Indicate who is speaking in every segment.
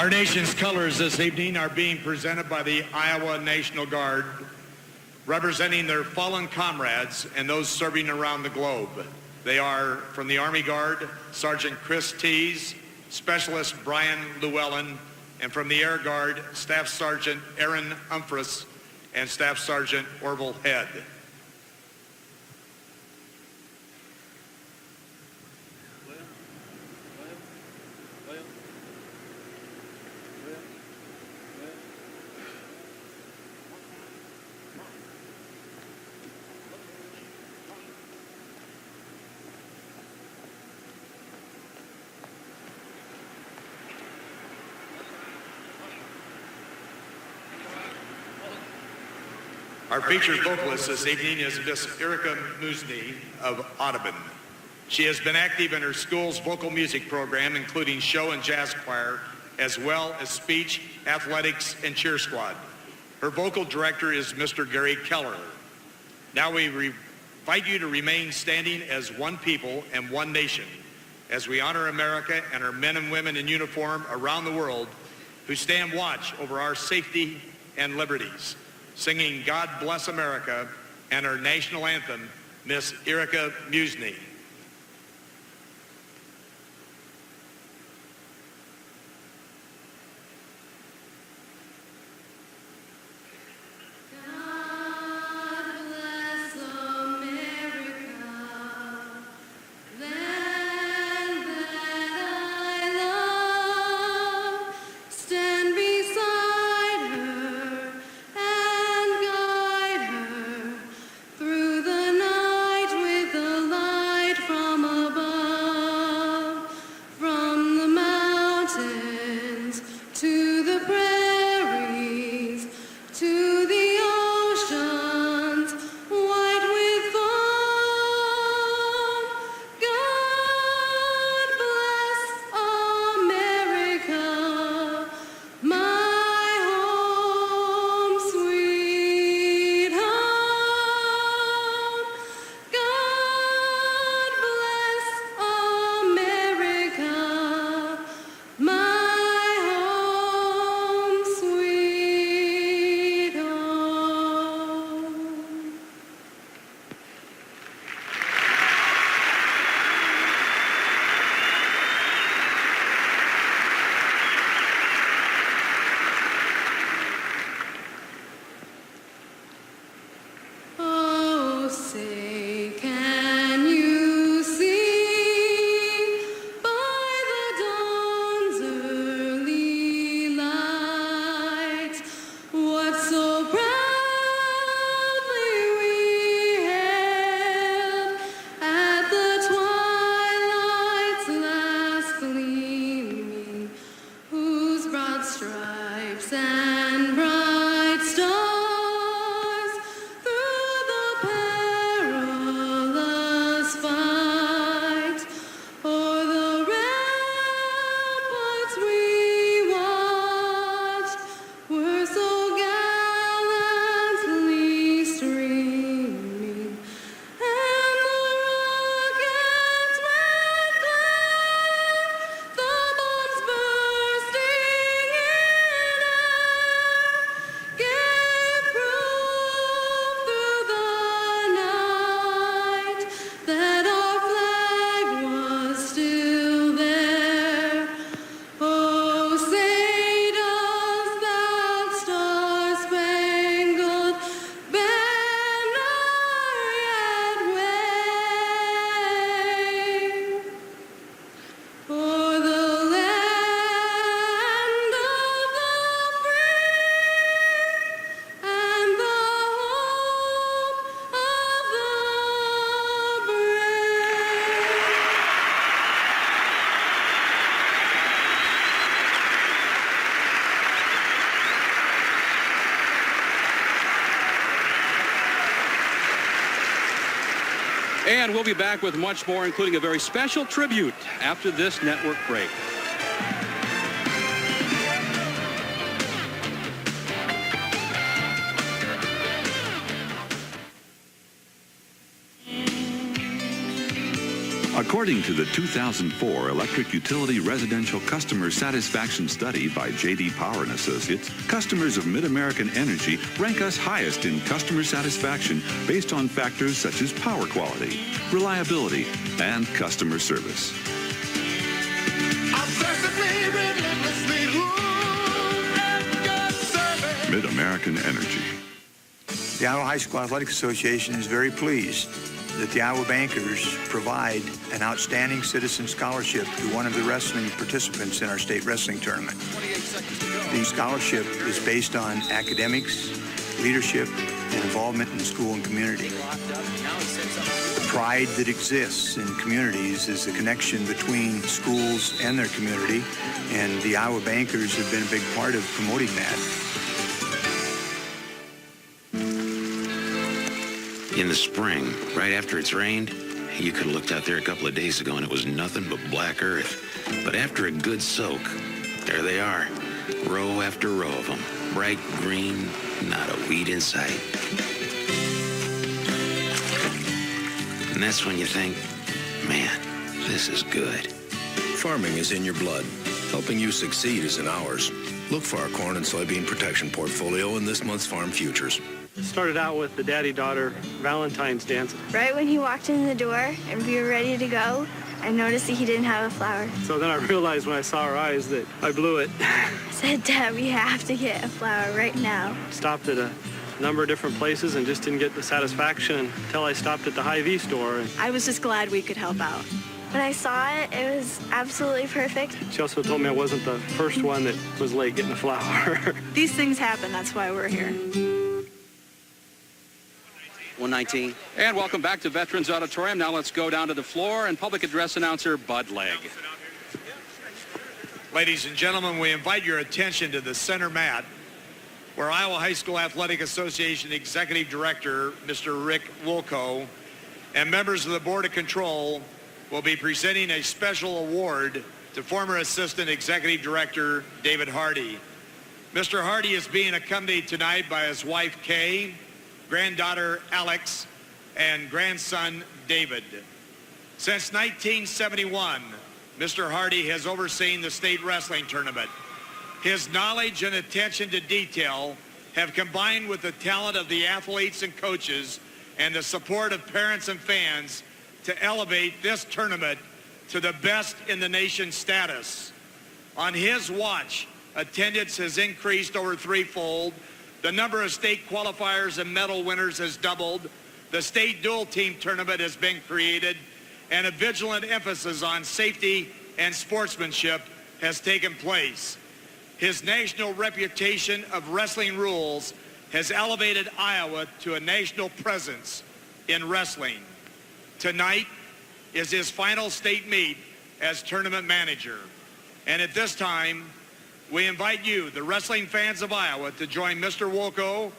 Speaker 1: Our nation's colors this evening are being presented by the Iowa National Guard, representing their fallen comrades and those serving around the globe. They are from the Army Guard, Sergeant Chris Tees, Specialist Brian Llewellyn, and from the Air Guard, Staff Sergeant Aaron Umphris and Staff Sergeant Orville Head. Our featured vocalist this evening is Miss Erica Musny of Audubon. She has been active in her school's vocal music program, including show and jazz choir, as well as speech, athletics, and cheer squad. Her vocal director is Mr. Gary Keller. Now we invite you to remain standing as one people and one nation as we honor America and our men and women in uniform around the world who stand watch over our safety and liberties, singing God Bless America and our national anthem, Miss Erica Musny.
Speaker 2: And we'll be back with much more, including a very special tribute after this network break.
Speaker 3: According to the 2004 Electric Utility Residential Customer Satisfaction Study by J.D. Power and Associates, customers of Mid-American Energy rank us highest in customer satisfaction based on factors such as power quality, reliability, and customer service. Mid-American Energy.
Speaker 4: The Iowa High School Athletic Association is very pleased that the Iowa Bankers provide an outstanding citizen scholarship to one of the wrestling participants in our state wrestling tournament. The scholarship is based on academics, leadership, and involvement in school and community. The pride that exists in communities is the connection between schools and their community, and the Iowa Bankers have been a big part of promoting that.
Speaker 5: In the spring, right after it's rained, you could have looked out there a couple of days ago and it was nothing but black earth. But after a good soak, there they are, row after row of them, bright green, not a weed in sight. And that's when you think, man, this is good.
Speaker 6: Farming is in your blood. Helping you succeed is in ours. Look for our corn and soybean protection portfolio in this month's Farm Futures.
Speaker 7: Started out with the daddy-daughter Valentine's dance.
Speaker 8: Right when he walked in the door and we were ready to go, I noticed that he didn't have a flower.
Speaker 7: So then I realized when I saw her eyes that I blew it.
Speaker 8: I said, Dad, we have to get a flower right now.
Speaker 7: Stopped at a number of different places and just didn't get the satisfaction until I stopped at the Hy-Vee store.
Speaker 9: I was just glad we could help out.
Speaker 8: When I saw it, it was absolutely perfect.
Speaker 7: She also told me I wasn't the first one that was late getting a flower.
Speaker 9: These things happen, that's why we're here.
Speaker 2: 119. And welcome back to Veterans Auditorium. Now let's go down to the floor and public address announcer Bud Legg.
Speaker 1: Ladies and gentlemen, we invite your attention to the center mat where Iowa High School Athletic Association Executive Director Mr. Rick Wilco and members of the Board of Control will be presenting a special award to former Assistant Executive Director David Hardy. Mr. Hardy is being accompanied tonight by his wife Kay, granddaughter Alex, and grandson David. Since 1971, Mr. Hardy has overseen the state wrestling tournament. His knowledge and attention to detail have combined with the talent of the athletes and coaches and the support of parents and fans to elevate this tournament to the best in the nation status. On his watch, attendance has increased over threefold. The number of state qualifiers and medal winners has doubled. The state dual team tournament has been created, and a vigilant emphasis on safety and sportsmanship has taken place. His national reputation of wrestling rules has elevated Iowa to a national presence in wrestling. Tonight is his final state meet as tournament manager. And at this time, we invite you, the wrestling fans of Iowa, to join Mr. Wilco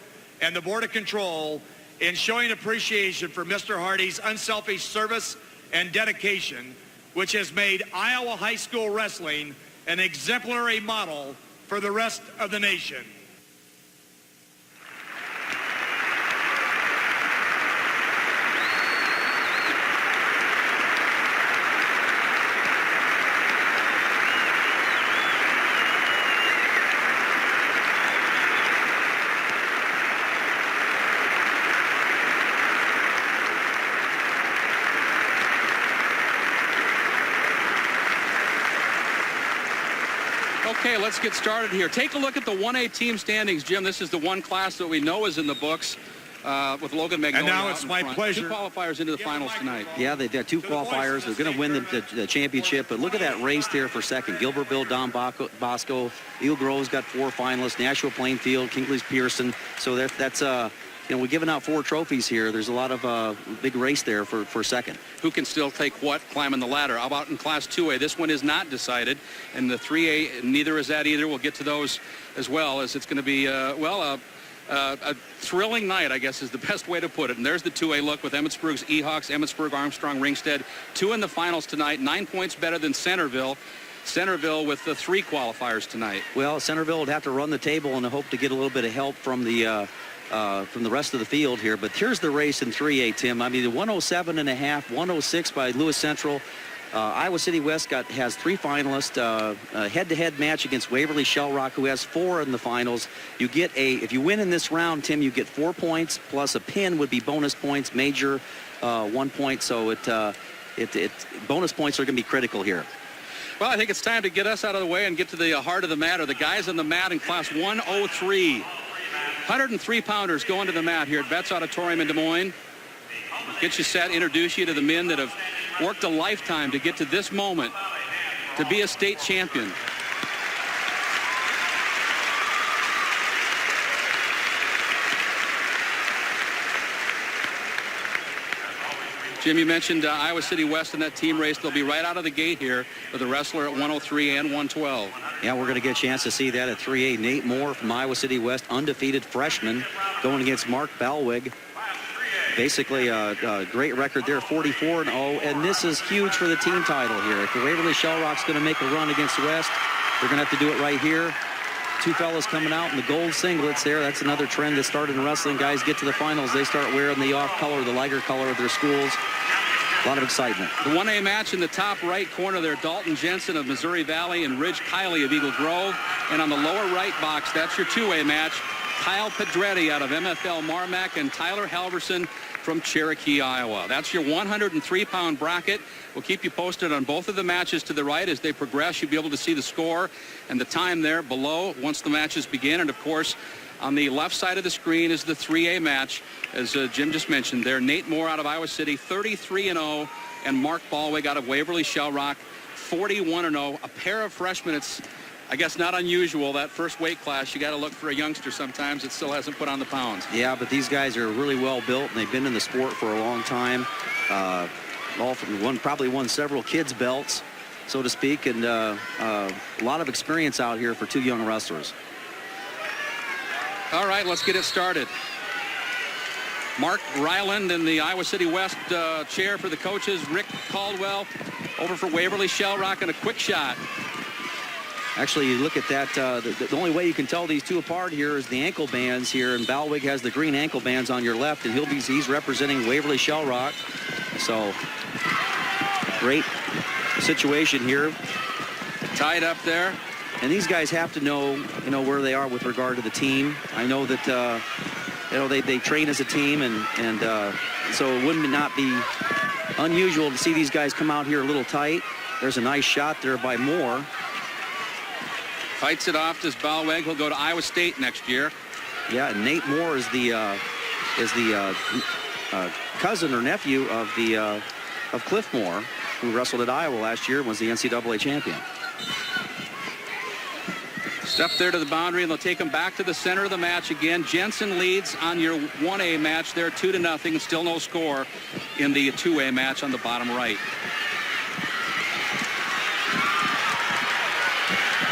Speaker 1: and the Board of Control in showing appreciation for Mr. Hardy's unselfish service and dedication, which has made Iowa high school wrestling an exemplary model for the rest of the nation.
Speaker 2: Okay, let's get started here. Take a look at the 1A team standings, Jim. This is the one class that we know is in the books with Logan Magnolia.
Speaker 1: And now it's my pleasure.
Speaker 2: 2 qualifiers into the finals tonight.
Speaker 10: Yeah, they've got 2 qualifiers. They're going to win the championship. But look at that race there for second. Gilbertville, Don Bosco, Eagle Grove's got 4 finalists. Nashua Plainfield, Kingley's Pearson. So that's you know, we're giving out 4 trophies here. There's a lot of big race there for second.
Speaker 2: Who can still take what climbing the ladder? How about in Class 2A? This one is not decided. And the 3A, neither is that either. We'll get to those as well, as it's going to be, a thrilling night, I guess, is the best way to put it. And there's the 2A look with Emmitsburg's Ehawks, Emmitsburg, Armstrong, Ringstead. 2 in the finals tonight, 9 points better than Centerville. Centerville with the 3 qualifiers tonight.
Speaker 10: Well, Centerville would have to run the table and hope to get a little bit of help from the from the rest of the field here. But here's the race in 3A, Tim. I mean, the 107.5, 106 by Lewis Central. Iowa City West has 3 finalists. A head-to-head match against Waverly Shell Rock, who has 4 in the finals. You get if you win in this round, Tim, you get 4 points, plus a pin would be bonus points, major 1 point. So bonus points are going to be critical here.
Speaker 2: Well, I think it's time to get us out of the way and get to the heart of the matter. The guys on the mat in Class 103. 103-pounders going to the mat here at Betts Auditorium in Des Moines. Get you set, introduce you to the men that have worked a lifetime to get to this moment, to be a state champion. Jim, you mentioned Iowa City West in that team race. They'll be right out of the gate here with a wrestler at 103 and 112.
Speaker 10: Yeah, we're going to get a chance to see that at 3A. Nate Moore from Iowa City West, undefeated freshman, going against Mark Balwig. Basically a great record there, 44-0, and this is huge for the team title here. If the Waverly Shell Rock's going to make a run against West, they're going to have to do it right here. 2 fellas coming out in the gold singlets there. That's another trend that started in wrestling. Guys get to the finals, they start wearing the off color, the lighter color of their schools. A lot of excitement.
Speaker 2: The 1A match in the top right corner there, Dalton Jensen of Missouri Valley and Ridge Kiley of Eagle Grove. And on the lower right box, that's your 2A match. Kyle Pedretti out of MFL Marmac and Tyler Halverson from Cherokee, Iowa. That's your 103-pound bracket. We'll keep you posted on both of the matches to the right as they progress. You'll be able to see the score and the time there below once the matches begin. And, of course, on the left side of the screen is the 3A match, as Jim just mentioned there. Nate Moore out of Iowa City, 33-0, and Mark Balwig out of Waverly Shell Rock, 41-0. A pair of freshmen. It's, I guess, not unusual. That first weight class, you got to look for a youngster sometimes that still hasn't put on the pounds.
Speaker 10: Yeah, but these guys are really well built, and they've been in the sport for a long time. Probably won several kids' belts, so to speak, and a lot of experience out here for 2 young wrestlers.
Speaker 2: All right, let's get it started. Mark Ryland in the Iowa City West chair for the coaches. Rick Caldwell over for Waverly Shell Rock, and a quick shot.
Speaker 10: Actually, you look at that, the only way you can tell these two apart here is the ankle bands here, and Balwig has the green ankle bands on your left, and he's representing Waverly Shell Rock. So, great situation here.
Speaker 2: Tied up there.
Speaker 10: And these guys have to know, where they are with regard to the team. I know that, they train as a team, and so it would not be unusual to see these guys come out here a little tight. There's a nice shot there by Moore.
Speaker 2: Fights it off to Balwig. He'll go to Iowa State next year.
Speaker 10: Yeah, and Nate Moore is the cousin or nephew of Cliff Moore, who wrestled at Iowa last year and was the NCAA champion.
Speaker 2: Step there to the boundary, and they'll take him back to the center of the match again. Jensen leads on your 1A match there, 2-0. Still no score in the 2A match on the bottom right.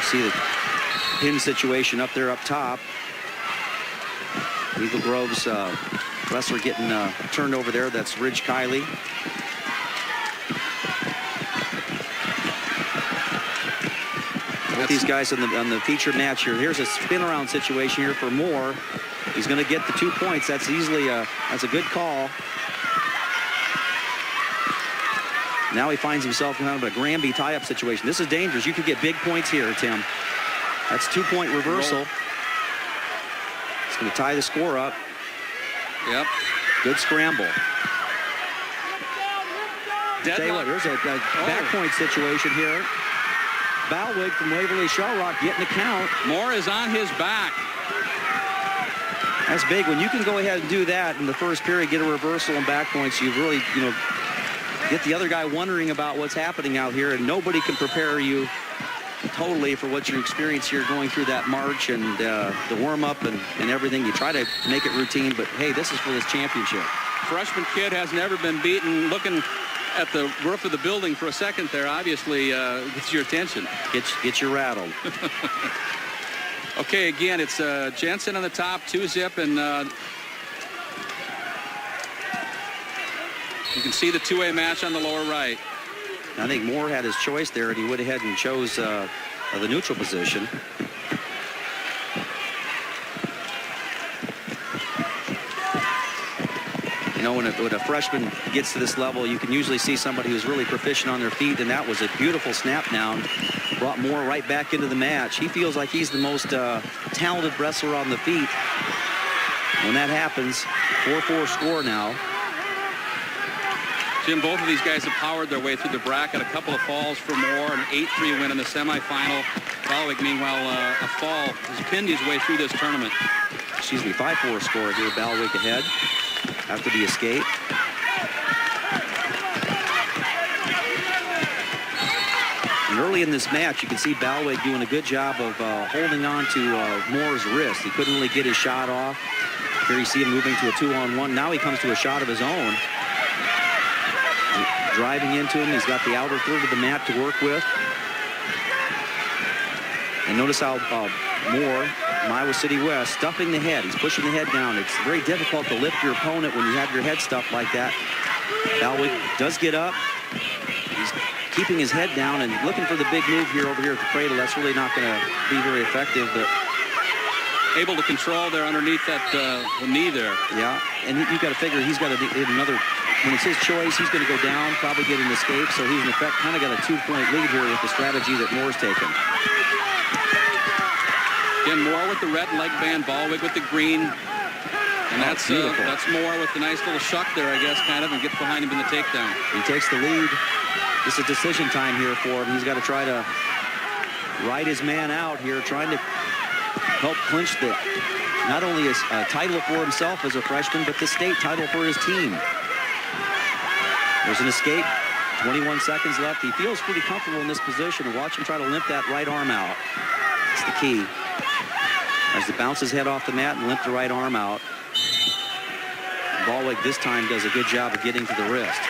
Speaker 10: See the pin situation up there up top. Eagle Grove's wrestler getting turned over there. That's Ridge Kiley. Both these guys on the featured match here. Here's a spin around situation here for Moore. He's going to get the 2 points. That's easily that's a good call. Now he finds himself in kind of a Granby tie-up situation. This is dangerous. You could get big points here, Tim. That's 2-point reversal. It's going to tie the score up.
Speaker 2: Yep.
Speaker 10: Good scramble.
Speaker 2: Deadlock.
Speaker 10: Tell you what, there's a back point situation here. Balwig from Waverly Shell Rock getting the count.
Speaker 2: Moore is on his back.
Speaker 10: That's big. When you can go ahead and do that in the first period, get a reversal and back points, you really, get the other guy wondering about what's happening out here, and nobody can prepare you totally for what you experience here going through that march and the warm-up and everything. You try to make it routine, but hey, this is for this championship.
Speaker 2: Freshman kid has never been beaten. Looking at the roof of the building for a second there, obviously gets your attention.
Speaker 10: Get you rattled.
Speaker 2: Okay, again, it's Jensen on the top, 2-zip, and you can see the 2A match on the lower right.
Speaker 10: I think Moore had his choice there, and he went ahead and chose the neutral position. know, when a freshman gets to this level, you can usually see somebody who's really proficient on their feet, and that was a beautiful snap down. Brought Moore right back into the match. He feels like he's the most talented wrestler on the feet. When that happens, 4-4 score now.
Speaker 2: Jim, both of these guys have powered their way through the bracket. A couple of falls for Moore, an 8-3 win in the semifinal. Balwick, meanwhile, a fall has pinned his way through this tournament.
Speaker 10: 5-4 score here. Balwick ahead after the escape. And early in this match, you can see Balwick doing a good job of holding on to Moore's wrist. He couldn't really get his shot off. Here you see him moving to a 2-on-1. Now he comes to a shot of his own. Driving into him. He's got the outer third of the mat to work with. And notice how Moore, from Iowa City West, stuffing the head. He's pushing the head down. It's very difficult to lift your opponent when you have your head stuffed like that. Balwick does get up. He's keeping his head down and looking for the big move here over here at the cradle. That's really not going to be very effective, but
Speaker 2: able to control there underneath that the knee there.
Speaker 10: Yeah, and you've got to figure he's got to hit another. When it's his choice, he's going to go down, probably get an escape. So he's in effect kind of got a 2-point lead here with the strategy that Moore's taken.
Speaker 2: Again, Moore with the red leg band, Balwick with the green. And that's Moore with the nice little shuck there, I guess, kind of, and gets behind him in the takedown.
Speaker 10: He takes the lead. This is decision time here for him. He's got to try to ride his man out here, trying to help clinch not only his title for himself as a freshman, but the state title for his team. There's an escape. 21 seconds left. He feels pretty comfortable in this position. Watch him try to limp that right arm out. It's the key. As he bounces head off the mat and limp the right arm out. Balwick this time does a good job of getting to the wrist.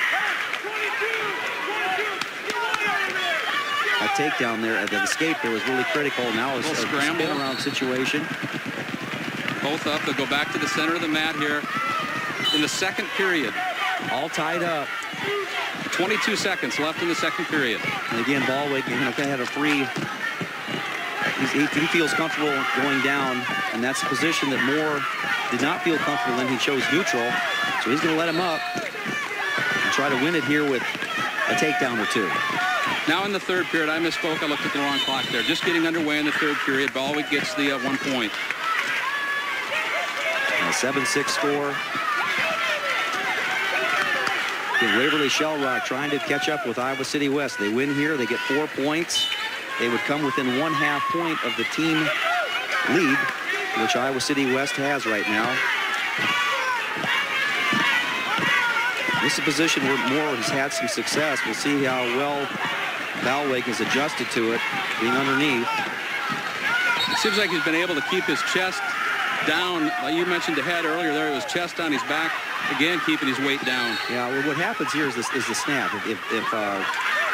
Speaker 10: That takedown there, the escape there was really critical. Now it's a spin around situation.
Speaker 2: Both up. They'll go back to the center of the mat here in the second period.
Speaker 10: All tied up.
Speaker 2: 22 seconds left in the second period.
Speaker 10: And again, Balwick, had a free. He feels comfortable going down, and that's a position that Moore did not feel comfortable in. He chose neutral, so he's going to let him up and try to win it here with a takedown or two.
Speaker 2: Now in the third period, I misspoke. I looked at the wrong clock there. Just getting underway in the third period. Balwick gets the 1 point.
Speaker 10: And a 7-6 score. Waverly Shellrock trying to catch up with Iowa City West. They win here. They get 4 points. They would come within 1/2 point of the team lead, which Iowa City West has right now. This is a position where Moore has had some success. We'll see how well Balwick has adjusted to it, being underneath.
Speaker 2: It seems like he's been able to keep his chest down. Like you mentioned the head earlier there, it was chest on his back. Again, keeping his weight down.
Speaker 10: Yeah, well, what happens here is the snap. If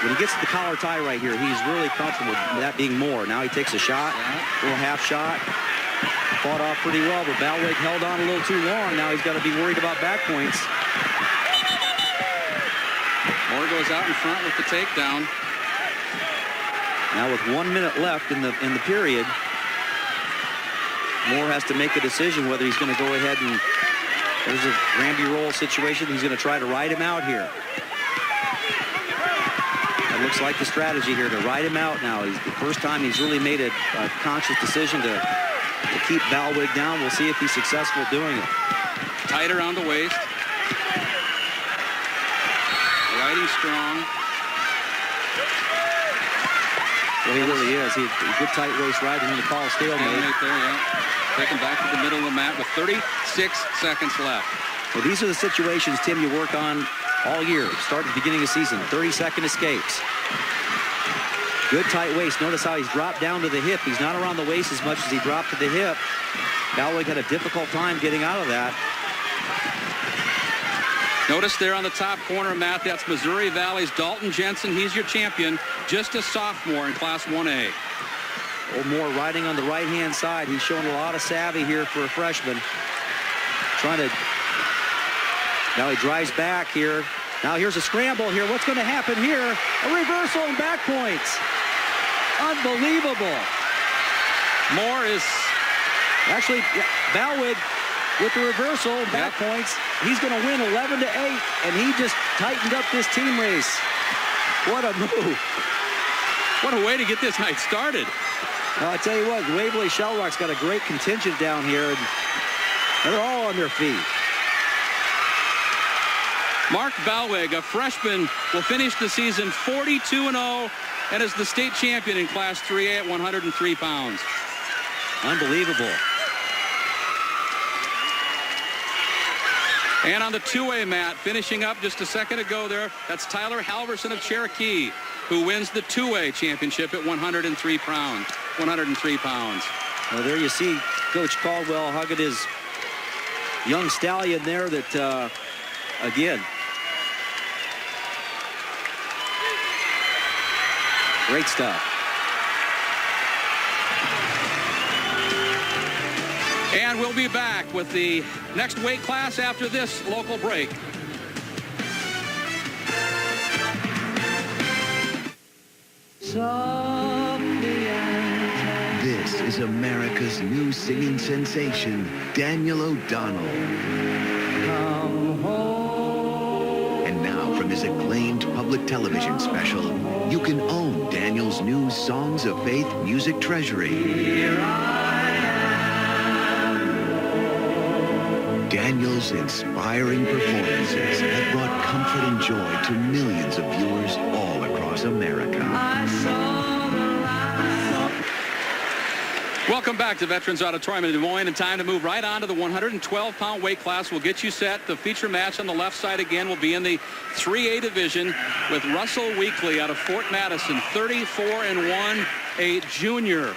Speaker 10: when he gets to the collar tie right here, he's really comfortable with that being Moore. Now he takes a shot, a little half shot. Fought off pretty well, but Balwick held on a little too long. Now he's got to be worried about back points.
Speaker 2: Moore goes out in front with the takedown.
Speaker 10: Now with 1 minute left in the period, Moore has to make a decision whether he's going to go ahead and there's a Granby roll situation. He's going to try to ride him out here. That looks like the strategy here, to ride him out now. He's the first time he's really made a conscious decision to keep Balwick down. We'll see if he's successful doing it.
Speaker 2: Tight around the waist. Riding strong.
Speaker 10: Well, he really is. He's a good tight waist ride, and going to call a stalemate.
Speaker 2: There, yeah. Taken back to the middle of the mat with 36 seconds left.
Speaker 10: Well, these are the situations, Tim, you work on all year. Start at the beginning of the season. 30-second escapes. Good tight waist. Notice how he's dropped down to the hip. He's not around the waist as much as he dropped to the hip. Balwick had a difficult time getting out of that.
Speaker 2: Notice there on the top corner, Matt, that's Missouri Valley's Dalton Jensen. He's your champion, just a sophomore in Class 1A.
Speaker 10: Old Moore riding on the right-hand side. He's showing a lot of savvy here for a freshman. Now he drives back here. Now here's a scramble here. What's going to happen here? A reversal and back points. Unbelievable.
Speaker 2: Moore is...
Speaker 10: Actually, Balwick with the reversal, back points. He's going to win 11-8, and he just tightened up this team race. What a move.
Speaker 2: What a way to get this night started.
Speaker 10: Well, I tell you what, Waverly Shell Rock's got a great contingent down here, and they're all on their feet.
Speaker 2: Mark Balweg, a freshman, will finish the season 42-0 and is the state champion in Class 3A at 103 pounds.
Speaker 10: Unbelievable.
Speaker 2: And on the 2A mat, finishing up just a second ago there, that's Tyler Halverson of Cherokee, who wins the 2A championship at 103 pounds.
Speaker 10: Well, there you see Coach Caldwell hugging his young stallion there that, again, great stuff.
Speaker 2: And we'll be back with the next weight class after this local break.
Speaker 11: This is America's new singing sensation, Daniel O'Donnell. And now from his acclaimed public television special, you can own Daniel's new Songs of Faith music treasury. Daniel's inspiring performances have brought comfort and joy to millions of viewers all across America.
Speaker 2: Welcome back to Veterans Auditorium in Des Moines, and time to move right on to the 112-pound weight class. We'll get you set. The feature match on the left side again will be in the 3A division with Russell Weekly out of Fort Madison, 34-1, a junior,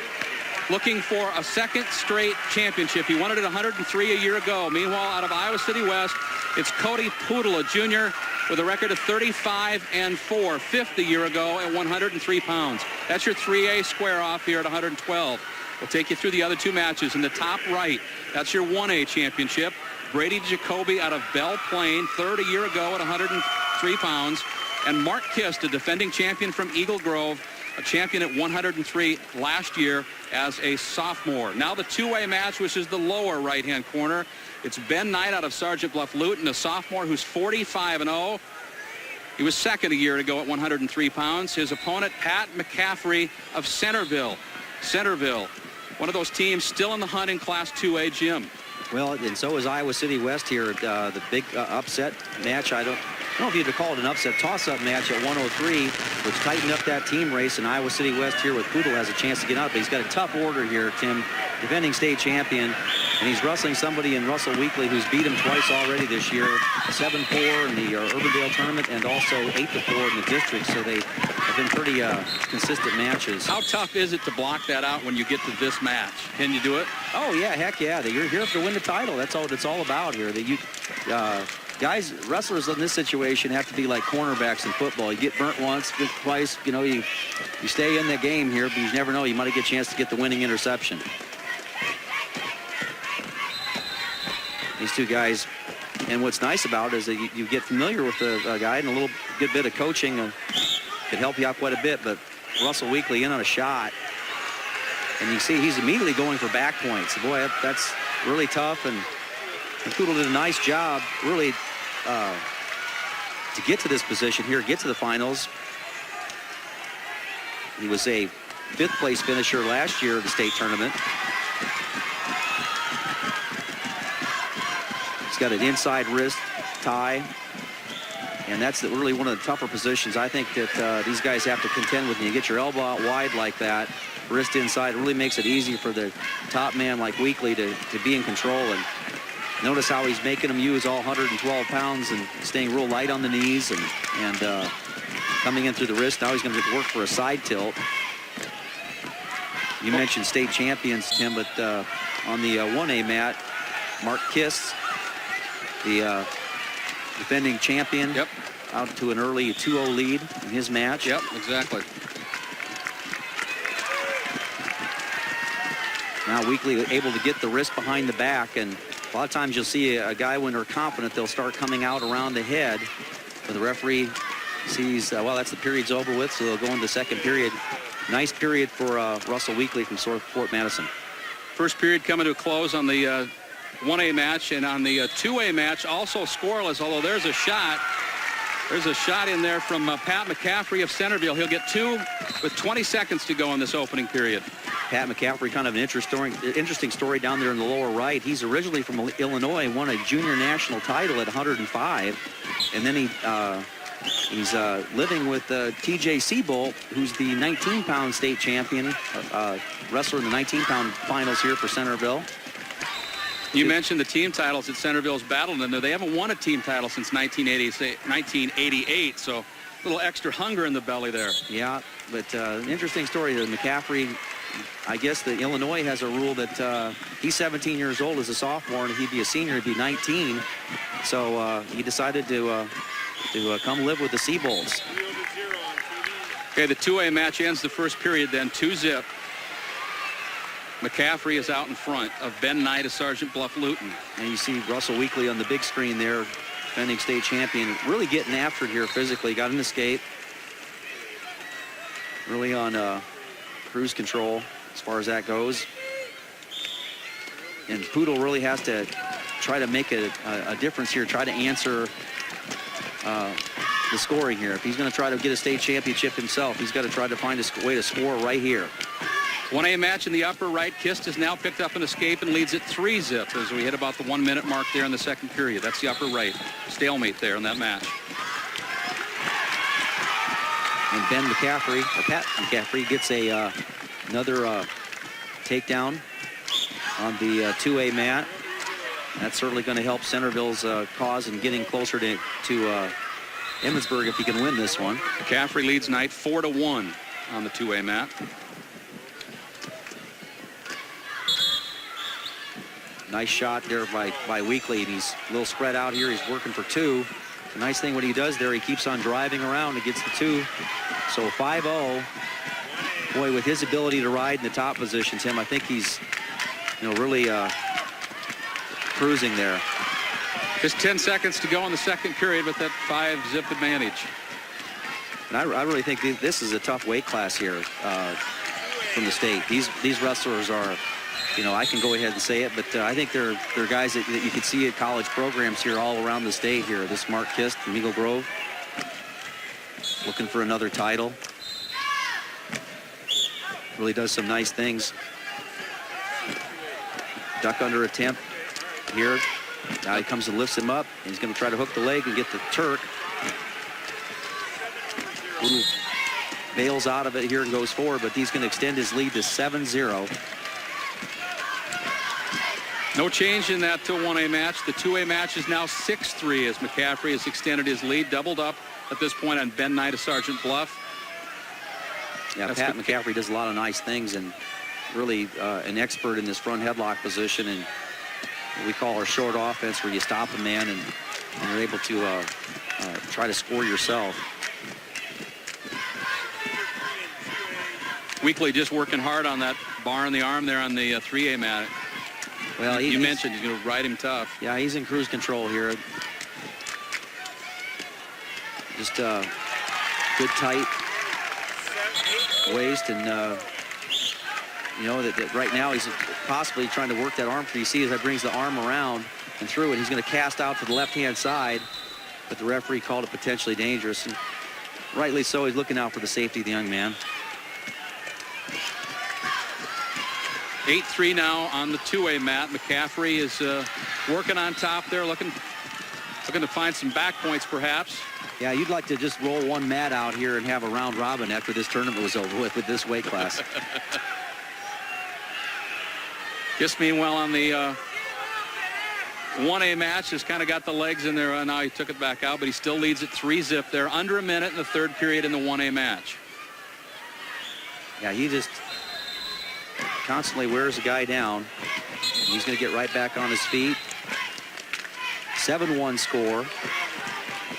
Speaker 2: looking for a second straight championship. He won it at 103 a year ago. Meanwhile, out of Iowa City West, it's Cody Poodle, a junior, with a record of 35-4, fifth a year ago at 103 pounds. That's your 3A square off here at 112. We'll take you through the other two matches. In the top right, that's your 1A championship. Brady Jacoby out of Belle Plaine, third a year ago at 103 pounds. And Mark Kist, a defending champion from Eagle Grove, a champion at 103 last year as a sophomore. Now the 2A match, which is the lower right-hand corner. It's Ben Knight out of Sergeant Bluff Luton, a sophomore who's 45-0. He was second a year ago at 103 pounds. His opponent, Pat McCaffrey of Centerville. Centerville, one of those teams still in the hunt in Class 2A, Jim.
Speaker 10: Well, and so is Iowa City West here. The big upset match. I don't know if you'd call it an upset, toss-up match at 103, which tightened up that team race. And Iowa City West here with Poodle has a chance to get out. But he's got a tough order here, Tim. Defending state champion. And he's wrestling somebody in Russell Weekly who's beat him twice already this year. 7-4 in the Urbandale tournament and also 8-4 in the district. So they have been pretty consistent matches.
Speaker 2: How tough is it to block that out when you get to this match? Can you do it?
Speaker 10: Oh, yeah, heck yeah. You're here to win the title. That's all it's all about here. That you guys, wrestlers in this situation have to be like cornerbacks in football. You get burnt once, twice, you know, you stay in the game here, but you never know. You might get a chance to get the winning interception. These two guys, and what's nice about it is that you get familiar with the guy, and a little good bit of coaching could help you out quite a bit. But Russell Weekly in on a shot, and you see he's immediately going for back points. Boy, that's really tough, and Poodle did a nice job really to get to this position here, get to the finals. He was a fifth place finisher last year at the state tournament. He's got an inside wrist tie, and that's really one of the tougher positions I think that these guys have to contend with. When you get your elbow out wide like that, wrist inside, it really makes it easy for the top man like Weekly to be in control. And notice how he's making them use all 112 pounds and staying real light on the knees and coming in through the wrist. Now he's going to work for a side tilt. You mentioned state champions, Tim, but on the 1A mat, Mark Kist, the defending champion, out to an early 2-0 lead in his match.
Speaker 2: Yep, exactly.
Speaker 10: Now Weekly able to get the wrist behind the back, and a lot of times you'll see a guy when they're confident, they'll start coming out around the head. When the referee sees, well, that's the period's over with, so they'll go into the second period. Nice period for Russell Weekly from Fort Madison.
Speaker 2: First period coming to a close on the 1A match, and on the 2A match, also scoreless, although there's a shot. There's a shot in there from Pat McCaffrey of Centerville. He'll get 2 with 20 seconds to go in this opening period.
Speaker 10: Pat McCaffrey, kind of an interesting story down there in the lower right. He's originally from Illinois, won a junior national title at 105, and then he's living with TJ Seabolt, who's the 19-pound state champion, wrestler in the 19-pound finals here for Centerville.
Speaker 2: You mentioned the team titles that Centerville's battled in there. They haven't won a team title since 1988, so a little extra hunger in the belly there.
Speaker 10: Yeah, but interesting story. McCaffrey, I guess the Illinois has a rule that he's 17 years old as a sophomore, and he'd be a senior, he'd be 19. So he decided to come live with the Seabolts.
Speaker 2: Okay, the 2A match ends the first period then 2-zip. McCaffrey is out in front of Ben Knight of Sergeant Bluff Luton.
Speaker 10: And you see Russell Weekly on the big screen there, defending state champion, really getting after it here physically. Got an escape. Really on cruise control as far as that goes. And Poodle really has to try to make a difference here, try to answer the scoring here. If he's going to try to get a state championship himself, he's got to try to find a way to score right here.
Speaker 2: 1A match in the upper right. Kist has now picked up an escape and leads at 3-zip as we hit about the 1-minute mark there in the second period. That's the upper right. Stalemate there in that match.
Speaker 10: And Ben McCaffrey, or Pat McCaffrey, gets another takedown on the 2A mat. That's certainly going to help Centerville's cause in getting closer to Emmetsburg if he can win this one.
Speaker 2: McCaffrey leads Knight 4-1 on the 2A mat.
Speaker 10: Nice shot there by Weekly, and he's a little spread out here. He's working for 2. The nice thing what he does there, he keeps on driving around and gets the 2. So 5-0. Boy, with his ability to ride in the top position, Tim, I think he's, really cruising there.
Speaker 2: Just 10 seconds to go in the second period with that 5-zip advantage.
Speaker 10: And I really think this is a tough weight class here from the state. These wrestlers are, I can go ahead and say it, but I think they're guys that you can see at college programs here all around the state here. This Mark Kist from Eagle Grove, looking for another title. Really does some nice things. Duck under attempt here. Now he comes and lifts him up, and he's going to try to hook the leg and get the Turk. Little bails out of it here and goes forward, but he's going to extend his lead to 7-0.
Speaker 2: No change in that 1A match. The 2A match is now 6-3 as McCaffrey has extended his lead, doubled up at this point on Ben Knight of Sergeant Bluff.
Speaker 10: Yeah, Pat McCaffrey does a lot of nice things and really an expert in this front headlock position, and what we call our short offense, where you stop a man and you're able to try to score yourself.
Speaker 2: Weekly just working hard on that bar in the arm there on the 3A mat.
Speaker 10: Well,
Speaker 2: you mentioned he's going to ride him tough.
Speaker 10: Yeah, he's in cruise control here. Just good tight waist, and that right now he's possibly trying to work that arm through. You see as that brings the arm around and through it, he's going to cast out to the left-hand side, but the referee called it potentially dangerous, and rightly so. He's looking out for the safety of the young man.
Speaker 2: 8-3 now on the 2A mat. McCaffrey is working on top there, looking to find some back points perhaps.
Speaker 10: Yeah, you'd like to just roll one mat out here and have a round robin after this tournament was over with this weight class.
Speaker 2: Just meanwhile on the 1A match has kind of got the legs in there. Now he took it back out, but he still leads at 3-zip there, under a minute in the third period in the 1A match.
Speaker 10: Yeah, he just constantly wears the guy down. He's going to get right back on his feet. 7-1 score.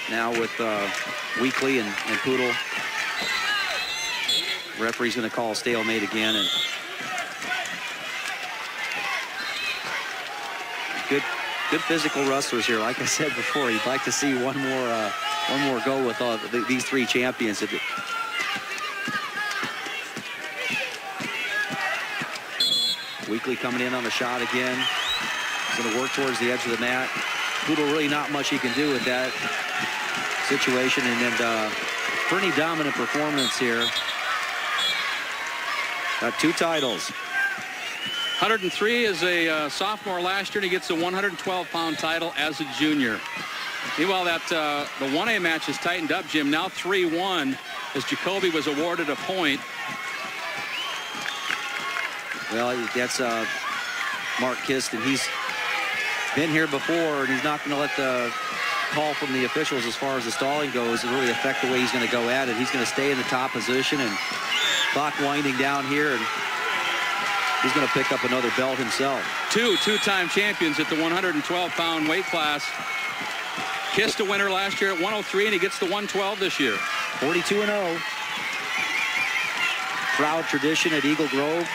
Speaker 10: Now with Weekly and Poodle. Referee's going to call a stalemate again. And good physical wrestlers here. Like I said before, you'd like to see one more go with these 3 champions. Weekly coming in on the shot again. Going to work towards the edge of the mat. Poodle really not much he can do with that situation. And then pretty dominant performance here. Got 2 titles.
Speaker 2: 103 as a sophomore last year, and he gets a 112-pound title as a junior. Meanwhile, that the 1A match has tightened up, Jim. Now 3-1 as Jacoby was awarded a point.
Speaker 10: Well, that's Mark Kist, and he's been here before, and he's not going to let the call from the officials as far as the stalling goes and really affect the way he's going to go at it. He's going to stay in the top position, and clock winding down here, and he's going to pick up another belt himself.
Speaker 2: Two-time champions at the 112-pound weight class. Kist a winner last year at 103, and he gets the 112 this year.
Speaker 10: 42-0. Proud tradition at Eagle Grove.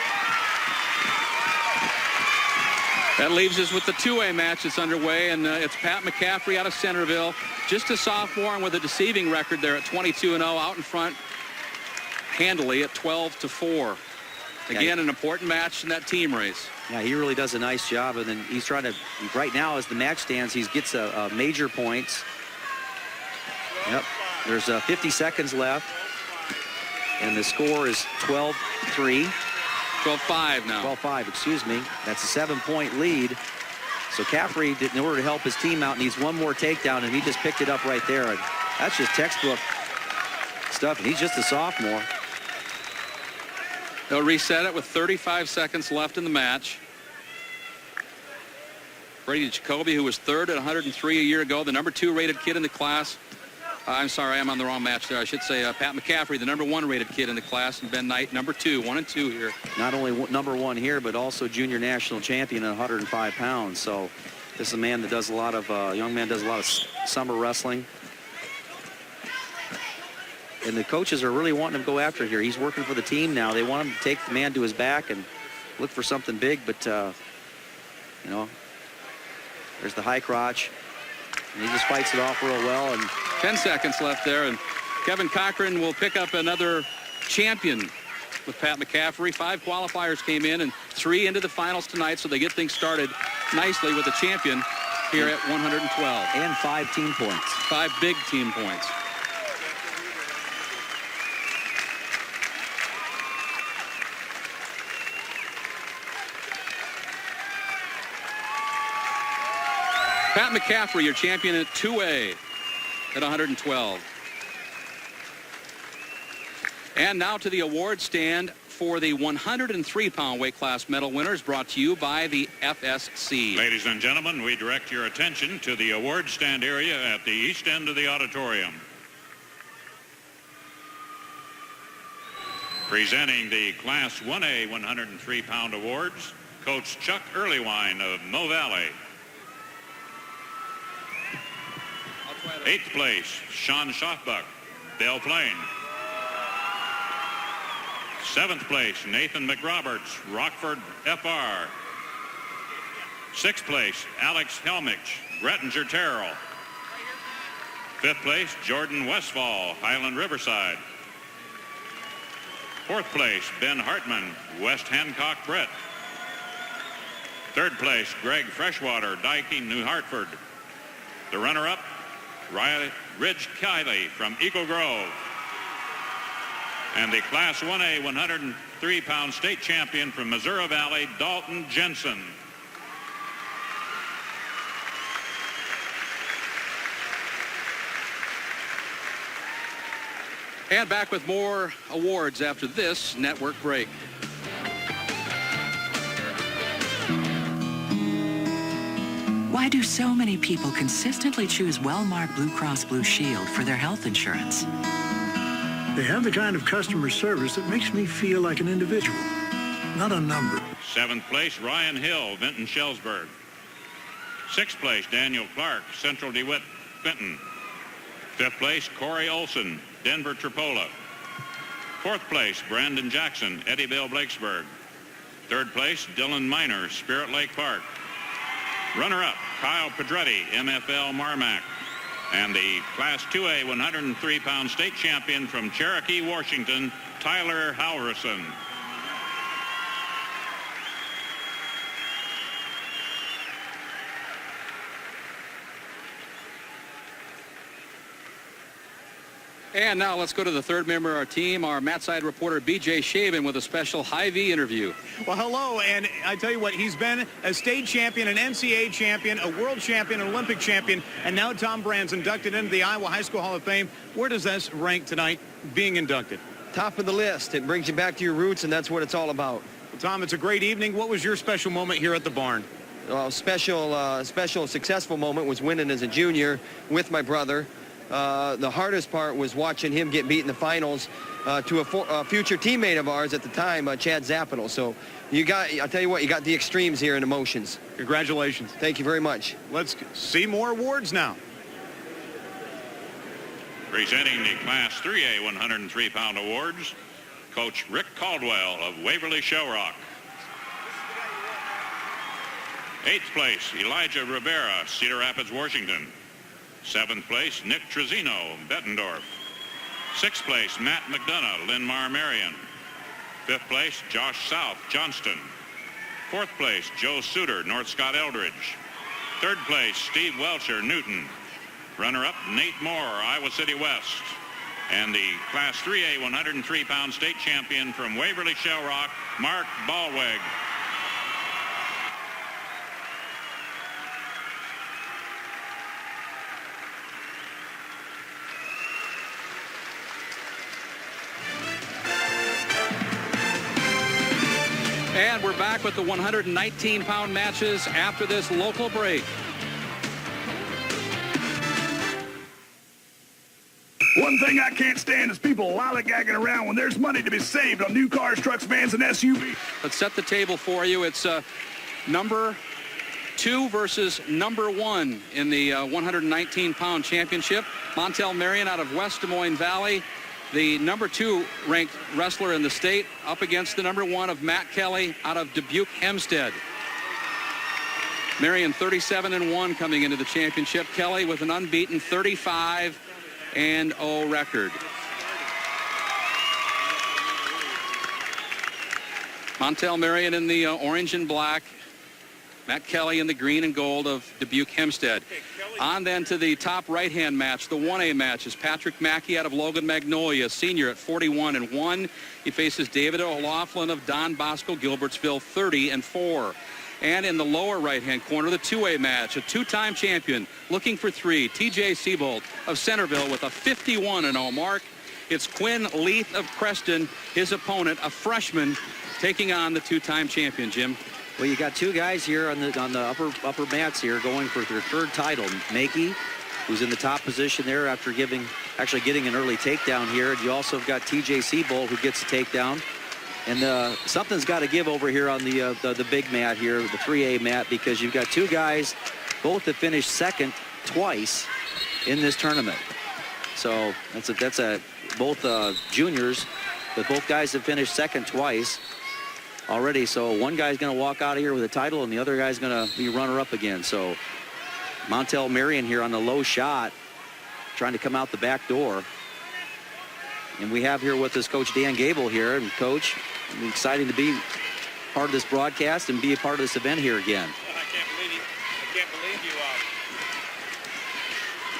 Speaker 2: That leaves us with the 2A match that's underway, and it's Pat McCaffrey out of Centerville, just a sophomore and with a deceiving record there at 22-0, out in front handily at 12-4. Again, an important match in that team race.
Speaker 10: Yeah, he really does a nice job, and then he's trying to, right now as the match stands, he gets a major points. Yep, there's 50 seconds left, and the score is 12-3.
Speaker 2: 12-5 now.
Speaker 10: 12-5, excuse me. That's a 7-point lead. So Caffrey, in order to help his team out, needs one more takedown, and he just picked it up right there. And that's just textbook stuff, and he's just a sophomore.
Speaker 2: They'll reset it with 35 seconds left in the match. Brady Jacoby, who was third at 103 a year ago, the number 2 rated kid in the class. I'm sorry, I'm on the wrong match there. I should say Pat McCaffrey, the number 1 rated kid in the class, and Ben Knight, number 2, 1 and 2 here.
Speaker 10: Not only number 1 here, but also junior national champion at 105 pounds. So this is a man that does a lot of, young man does a lot of summer wrestling. And the coaches are really wanting him to go after here. He's working for the team now. They want him to take the man to his back and look for something big, but, you know, there's the high crotch. And he just fights it off real well. And
Speaker 2: 10 seconds left there, and Kevin Cochran will pick up another champion with Pat McCaffrey. 5 qualifiers came in and 3 into the finals tonight, so they get things started nicely with the champion here at 112.
Speaker 10: And 5 team points.
Speaker 2: 5 big team points. Pat McCaffrey, your champion at 2A at 112. And now to the award stand for the 103-pound weight class medal winners, brought to you by the FSC.
Speaker 12: Ladies and gentlemen, we direct your attention to the award stand area at the east end of the auditorium. Presenting the Class 1A 103-pound awards, Coach Chuck Earlywine of Mill Valley. 8th place, Sean Schaffbuck, Belle Plaine. 7th place, Nathan McRoberts, Rockford FR. 6th place, Alex Helmich, Grettinger Terrell. 5th place, Jordan Westfall, Highland Riverside. 4th place, Ben Hartman, West Hancock Brett. 3rd place, Greg Freshwater, Dyking, New Hartford. The runner-up, Ridge Kiley from Eagle Grove. And the Class 1A 103-pound state champion from Missouri Valley, Dalton Jensen.
Speaker 2: And back with more awards after this network break.
Speaker 13: Why do so many people consistently choose Wellmark Blue Cross Blue Shield for their health insurance?
Speaker 14: They have the kind of customer service that makes me feel like an individual, not a number.
Speaker 12: 7th place, Ryan Hill, Vinton Shellsburg. 6th place, Daniel Clark, Central DeWitt, Clinton. 5th place, Corey Olson, Denver Tripola. 4th place, Brandon Jackson, Eddyville, Blakesburg. 3rd place, Dylan Miner, Spirit Lake Park. Runner-up, Kyle Pedretti, MFL Marmac. And the Class 2A 103-pound state champion from Cherokee, Washington, Tyler Halverson.
Speaker 2: And now let's go to the third member of our team, our Mat Side reporter, B.J. Shaven, with a special Hy-Vee interview.
Speaker 15: Well, hello, and I tell you what, he's been a state champion, an NCAA champion, a world champion, an Olympic champion, and now Tom Brand's inducted into the Iowa High School Hall of Fame. Where does this rank tonight, being inducted?
Speaker 16: Top of the list. It brings you back to your roots, and that's what it's all about.
Speaker 15: Well, Tom, it's a great evening. What was your special moment here at the barn?
Speaker 16: Special successful moment was winning as a junior with my brother. The hardest part was watching him get beat in the finals to a future teammate of ours at the time, Chad Zapital. So I'll tell you what, you got the extremes here in emotions.
Speaker 15: Congratulations.
Speaker 16: Thank you very much.
Speaker 15: Let's see more awards now.
Speaker 12: Presenting the Class 3A 103-pound awards, Coach Rick Caldwell of Waverly Shellrock. 8th place, Elijah Rivera, Cedar Rapids, Washington. 7th place, Nick Trezino, Bettendorf. 6th place, Matt McDonough, Linn-Mar, Marion. 5th place, Josh South, Johnston. 4th place, Joe Suter, North Scott Eldridge. 3rd place, Steve Welcher, Newton. Runner-up, Nate Moore, Iowa City West. And the Class 3A 103-pound state champion from Waverly Shellrock, Mark Ballweg.
Speaker 2: And we're back with the 119-pound matches after this local break.
Speaker 17: One thing I can't stand is people lollygagging around when there's money to be saved on new cars, trucks, vans, and SUVs.
Speaker 2: Let's set the table for you. It's number 2 versus number 1 in the 119-pound championship. Montel Marion out of West Des Moines Valley, the number 2 ranked wrestler in the state, up against the number 1 of Matt Kelly out of Dubuque Hempstead. Marion 37-1 coming into the championship. Kelly with an unbeaten 35-0 record. Montel Marion in the orange and black. Matt Kelly in the green and gold of Dubuque Hempstead. On then to the top right-hand match, the 1A match, is Patrick Mackey out of Logan Magnolia, senior at 41-1. He faces David O'Loughlin of Don Bosco Gilbertsville, 30-4. And in the lower right-hand corner, the 2A match, a two-time champion looking for 3, TJ Siebold of Centerville with a 51-0 mark. It's Quinn Leith of Creston, his opponent, a freshman, taking on the two-time champion, Jim.
Speaker 10: Well, you got 2 guys here on the upper mats here going for their 3rd title. Mackey, who's in the top position there after actually getting an early takedown here. And you also have got TJ Siebold, who gets a takedown. And something's got to give over here on the big mat here, the 3A mat, because you've got 2 guys, both that finished second twice in this tournament. So that's both juniors, but both guys have finished second twice already. So one guy's going to walk out of here with a title, and the other guy's going to be runner-up again. So Montel Marion here on the low shot, trying to come out the back door. And we have here with us Coach Dan Gable here. And Coach, it's exciting to be part of this broadcast and be a part of this event here again.
Speaker 18: I can't believe you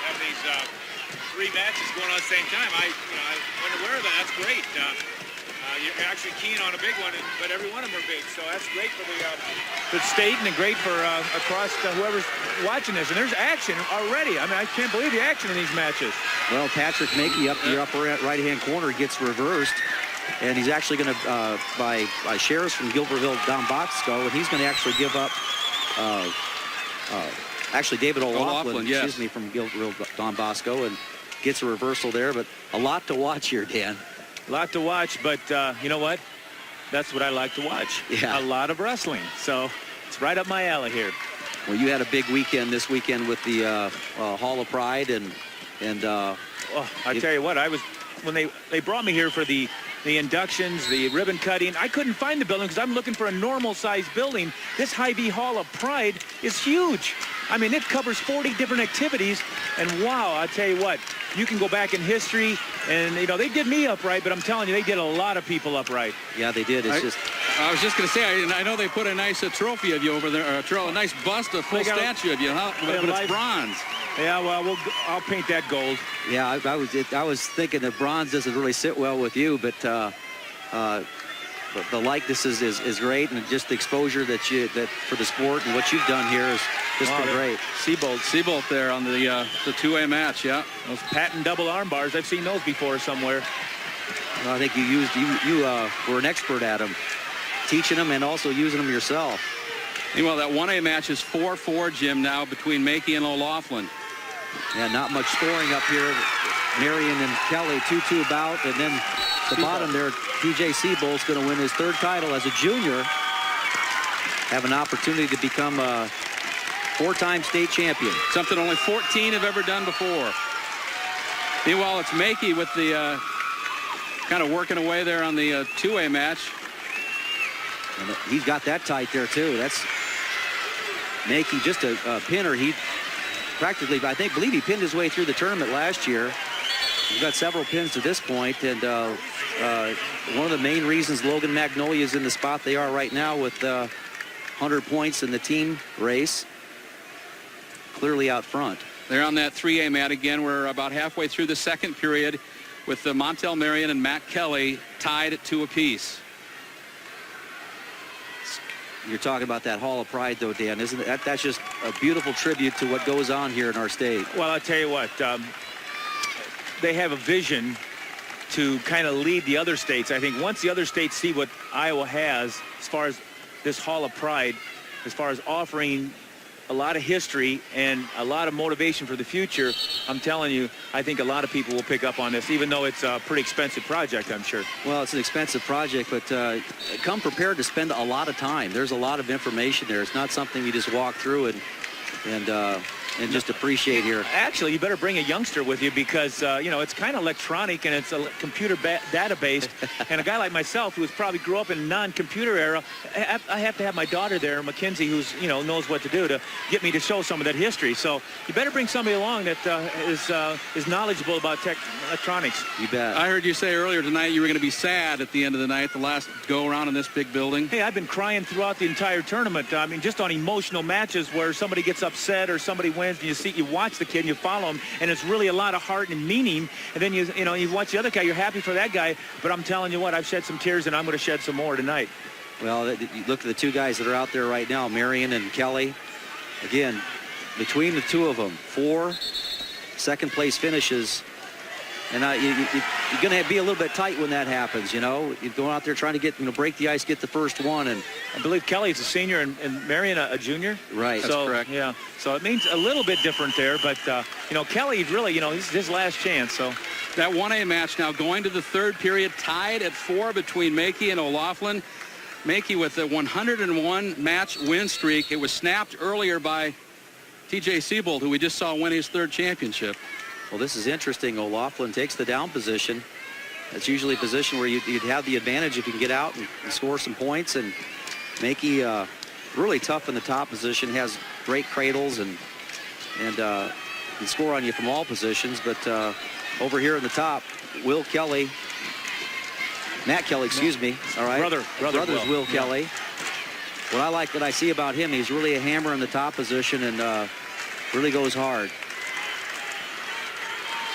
Speaker 18: have these 3 matches going on at the same time. I wasn't aware of that. That's great. You're actually keen on a big one, but every one of them are big. So that's great for the state and great for across whoever's watching this. And there's action already. I mean, I can't believe the action in these matches.
Speaker 10: Well, Patrick Mackey up the upper right-hand corner gets reversed. And he's actually going to, by Sheriffs from Gilbertville, Don Bosco, and he's going to actually give up, actually David O'Loughlin,
Speaker 2: yes.
Speaker 10: Excuse me, from Gilbertville, Don Bosco, and gets a reversal there. But a lot to watch here, Dan.
Speaker 18: A lot to watch, but you know what? That's what I like to watch.
Speaker 10: Yeah.
Speaker 18: A lot of wrestling. So it's right up my alley here.
Speaker 10: Well, you had a big weekend this weekend with the Hall of Pride, and
Speaker 18: I tell you what, when they brought me here for the inductions, the ribbon cutting, I couldn't find the building because I'm looking for a normal-sized building. This Hy-Vee Hall of Pride is huge. I mean, it covers 40 different activities, and wow, I tell you what, you can go back in history, and they did me upright, but I'm telling you, they did a lot of people upright.
Speaker 10: Yeah, they did. I
Speaker 2: was just going to say, I know they put a nice trophy of you over there, a nice bust, a full statue of you, huh? But it's bronze.
Speaker 18: Yeah, well, I'll paint that gold.
Speaker 10: Yeah, I was thinking that bronze doesn't really sit well with you, but the likeness is great, and just the exposure that for the sport and what you've done here is just been great.
Speaker 2: Seabolt there on the 2A match, yeah.
Speaker 18: Those patent double arm bars, I've seen those before somewhere.
Speaker 10: Well, I think you were an expert at them, teaching them and also using them yourself.
Speaker 2: Meanwhile, that 1A match is 4-4, Jim, now between Mackey and O'Loughlin.
Speaker 10: Yeah, not much scoring up here. Marion and Kelly, 2-2 bout, and then the bottom there, TJ Seabolt's going to win his third title as a junior. Have an opportunity to become a 4-time state champion.
Speaker 2: Something only 14 have ever done before. Meanwhile, it's Mackey with the kind of working away there on the 2A match.
Speaker 10: And he's got that tight there, too. That's Mackey, just a pinner. He practically, believe he pinned his way through the tournament last year. He's got several pins to this point, and one of the main reasons Logan Magnolia is in the spot they are right now with 100 points in the team race, clearly out front.
Speaker 2: They're on that 3A mat again. We're about halfway through the second period with Montel Marion and Matt Kelly tied at 2 apiece.
Speaker 10: You're talking about that Hall of Pride, though, Dan, isn't it? That's just a beautiful tribute to what goes on here in our state.
Speaker 18: Well, I'll tell you what, they have a vision to kind of lead the other states. I think once the other states see what Iowa has as far as this Hall of Pride, as far as offering a lot of history and a lot of motivation for the future, I'm telling you, I think a lot of people will pick up on this, even though it's a pretty expensive project, I'm sure.
Speaker 10: Well, it's an expensive project, but come prepared to spend a lot of time. There's a lot of information there. It's not something you just walk through and just appreciate here.
Speaker 18: Actually, you better bring a youngster with you because, it's kind of electronic and it's a computer database. And a guy like myself who's probably grew up in a non-computer era, I have to have my daughter there, Mackenzie, who's, knows what to do to get me to show some of that history. So you better bring somebody along that is knowledgeable about electronics.
Speaker 10: You bet.
Speaker 2: I heard you say earlier tonight you were going to be sad at the end of the night, the last go-around in this big building.
Speaker 18: Hey, I've been crying throughout the entire tournament. I mean, just on emotional matches where somebody gets upset or somebody wins, and you watch the kid and you follow him, and it's really a lot of heart and meaning. And then you watch the other guy, you're happy for that guy, but I'm telling you what, I've shed some tears and I'm going to shed some more tonight.
Speaker 10: Well, you look at the two guys that are out there right now, Marion and Kelly. Again, between the two of them, 4 second-place finishes. And you're going to be a little bit tight when that happens, You're going out there trying to break the ice, get the first one. And
Speaker 18: I believe Kelly's a senior and Marion a junior.
Speaker 10: Right.
Speaker 18: That's
Speaker 2: correct.
Speaker 18: Yeah. So it means a little bit different there. But, Kelly really, this is his last chance. So
Speaker 2: that 1A match now going to the third period, tied at 4 between Mackey and O'Loughlin. Mackey with a 101 match win streak. It was snapped earlier by TJ Seabolt, who we just saw win his third championship.
Speaker 10: Well, this is interesting. O'Loughlin takes the down position. That's usually a position where you'd have the advantage if you can get out and score some points. And Mackey really tough in the top position, has great cradles and can score on you from all positions. But over here in the top, Matt Kelly, excuse me. All right. Brothers Will Kelly. What I like that I see about him, he's really a hammer in the top position and really goes hard.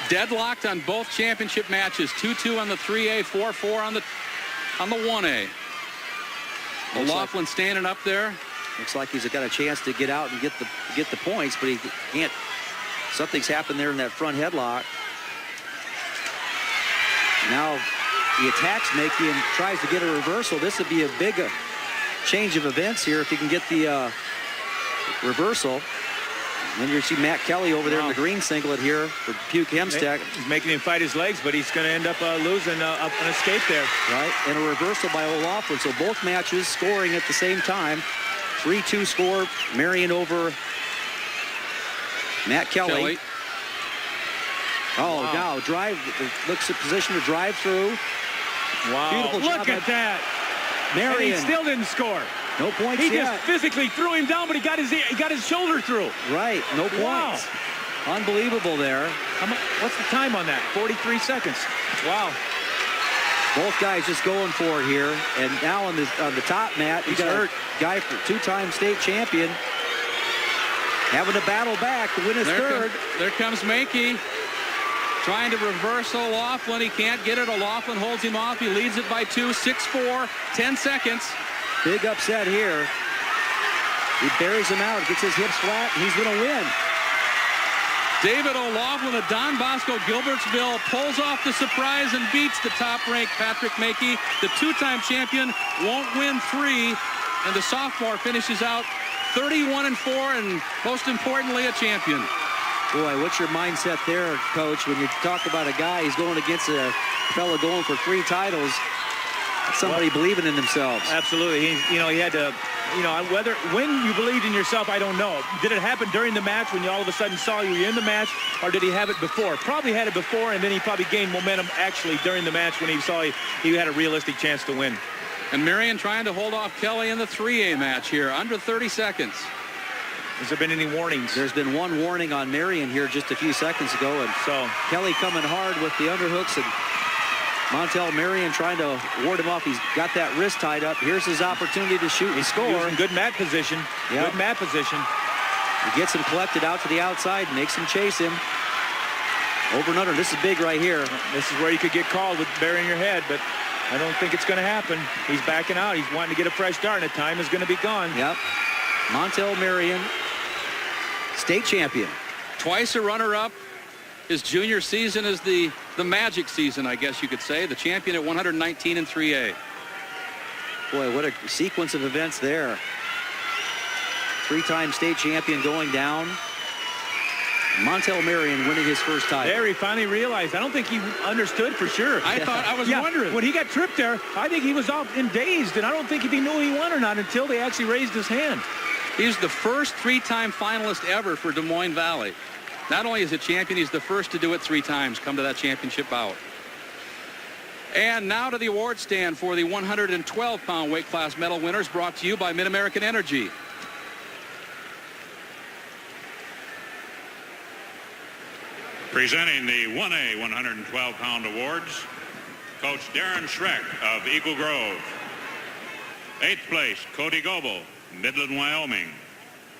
Speaker 2: Deadlocked on both championship matches, 2-2 on the 3A, 4-4 on the 1A. O'Loughlin standing up there.
Speaker 10: Looks like he's got a chance to get out and get the points, but he can't. Something's happened there in that front headlock. Now he attacks Mackey and tries to get a reversal. This would be a big change of events here if he can get the reversal. Then you see Matt Kelly over there in the green singlet here for Puke Hempstead.
Speaker 18: He's making him fight his legs, but he's going to end up losing an escape there.
Speaker 10: Right, and a reversal by O'Loughlin. So both matches scoring at the same time. 3-2 score, Marion over Matt Kelly. Oh, wow. Now drive, looks at position to drive through.
Speaker 18: Wow.
Speaker 10: Beautiful job.
Speaker 18: Look at that.
Speaker 10: Marion.
Speaker 18: And he still didn't score.
Speaker 10: No points
Speaker 18: yet. He just physically threw him down, but he got his shoulder through.
Speaker 10: Right, no points.
Speaker 18: Wow.
Speaker 10: Unbelievable there.
Speaker 18: What's the time on that? 43 seconds. Wow.
Speaker 10: Both guys just going for it here. And now on the top mat, you got a guy for 2-time state champion. Having to battle back to win his third.
Speaker 2: There comes Mankey. Trying to reverse O'Laughlin. He can't get it. O'Laughlin holds him off. He leads it by 2, 6-4, 10 seconds.
Speaker 10: Big upset here. He buries him out, gets his hips flat, and he's going to win.
Speaker 2: David O'Laughlin of Don Bosco Gilbertsville pulls off the surprise and beats the top-ranked Patrick Mankey. The two-time champion won't win 3, and the sophomore finishes out 31-4, and most importantly, a champion.
Speaker 10: Boy, what's your mindset there, Coach, when you talk about a guy who's going against a fellow going for 3 titles, somebody believing in themselves?
Speaker 18: Absolutely. He had to, when you believed in yourself, I don't know. Did it happen during the match when you all of a sudden saw you were in the match, or did he have it before? Probably had it before, and then he probably gained momentum actually during the match when he saw he had a realistic chance to win.
Speaker 2: And Marion trying to hold off Kelly in the 3A match here, under 30 seconds.
Speaker 18: Has there been any warnings?
Speaker 10: There's been one warning on Marion here just a few seconds ago, and so Kelly coming hard with the underhooks, and Montel Marion trying to ward him off. He's got that wrist tied up. Here's his opportunity to shoot and score.
Speaker 18: Using good mat position.
Speaker 10: Yep.
Speaker 18: Good mat position.
Speaker 10: He gets him collected out to the outside, makes him chase him. Over and under. This is big right here.
Speaker 18: This is where you could get called with burying your head, but I don't think it's going to happen. He's backing out. He's wanting to get a fresh start, and the time is going to be gone.
Speaker 10: Yep. Montel Marion, state champion.
Speaker 2: Twice a runner-up. His junior season is the magic season, I guess you could say. The champion at 119 in 3A.
Speaker 10: Boy, what a sequence of events there. 3-time state champion going down. Montel Marion winning his first title.
Speaker 18: There he finally realized. I don't think he understood for sure.
Speaker 2: I was wondering.
Speaker 18: When he got tripped there, I think he was off and dazed, and I don't think if he knew he won or not until they actually raised his hand.
Speaker 2: He's the first 3-time finalist ever for Des Moines Valley. Not only is he a champion, he's the first to do it 3 times, come to that championship bout. And now to the award stand for the 112-pound weight class medal winners, brought to you by Mid-American Energy.
Speaker 12: Presenting the 1A 112-pound awards, Coach Darren Schreck of Eagle Grove. 8th place, Cody Goebel, Midland, Wyoming.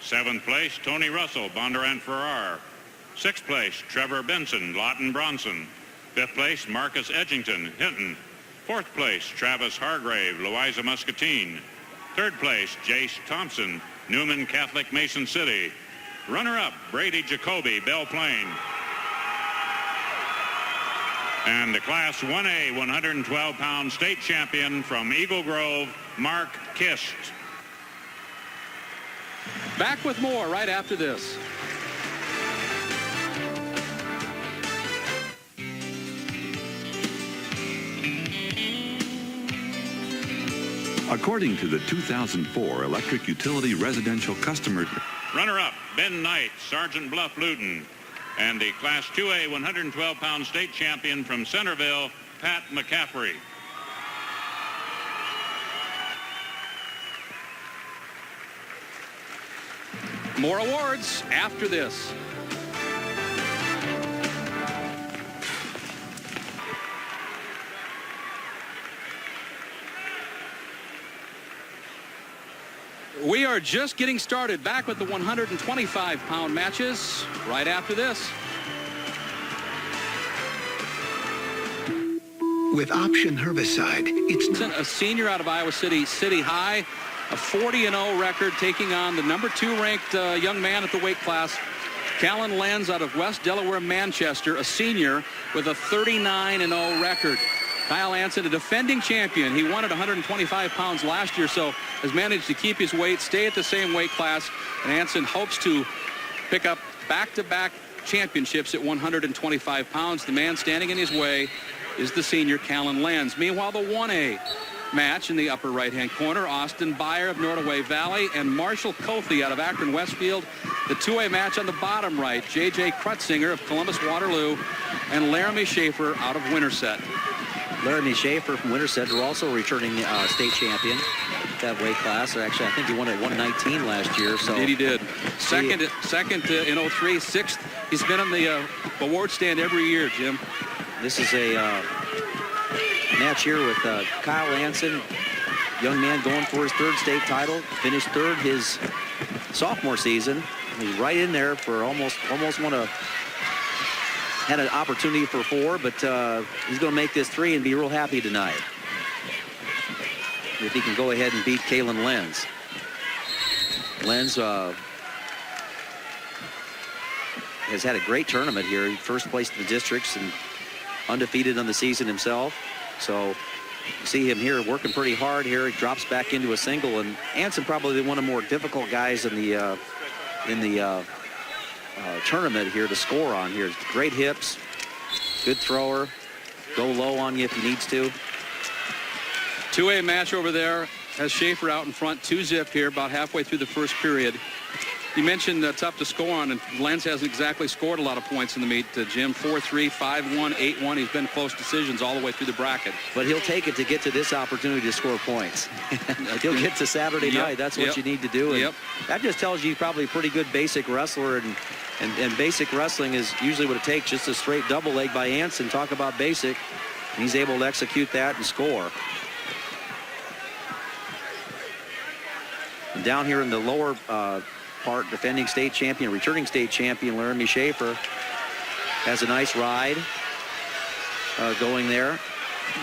Speaker 12: 7th place, Tony Russell, Bondurant Farrar. 6th place, Trevor Benson, Lawton Bronson. 5th place, Marcus Edgington, Hinton. 4th place, Travis Hargrave, Louisa Muscatine. 3rd place, Jace Thompson, Newman Catholic Mason City. Runner-up, Brady Jacoby, Belle Plaine. And the Class 1A 112-pound state champion from Eagle Grove, Mark Kist.
Speaker 2: Back with more right after this.
Speaker 3: According to the 2004 Electric Utility Residential Customer...
Speaker 12: Runner-up, Ben Knight, Sergeant Bluff Luton. And the Class 2A 112-pound state champion from Centerville, Pat McCaffrey.
Speaker 2: More awards after this. We are just getting started, back with the 125-pound matches right after this.
Speaker 11: With Option Herbicide, it's
Speaker 2: a senior out of Iowa City High, a 40-0 record, taking on the number 2 ranked young man at the weight class, Callan Lenz out of West Delaware, Manchester, a senior with a 39-0 record. Kyle Anson, a defending champion. He won at 125 pounds last year, so has managed to keep his weight, stay at the same weight class, and Anson hopes to pick up back-to-back championships at 125 pounds. The man standing in his way is the senior Callan Lenz. Meanwhile, the 1A match in the upper right-hand corner, Austin Beyer of Nordaway Valley and Marshall Kothe out of Akron Westfield. The 2A match on the bottom right, J.J. Krutzinger of Columbus Waterloo and Laramie Schaefer out of Winterset.
Speaker 10: Laramie Schaefer from Winterset, who are also returning state champion that weight class. Actually, I think he won at 119 last year. So
Speaker 2: indeed he did. Second in 03, 6th. He's been on the award stand every year, Jim.
Speaker 10: This is a match here with Kyle Anson, young man going for his 3rd state title. Finished 3rd his sophomore season. He's right in there for almost had an opportunity for 4, but he's going to make this 3 and be real happy tonight if he can go ahead and beat Kalen Lenz. Lenz has had a great tournament here. First place in the districts and undefeated on the season himself. So you see him here working pretty hard here. He drops back into a single, and Anson probably one of the more difficult guys in the tournament here to score on here. Great hips, good thrower, go low on you if he needs to.
Speaker 2: 2A match over there has Schaefer out in front, 2-zip here about halfway through the first period. You mentioned tough to score on, and Lenz hasn't exactly scored a lot of points in the meet. Jim, 4-3, 5-1, 8-1. He's been close decisions all the way through the bracket.
Speaker 10: But he'll take it to get to this opportunity to score points. He'll get to Saturday night. That's what you need to do. And that just tells you he's probably a pretty good basic wrestler, and basic wrestling is usually what it takes, just a straight double leg by Anson. Talk about basic. And he's able to execute that and score. And down here in the lower part, defending state champion, returning state champion Laramie Schaefer has a nice ride going there.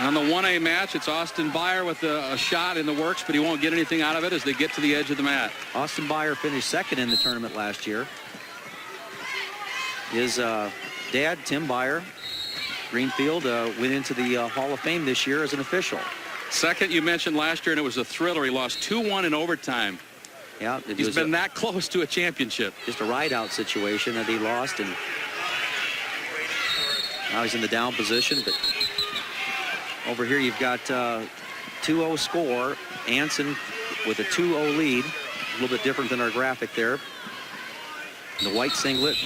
Speaker 2: On the 1A match, it's Austin Byer with a shot in the works, but he won't get anything out of it as they get to the edge of the mat.
Speaker 10: Austin Byer finished second in the tournament last year. His dad, Tim Byer, Greenfield, went into the Hall of Fame this year as an official.
Speaker 2: Second, you mentioned last year, and it was a thriller. He lost 2-1 in overtime.
Speaker 10: Yeah,
Speaker 2: he's been that close to a championship.
Speaker 10: Just a ride-out situation that he lost, and now he's in the down position. But over here, you've got 2-0 score. Anson with a 2-0 lead. A little bit different than our graphic there. The white singlet.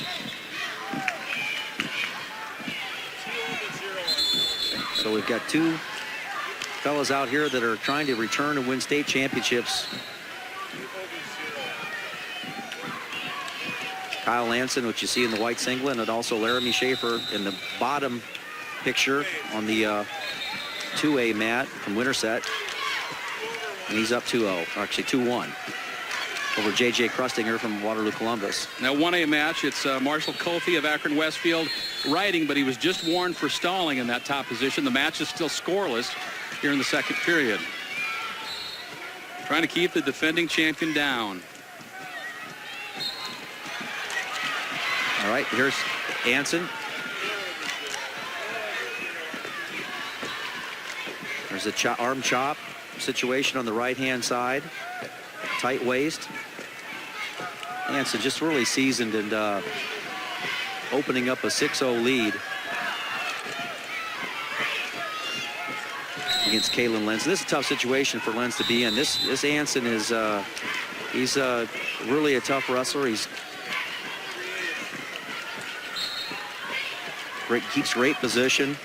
Speaker 10: So we've got two fellas out here that are trying to return and win state championships. Kyle Anson, which you see in the white singlet, and also Laramie Schaefer in the bottom picture on the 2A mat from Winterset. And he's up 2-0, actually 2-1 over J.J. Krustinger from Waterloo Columbus.
Speaker 2: Now 1A match, it's Marshall Kofi of Akron Westfield riding, but he was just warned for stalling in that top position. The match is still scoreless here in the second period. Trying to keep the defending champion down.
Speaker 10: All right, here's Anson. There's a arm chop situation on the right-hand side. Tight waist. Anson just really seasoned and opening up a 6-0 lead against Kalen Lenz. This is a tough situation for Lenz to be in. This Anson is he's really a tough wrestler. He's great, keeps great position.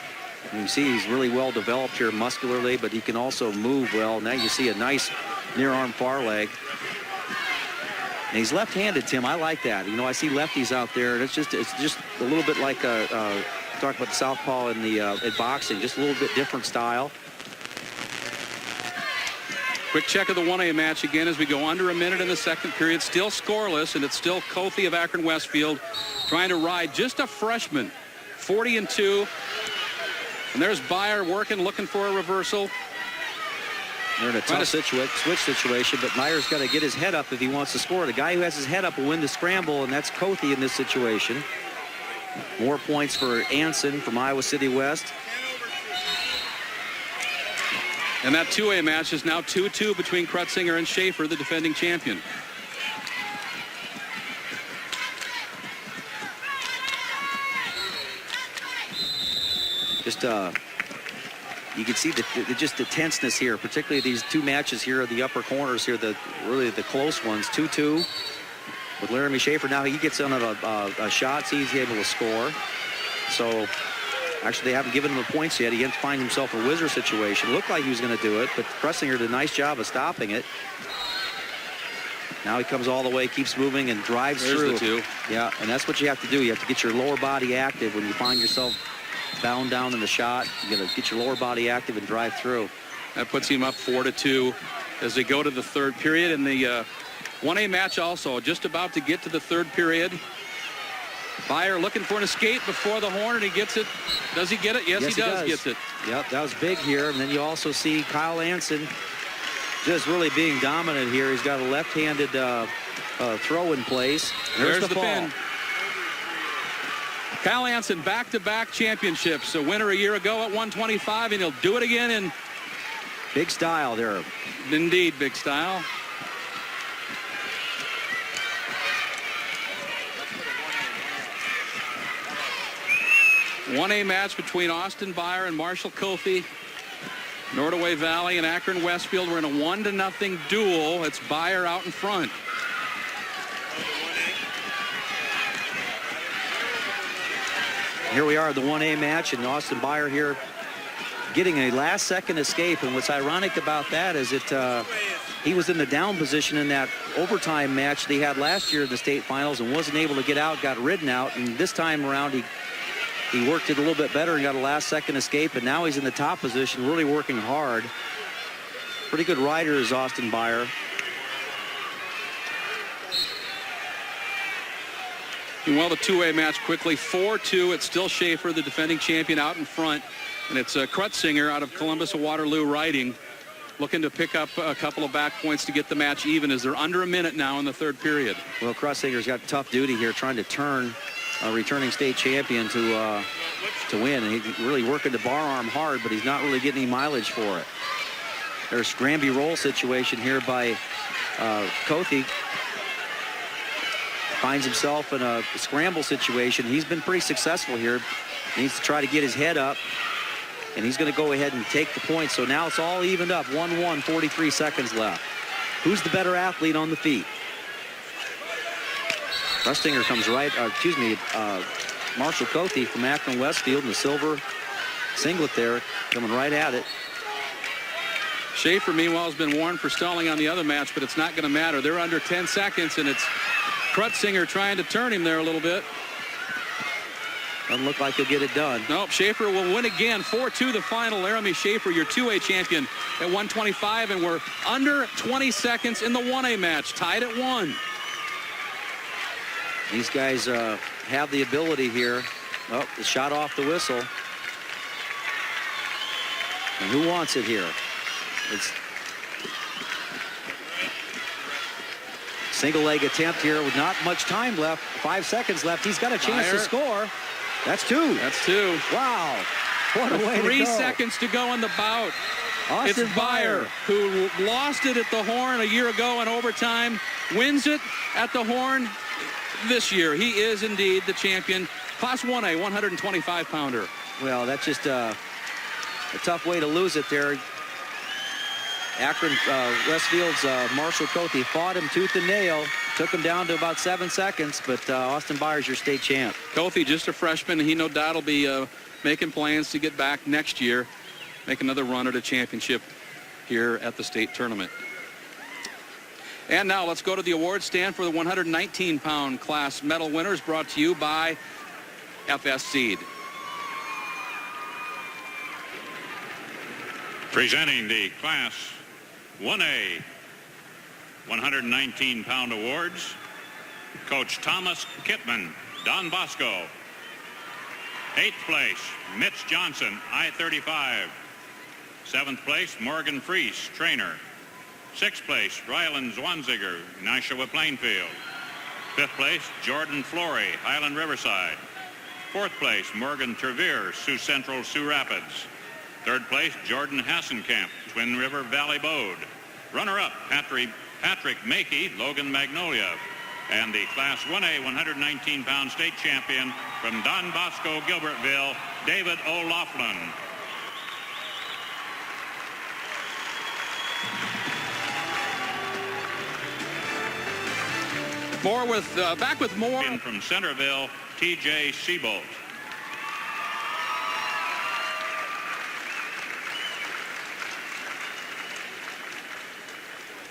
Speaker 10: And you see he's really well developed here muscularly, but he can also move well. Now you see a nice near arm far leg. And he's left-handed, Tim. I like that. You know, I see lefties out there, and it's just a little bit like talk about the southpaw in the in boxing, just a little bit different style.
Speaker 2: Quick check of the 1A match again as we go under a minute in the second period. Still scoreless, and it's still Kofi of Akron Westfield trying to ride just a freshman. 40-2. And there's Byer working, looking for a reversal.
Speaker 10: They're in a tough switch situation, but Meyer's got to get his head up if he wants to score. The guy who has his head up will win the scramble, and that's Kofi in this situation. More points for Anson from Iowa City West.
Speaker 2: And that 2A match is now 2-2 between Krutzinger and Schaefer, the defending champion.
Speaker 10: Just you can see just the tenseness here, particularly these two matches here, the upper corners here, really the close ones. 2-2 with Laramie Schaefer. Now he gets on a shot, so he's able to score. So actually they haven't given him the points yet. He didn't find himself in a whizzer situation. Looked like he was going to do it, but Krutzinger did a nice job of stopping it. Now he comes all the way, keeps moving, and drives through.
Speaker 2: The two.
Speaker 10: Yeah, and that's what you have to do. You have to get your lower body active when you find yourself bound down in the shot. You got to get your lower body active and drive through.
Speaker 2: That puts him up 4-2 as they go to the third period. And the 1A match also, just about to get to the third period. Beyer looking for an escape before the horn, and he gets it. Does he get it? Yes, he does get it.
Speaker 10: Yep, that was big here. And then you also see Kyle Anson just really being dominant here. He's got a left-handed throw in place. There's the fall.
Speaker 2: Pin. Kyle Anson, back-to-back championships. A winner a year ago at 125, and he'll do it again in
Speaker 10: big style there.
Speaker 2: Indeed, big style. One A match between Austin Beyer and Marshall Kofi. Nordaway Valley and Akron Westfield were in a 1-0 duel. It's Beyer out in front.
Speaker 10: Here we are at the 1A match, and Austin Beyer here getting a last-second escape. And what's ironic about that is that he was in the down position in that overtime match they had last year in the state finals and wasn't able to get out, got ridden out. And this time around, he worked it a little bit better and got a last-second escape, and now he's in the top position, really working hard. Pretty good rider is Austin Beyer.
Speaker 2: Well, the 2A match quickly, 4-2. It's still Schaefer, the defending champion, out in front. And it's Krutzinger out of Columbus of Waterloo riding, looking to pick up a couple of back points to get the match even as they're under a minute now in the third period.
Speaker 10: Well, Krutzinger's got tough duty here, trying to turn a returning state champion to win. And he's really working the bar arm hard, but he's not really getting any mileage for it. There's a Granby roll situation here by Kothi. Finds himself in a scramble situation. He's been pretty successful here. Needs to try to get his head up, and he's going to go ahead and take the point. So now it's all evened up. 1-1, 43 seconds left. Who's the better athlete on the feet? Rustinger comes right, Marshall Kothi from Akron Westfield in the silver singlet there, coming right at it.
Speaker 2: Schaefer, meanwhile, has been warned for stalling on the other match, but it's not going to matter. They're under 10 seconds, and it's Krutzinger trying to turn him there a little bit.
Speaker 10: Doesn't look like he'll get it done.
Speaker 2: Nope, Schaefer will win again. 4-2 the final. Laramie Schaefer, your 2A champion at 125, and we're under 20 seconds in the 1A match, tied at 1.
Speaker 10: These guys have the ability here. Oh, the shot off the whistle. And who wants it here? It's single leg attempt here with not much time left. 5 seconds left. He's got a chance to score. That's two.
Speaker 2: That's two.
Speaker 10: Wow. What a way to go.
Speaker 2: 3 seconds to go in the bout.
Speaker 10: Austin
Speaker 2: It's Beyer, who lost it at the Horn a year ago in overtime, wins it at the Horn this year. He is indeed the champion. Class 1A, 125-pounder.
Speaker 10: Well, that's just a tough way to lose it there. Akron Westfield's Marshall Kothi fought him tooth and nail, took him down to about 7 seconds, but Austin Beyer's your state champ.
Speaker 2: Kothi, just a freshman. He no doubt will be making plans to get back next year, make another run at a championship here at the state tournament. And now let's go to the award stand for the 119-pound class medal winners, brought to you by FS Seed.
Speaker 12: Presenting the Class 1A 119-pound awards, Coach Thomas Kittman, Don Bosco. 8th place, Mitch Johnson, I-35. 7th place, Morgan Freese, trainer. 6th place, Rylan Zwanziger, Nashua Plainfield. 5th place, Jordan Flory, Highland Riverside. 4th place, Morgan Trevere, Sioux Central, Sioux Rapids. 3rd place, Jordan Hassenkamp, Twin River Valley Bode. Runner-up, Patrick Makey, Logan Magnolia. And the Class 1A 119-pound state champion from Don Bosco, Gilbertville, David O'Loughlin.
Speaker 2: More with, back with more.
Speaker 12: From Centerville, T.J. Seabolt.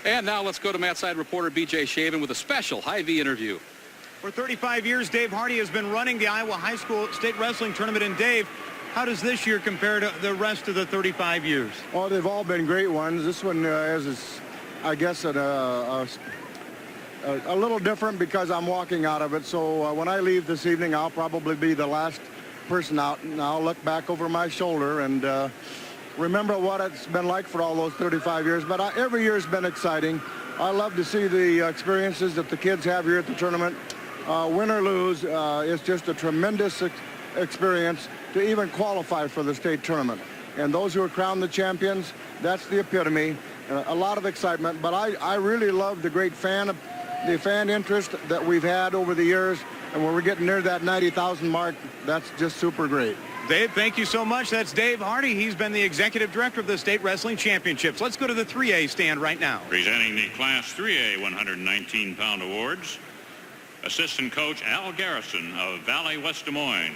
Speaker 2: And now let's go to Matt Side reporter B.J. Shaven with a special Hy-Vee interview.
Speaker 15: For 35 years, Dave Hardy has been running the Iowa High School State Wrestling Tournament. And Dave, how does this year compare to the rest of the 35 years?
Speaker 19: Well, they've all been great ones. This one is I guess, a a little different because I'm walking out of it. So when I leave this evening, I'll probably be the last person out, and I'll look back over my shoulder and remember what it's been like for all those 35 years. But every year's been exciting. I love to see the experiences that the kids have here at the tournament. Win or lose, it's just a tremendous experience to even qualify for the state tournament. And those who are crowned the champions, that's the epitome. A lot of excitement, but I really love the great fan interest that we've had over the years. And when we're getting near that 90,000 mark, that's just super great.
Speaker 15: Dave, thank you so much. That's Dave Hardy. He's been the executive director of the State Wrestling Championships. Let's go to the 3A stand right now.
Speaker 12: Presenting the Class 3A 119-pound awards, assistant coach Al Garrison of Valley West Des Moines.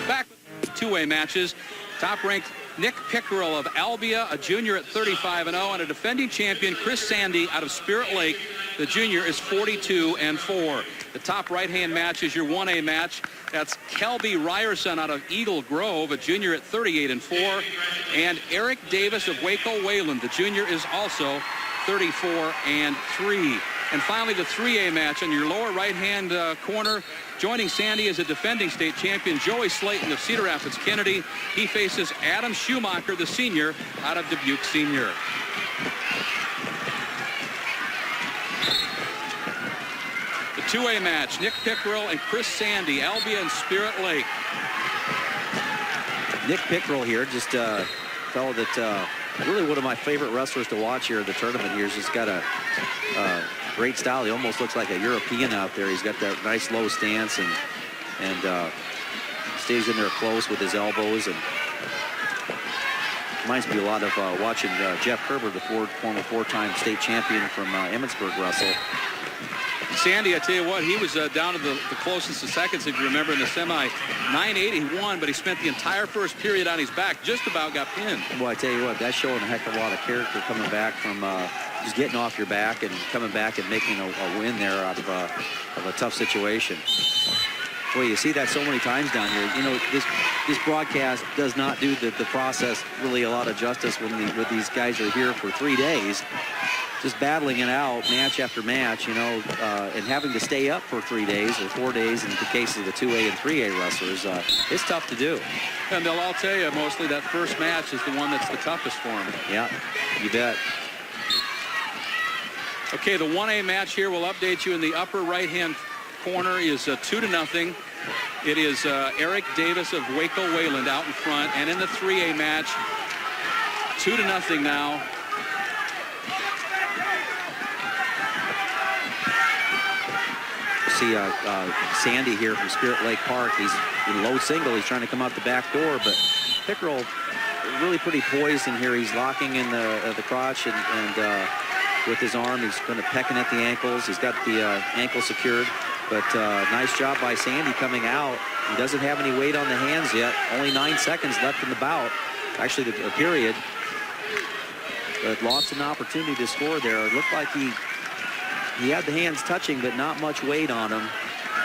Speaker 2: Back with 2A matches. Top-ranked Nick Pickerel of Albia, a junior at 35-0, and a defending champion, Chris Sandy, out of Spirit Lake. The junior is 42-4. The top right-hand match is your 1A match. That's Kelby Ryerson out of Eagle Grove, a junior at 38-4, and Eric Davis of Waco Wayland. The junior is also 34-3. And finally, the 3A match on your lower right-hand corner. Joining Sandy is a defending state champion, Joey Slayton of Cedar Rapids Kennedy. He faces Adam Schumacher, the senior, out of Dubuque Senior. The 2A match, Nick Pickerel and Chris Sandy, Albia and Spirit Lake.
Speaker 10: Nick Pickerel here, just a fellow that really one of my favorite wrestlers to watch here at the tournament here. He's just got a great style. He almost looks like a European out there. He's got that nice low stance and stays in there close with his elbows. And reminds me a lot of watching Jeff Kerber, the former four-time state champion from Emmitsburg, wrestle.
Speaker 2: Sandy, I tell you what, he was down to the closest of seconds, if you remember, in the semi. 9-8, he won, but he spent the entire first period on his back. Just about got pinned.
Speaker 10: Well, I tell you what, that's showing a heck of a lot of character coming back from just getting off your back and coming back and making a win there out of a tough situation. Boy, you see that so many times down here. You know, this broadcast does not do the process really a lot of justice when these guys are here for 3 days. Just battling it out match after match, you know, and having to stay up for 3 days or 4 days in the case of the 2A and 3A wrestlers, it's tough to do.
Speaker 2: And they'll all tell you mostly that first match is the one that's the toughest for them.
Speaker 10: Yeah, you bet.
Speaker 2: Okay, the 1A match here will update you in the upper right-hand corner is 2-0. It is Eric Davis of Waco Wayland out in front. And in the 3A match, 2-0 now.
Speaker 10: See Sandy here from Spirit Lake Park. He's in low single. He's trying to come out the back door, but Pickerel really pretty poised in here. He's locking in the crotch and with his arm. He's kind of pecking at the ankles. He's got the ankle secured, but nice job by Sandy coming out. He doesn't have any weight on the hands yet. Only 9 seconds left in the bout, actually the period, but lost an opportunity to score there. It looked like he had the hands touching, but not much weight on him,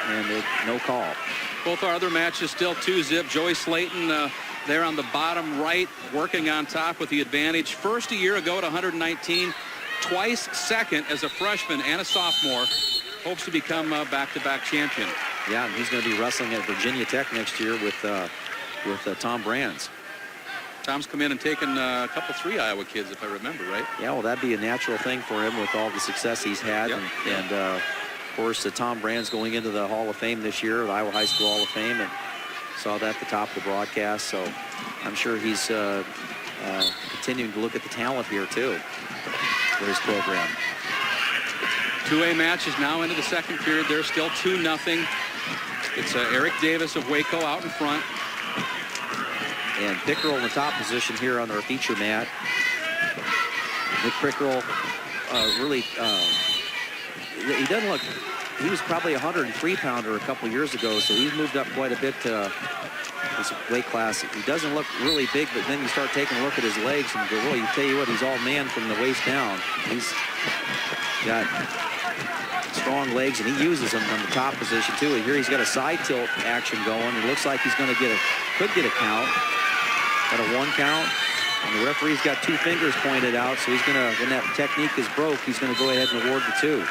Speaker 10: and no call.
Speaker 2: Both our other matches still 2-zip. Joey Slayton there on the bottom right, working on top with the advantage. First a year ago at 119, twice second as a freshman and a sophomore. Hopes to become back-to-back champion.
Speaker 10: Yeah, and he's going to be wrestling at Virginia Tech next year with Tom Brands.
Speaker 2: Tom's come in and taken a couple 3 Iowa kids, if I remember right.
Speaker 10: Yeah, well, that'd be a natural thing for him with all the success he's had. Yep. And of course, Tom Brands going into the Hall of Fame this year, the Iowa High School Hall of Fame, and saw that at the top of the broadcast. So I'm sure he's continuing to look at the talent here, too, for his program.
Speaker 2: 2A match is now into the second period. They're still 2-0. It's Eric Davis of Waco out in front.
Speaker 10: And Pickerel in the top position here on our feature mat. Nick Pickerel really, he doesn't look, he was probably a 103-pounder a couple years ago, so he's moved up quite a bit to this weight class. He doesn't look really big, but then you start taking a look at his legs and go, well, you tell you what, he's all man from the waist down. He's got strong legs, and he uses them on the top position too. And here he's got a side tilt action going. It looks like he's going to could get a count. Got a 1 count. And the referee's got 2 fingers pointed out, so he's going to, when that technique is broke, he's going to go ahead and award the 2.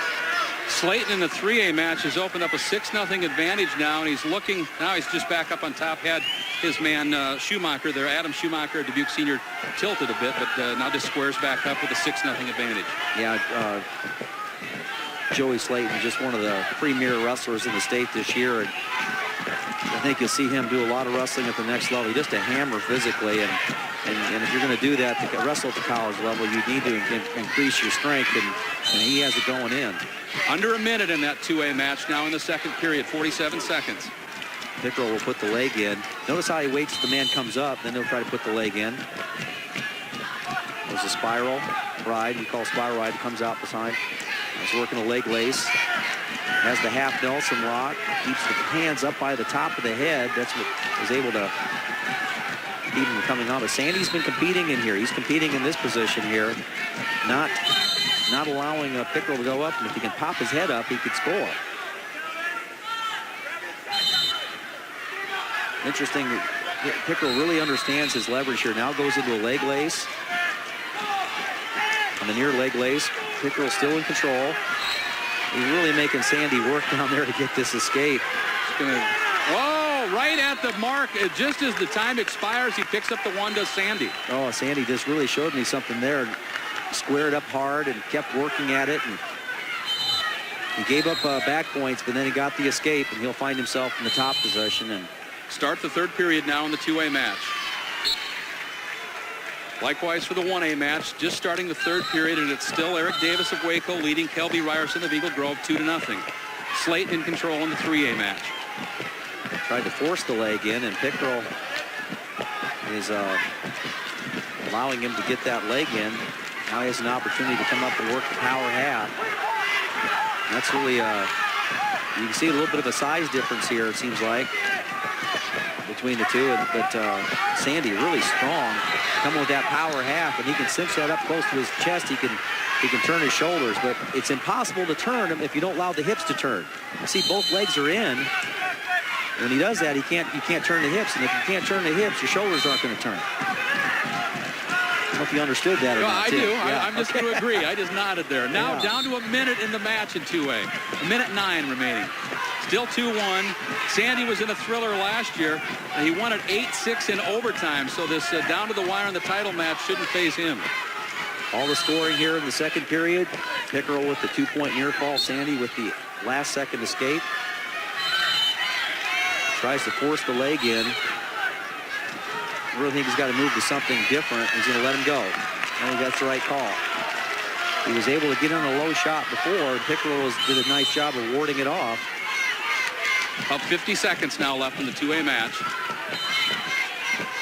Speaker 2: Slayton in the 3A match has opened up a 6-0 advantage now, and he's looking, now he's just back up on top, had his man Schumacher there, Adam Schumacher, Dubuque Senior, tilted a bit, but now just squares back up with a 6-0 advantage.
Speaker 10: Yeah, Joey Slayton, just one of the premier wrestlers in the state this year, and I think you'll see him do a lot of wrestling at the next level. He's just a hammer physically, and if you're going to do that, to wrestle at the college level, you need to increase your strength, and he has it going in.
Speaker 2: Under a minute in that 2A match now in the second period, 47 seconds.
Speaker 10: Pickerel will put the leg in. Notice how he waits till the man comes up, then he'll try to put the leg in. There's a spiral ride, we call spiral ride, comes out behind. He's working a leg lace. Has the half Nelson lock, keeps the hands up by the top of the head. That's what was able to keep him coming on. But Sandy's been competing in here. He's competing in this position here, not allowing Pickerel to go up, and if he can pop his head up, he could score. Interesting, Pickerel really understands his leverage here. Now goes into a leg lace. On the near leg lace, Pickerel still in control. He's really making Sandy work down there to get this escape.
Speaker 2: Whoa, right at the mark. Just as the time expires, he picks up the 1 to Sandy.
Speaker 10: Oh, Sandy just really showed me something there. Squared up hard and kept working at it. And he gave up back points, but then he got the escape, and he'll find himself in the top position. And
Speaker 2: start the third period now in the 2A match. Likewise for the 1A match, just starting the third period, and it's still Eric Davis of Waco leading Kelby Ryerson of Eagle Grove 2-0. Slayton in control in the 3A match.
Speaker 10: Tried to force the leg in, and Pickerel is allowing him to get that leg in. Now he has an opportunity to come up and work the power half. That's really, you can see a little bit of a size difference here, it seems like, between the two. But Sandy really strong, coming with that power half, and he can cinch that up close to his chest. He can turn his shoulders, but it's impossible to turn him if you don't allow the hips to turn. You see, both legs are in. When he does that, you can't turn the hips, and if you can't turn the hips, your shoulders aren't going to turn. I don't know if you understood that or not.
Speaker 2: I do.
Speaker 10: Yeah.
Speaker 2: I'm just going to agree. I just nodded there. Now down to a minute in the match in 2A. A minute 9 remaining. Still 2-1. Sandy was in a thriller last year, and he won at 8-6 in overtime. So this down to the wire in the title match shouldn't phase him.
Speaker 10: All the scoring here in the second period. Pickerel with the 2-point near fall. Sandy with the last second escape. Tries to force the leg in. I really think he's got to move to something different. He's going to let him go. I think that's the right call. He was able to get on a low shot before, and Pickerel did a nice job of warding it off.
Speaker 2: About 50 seconds now left in the 2A match.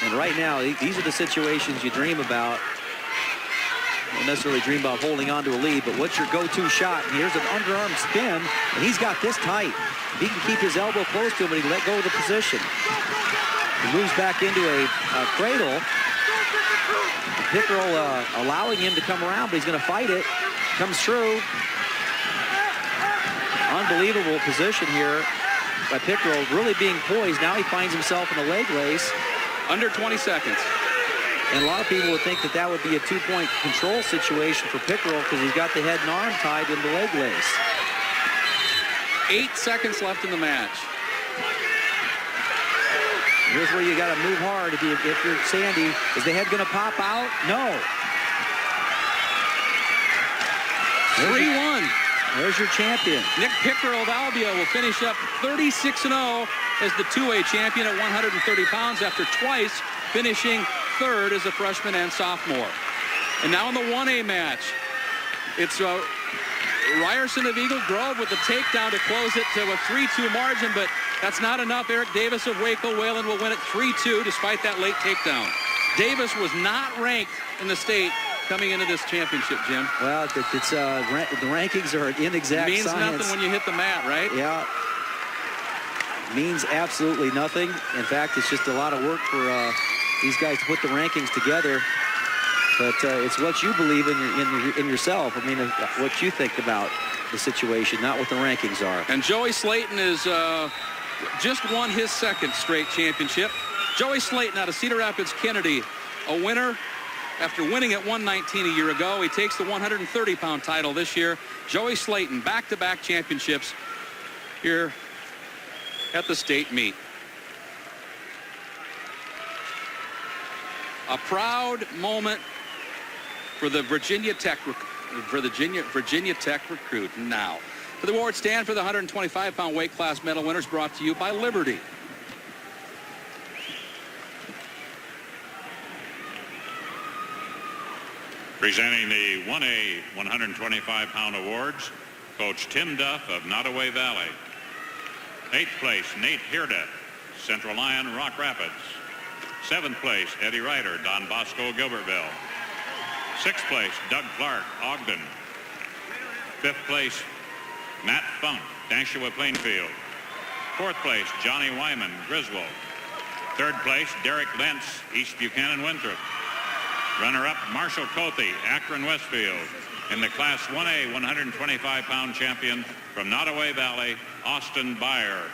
Speaker 10: And right now, these are the situations you dream about. You don't necessarily dream about holding on to a lead, but what's your go-to shot? And here's an underarm spin, and he's got this tight. If he can keep his elbow close to him, and he let go of the position. He moves back into a cradle. Pickerel allowing him to come around, but he's going to fight it. Comes through. Unbelievable position here by Pickerel, really being poised. Now he finds himself in a leg lace.
Speaker 2: Under 20 seconds.
Speaker 10: And a lot of people would think that would be a 2-point control situation for Pickerel because he's got the head and arm tied in the leg lace.
Speaker 2: 8 seconds left in the match.
Speaker 10: Here's where you got to move hard if you're Sandy. Is the head going to pop out? No.
Speaker 2: 3-1.
Speaker 10: There's your champion.
Speaker 2: Nick Pickerel of Albia will finish up 36-0 as the 2A champion at 130 pounds after twice finishing third as a freshman and sophomore. And now in the 1A match, it's Ryerson of Eagle Grove with the takedown to close it to a 3-2 margin, but that's not enough. Eric Davis of Waco Wayland will win it 3-2 despite that late takedown. Davis was not ranked in the state coming into this championship, Jim.
Speaker 10: Well, the rankings are an inexact
Speaker 2: means
Speaker 10: science.
Speaker 2: Nothing when you hit the mat, right?
Speaker 10: Yeah. Means absolutely nothing. In fact, it's just a lot of work for these guys to put the rankings together. But it's what you believe in yourself. I mean, what you think about the situation, not what the rankings are.
Speaker 2: And Joey Slayton is just won his second straight championship. Joey Slayton out of Cedar Rapids, Kennedy, a winner after winning at 119 a year ago. He takes the 130-pound title this year. Joey Slayton, back-to-back championships here at the state meet. A proud moment for the Virginia Tech recruit. Now, for the award stand for the 125-pound weight class medal winners, brought to you by Liberty.
Speaker 12: Presenting the 1A 125-pound awards, Coach Tim Duff of Nottoway Valley. 8th place, Nate Hirda, Central Lyon, Rock Rapids. 7th place, Eddie Ryder, Don Bosco, Gilbertville. 6th place, Doug Clark, Ogden. 5th place, Matt Funk, Nashua, Plainfield. 4th place, Johnny Wyman, Griswold. 3rd place, Derek Lentz, East Buchanan, Winthrop. Runner-up, Marshall Cothe, Akron, Westfield. In the Class 1A 125-pound champion from Nottoway Valley, Austin Byer.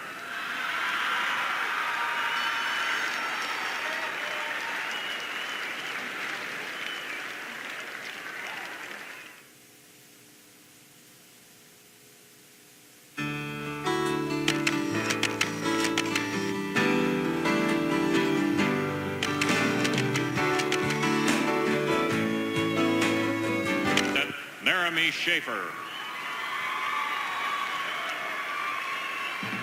Speaker 12: Schaefer.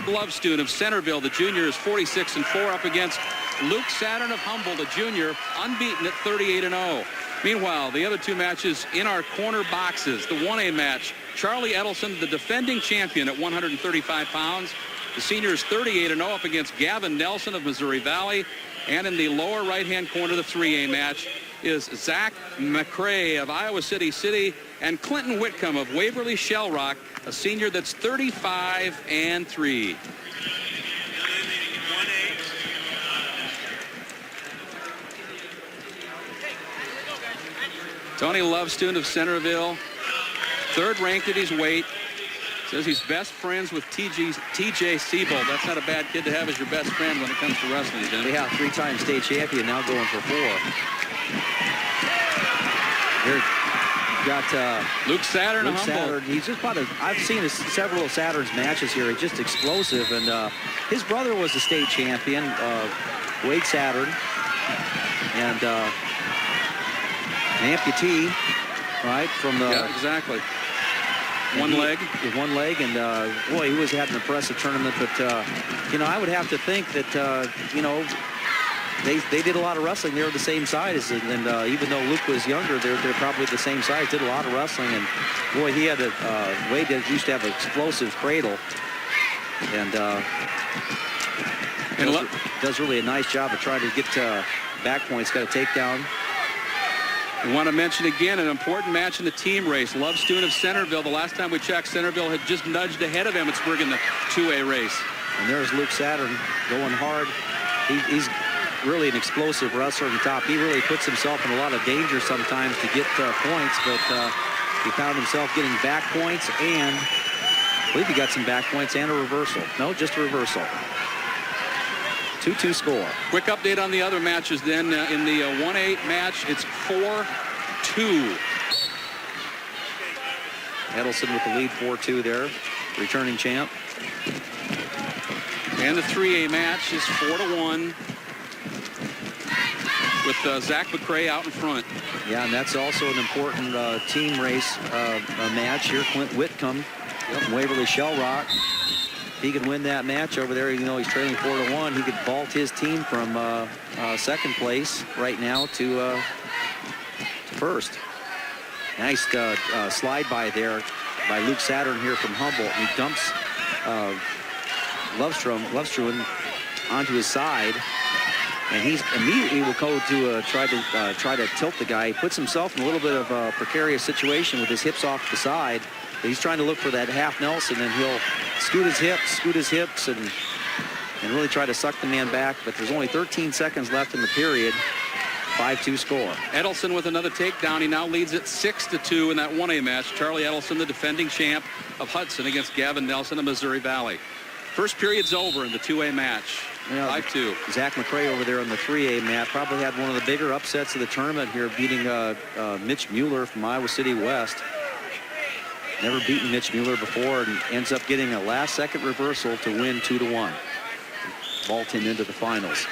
Speaker 2: Lovestone of Centerville, the junior, is 46-4 up against Luke Saturn of Humboldt, the junior, unbeaten at 38-0. Meanwhile, the other two matches in our corner boxes. The 1A match, Charlie Edelson, the defending champion at 135 pounds. The senior is 38-0 up against Gavin Nelson of Missouri Valley. And in the lower right-hand corner, the 3A match is Zach McCrae of Iowa City and Clinton Whitcomb of Waverly Shell Rock, a senior that's 35-3. Tony Lovestone of Centerville, third ranked at his weight. Says he's best friends with TJ Siebold. That's not a bad kid to have as your best friend when it comes to wrestling, Jim.
Speaker 10: Yeah, three-time state champion, now going for 4. Here, got
Speaker 2: Luke Saturn of Humboldt.
Speaker 10: He's just I've seen several of Saturn's matches here. He's just explosive, and his brother was a state champion, Wade Saturn, and an amputee, right, from the...
Speaker 2: Yeah, exactly. One leg,
Speaker 10: and boy, he had an impressive tournament. But you know, I would have to think that you know, they did a lot of wrestling. They were the same size, and even though Luke was younger, they're probably the same size. Did a lot of wrestling, and boy, he had Wade used to have an explosive cradle, and does really a nice job of trying to get back points. Got a takedown.
Speaker 2: I want to mention again an important match in the team race. Lovestone of Centerville. The last time we checked, Centerville had just nudged ahead of Emmetsburg in the 2A race.
Speaker 10: And there's Luke Saturn going hard. He's really an explosive wrestler on top. He really puts himself in a lot of danger sometimes to get points, but he found himself getting back points, and I believe he got some back points and a reversal. No, just a reversal. 2-2 score.
Speaker 2: Quick update on the other matches then. In the 1-8 match, it's 4-2.
Speaker 10: Edelson with the lead, 4-2 there, returning champ.
Speaker 2: And the 3A match is 4-1 with Zach McCrae out in front.
Speaker 10: Yeah, and that's also an important team race match here. Clint Whitcomb from Waverly Shell Rock. If he can win that match over there, even though he's trailing 4-1, he could vault his team from second place right now to first. Nice slide by there by Luke Saturn here from Humboldt. He dumps Lovestrom onto his side, and he's immediately will go to try to tilt the guy. He puts himself in a little bit of a precarious situation with his hips off the side. He's trying to look for that half Nelson, and he'll scoot his hips, and really try to suck the man back. But there's only 13 seconds left in the period. 5-2 score.
Speaker 2: Edelson with another takedown. He now leads it 6-2 in that 1A match. Charlie Edelson, the defending champ of Hudson, against Gavin Nelson of Missouri Valley. First period's over in the 2A match. 5-2.
Speaker 10: Zach McCray over there on the 3A mat probably had one of the bigger upsets of the tournament here, beating Mitch Mueller from Iowa City West. Never beaten Mitch Mueller before, and ends up getting a last-second reversal to win 2-1. Vault him into the finals.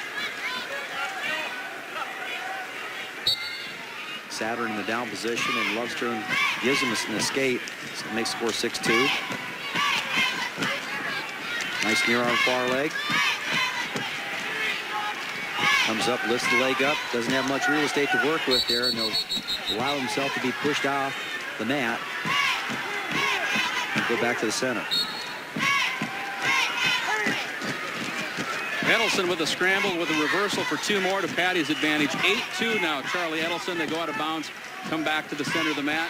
Speaker 10: Saturn in the down position, and Lovestone gives him an escape. So makes score 6-2. Nice near arm far leg. Comes up, lifts the leg up. Doesn't have much real estate to work with there, and he'll allow himself to be pushed off the mat and go back to the center.
Speaker 2: Edelson with a scramble with a reversal for 2 more to Patty's advantage. 8-2 now. Charlie Edelson, they go out of bounds, come back to the center of the mat.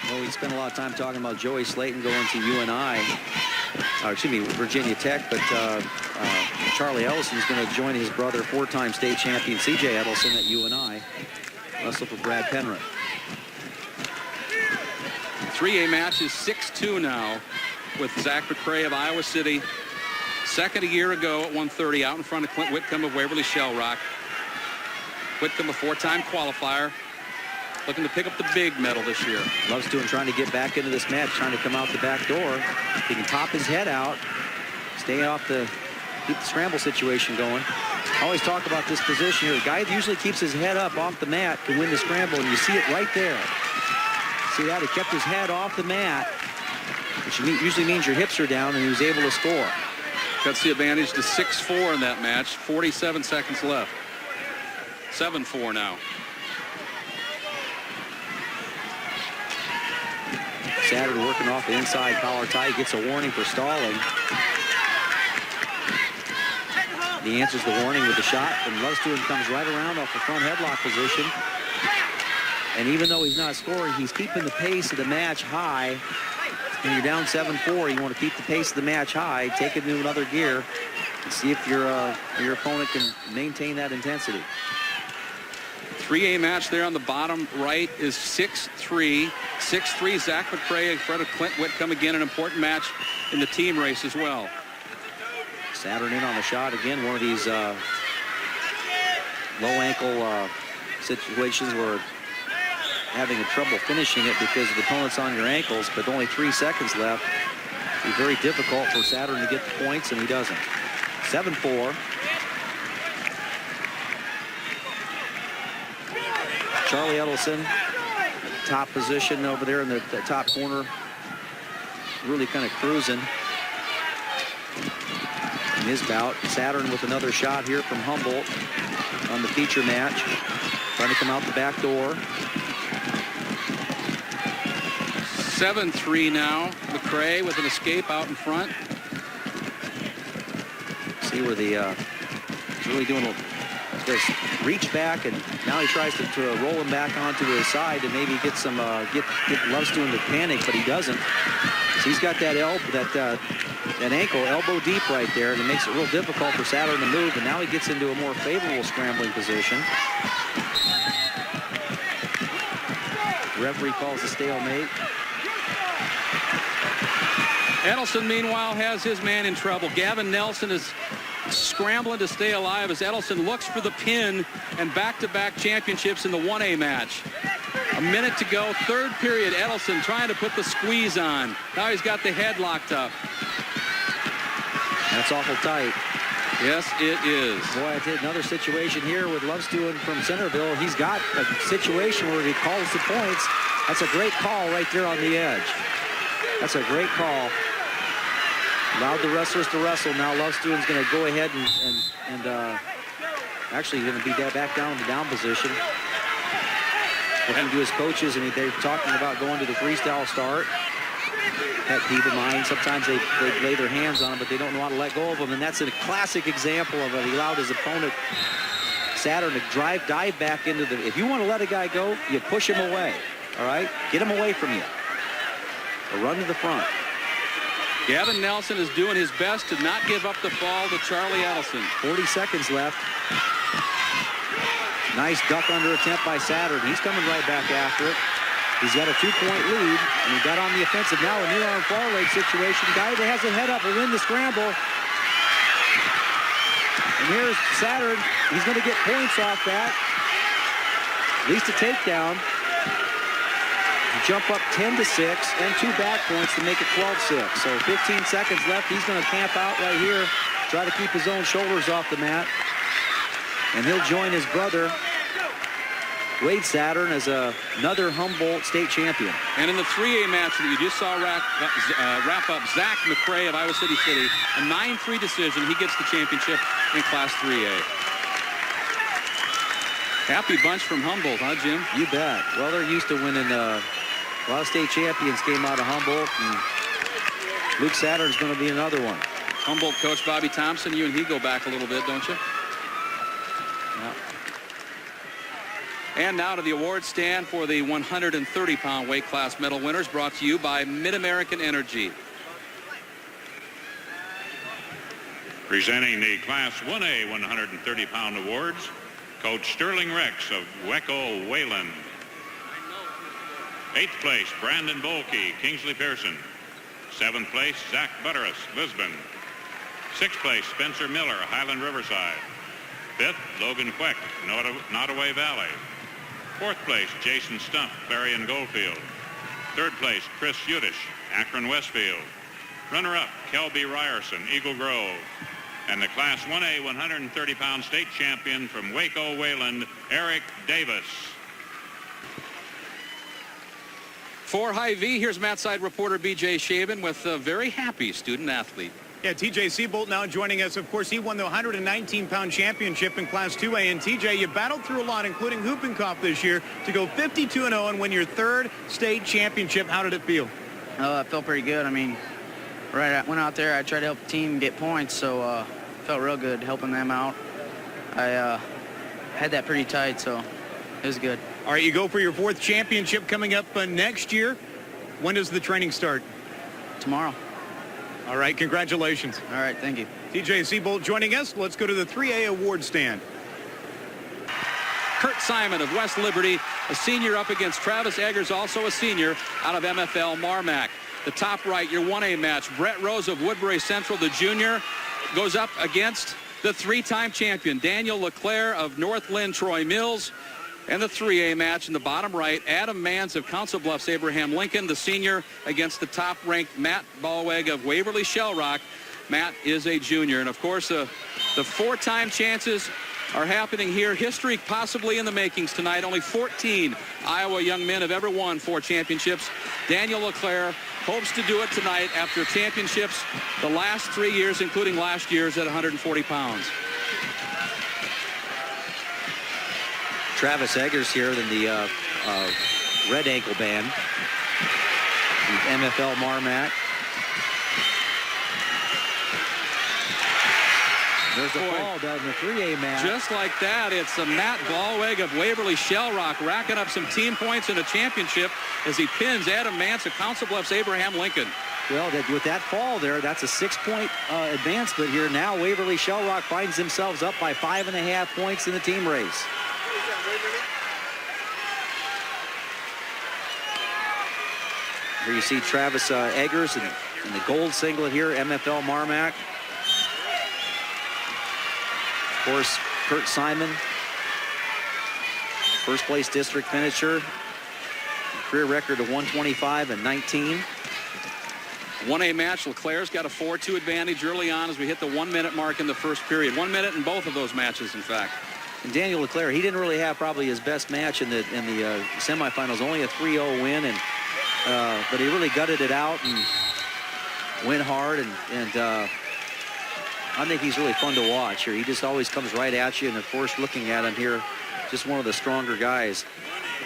Speaker 10: Well, we spent a lot of time talking about Joey Slayton going to UNI, Virginia Tech, but Charlie Edelson is going to join his brother, 4-time state champion C.J. Edelson at UNI, wrestle for Brad Penrith.
Speaker 2: 3A match is 6-2 now with Zach McCray of Iowa City. Second a year ago at 130 out in front of Clint Whitcomb of Waverly Shell Rock. Whitcomb, a 4-time qualifier, looking to pick up the big medal this year.
Speaker 10: Lovestone trying to get back into this match, trying to come out the back door. He can top his head out, stay off keep the scramble situation going. I always talk about this position here. The guy that usually keeps his head up off the mat can win the scramble, and you see it right there. See that? He kept his head off the mat, which usually means your hips are down, and he was able to score.
Speaker 2: Cuts the advantage to 6-4 in that match. 47 seconds left. 7-4 now.
Speaker 10: Saturn working off the inside collar tie. He gets a warning for stalling. He answers the warning with the shot, and Lovestone comes right around off the front headlock position. And even though he's not scoring, he's keeping the pace of the match high. When you're down 7-4, you want to keep the pace of the match high, take it into another gear, and see if your opponent can maintain that intensity.
Speaker 2: 3A match there on the bottom right is 6-3. 6-3, Zach McCray in front of Clint Whitcomb. Again, an important match in the team race as well.
Speaker 10: Saturn in on the shot again. One of these low ankle situations where having a trouble finishing it because the opponent's on your ankles, but only 3 seconds left. It'd be very difficult for Saturn to get the points, and he doesn't. 7-4. Charlie Edelson, top position over there in the top corner, really kind of cruising in his bout. Saturn with another shot here from Humboldt on the feature match, trying to come out the back door.
Speaker 2: 7-3 now. McCray with an escape out in front.
Speaker 10: See where he's really doing this reach back, and now he tries to roll him back onto his side and maybe get some get Lovestone to panic, but he doesn't. So he's got that ankle elbow deep right there, and it makes it real difficult for Saturn to move. And now he gets into a more favorable scrambling position. Referee calls a stalemate.
Speaker 2: Edelson, meanwhile, has his man in trouble. Gavin Nelson is scrambling to stay alive as Edelson looks for the pin and back-to-back championships in the 1A match. A minute to go, third period. Edelson trying to put the squeeze on. Now he's got the head locked up.
Speaker 10: That's awful tight.
Speaker 2: Yes, it is.
Speaker 10: Boy, I did another situation here with Lovestone from Centerville. He's got a situation where he calls the points. That's a great call right there on the edge. That's a great call. Allowed the wrestlers to wrestle. Now Lovestone's going to go ahead and actually going to be back down in the down position. Looking to his coaches, and they're talking about going to the freestyle start. Pet peeve of mine. Sometimes they lay their hands on him, but they don't want to let go of him. And that's a classic example of it. He allowed his opponent, Saturn, to dive back into the... If you want to let a guy go, you push him away. All right? Get him away from you. Or run to the front.
Speaker 2: Gavin Nelson is doing his best to not give up the fall to Charlie Edelson.
Speaker 10: 40 seconds left. Nice duck under attempt by Saturn. He's coming right back after it. He's got a 2-point lead, and he got on the offensive. Now a near arm far leg situation. Guy that has a head up will win the scramble. And here's Saturn. He's going to get points off that. At least a takedown. Jump up 10-6 and 2 back points to make it 12-6. So 15 seconds left. He's going to camp out right here, try to keep his own shoulders off the mat. And he'll join his brother, Wade Saturn, as another Humboldt state champion.
Speaker 2: And in the 3A match that you just saw wrap up, Zach McCray of Iowa City, a 9-3 decision. He gets the championship in Class 3A. Happy bunch from Humboldt, huh, Jim?
Speaker 10: You bet. Well, they're used to winning. A lot of state champions came out of Humboldt, and Luke Saturn's going to be another one.
Speaker 2: Humboldt coach Bobby Thompson, you and he go back a little bit, don't you?
Speaker 10: Yeah.
Speaker 2: And now to the award stand for the 130-pound weight class medal winners, brought to you by Mid-American Energy.
Speaker 12: Presenting the Class 1A 130-pound awards, Coach Sterling Rex of Wecco Wayland. 8th place, Brandon Bolke, Kingsley Pearson. 7th place, Zach Butterus, Lisbon. 6th place, Spencer Miller, Highland Riverside. 5th, Logan Queck, Nottoway Valley. 4th place, Jason Stump, Clarion Goldfield. 3rd place, Chris Udish, Akron Westfield. Runner-up, Kelby Ryerson, Eagle Grove. And the Class 1A 130-pound state champion from Waco, Wayland, Eric Davis.
Speaker 2: For Hy-Vee, here's Matt Side reporter B.J. Shaban with a very happy student-athlete.
Speaker 15: Yeah, TJ Seabolt now joining us. Of course, he won the 119-pound championship in Class 2A. And TJ, you battled through a lot, including Huppenkopf this year, to go 52-0 and win your 3rd state championship. How did it feel?
Speaker 20: Oh, it felt pretty good. I mean, I went out there, I tried to help the team get points, so felt real good helping them out. I had that pretty tight, so it was good.
Speaker 15: All right, you go for your 4th championship coming up next year. When does the training start?
Speaker 20: Tomorrow.
Speaker 15: All right, congratulations.
Speaker 20: All right, thank you.
Speaker 15: TJ Seabolt joining us. Let's go to the 3A award stand.
Speaker 2: Kurt Simon of West Liberty, a senior, up against Travis Eggers, also a senior, out of MFL Marmac. The top right, your 1A match, Brett Rose of Woodbury Central, the junior, goes up against the 3-time champion, Daniel LeClaire of Northland Troy Mills. And the 3A match in the bottom right, Adam Mans of Council Bluffs Abraham Lincoln, the senior, against the top-ranked Matt Ballweg of Waverly Shell Rock. Matt is a junior. And, of course, the 4-time chances are happening here. History possibly in the makings tonight. Only 14 Iowa young men have ever won 4 championships. Daniel LeClaire hopes to do it tonight after championships the last 3 years, including last year's at 140 pounds.
Speaker 10: Travis Eggers here in the red ankle band. MFL Marmac. There's a fall down in the 3A match.
Speaker 2: Just like that, it's a Matt Ballweg of Waverly Shell Rock racking up some team points in a championship as he pins Adam Mance of Council Bluffs Abraham Lincoln.
Speaker 10: Well, with that fall there, that's a 6-point advancement here. Now Waverly Shell Rock finds themselves up by 5.5 points in the team race. Here you see Travis Eggers in the gold singlet here, MFL Marmac. Of course, Kurt Simon, first place district finisher, career record of 125 and 19.
Speaker 2: 1A match, LeClaire's got a 4-2 advantage early on as we hit the 1-minute mark in the first period. 1 minute in both of those matches, in fact.
Speaker 10: And Daniel LeClaire, he didn't really have probably his best match in the semifinals, only a 3-0 win, and but he really gutted it out and went hard, and I think he's really fun to watch here. He just always comes right at you, and of course, looking at him here, just one of the stronger guys.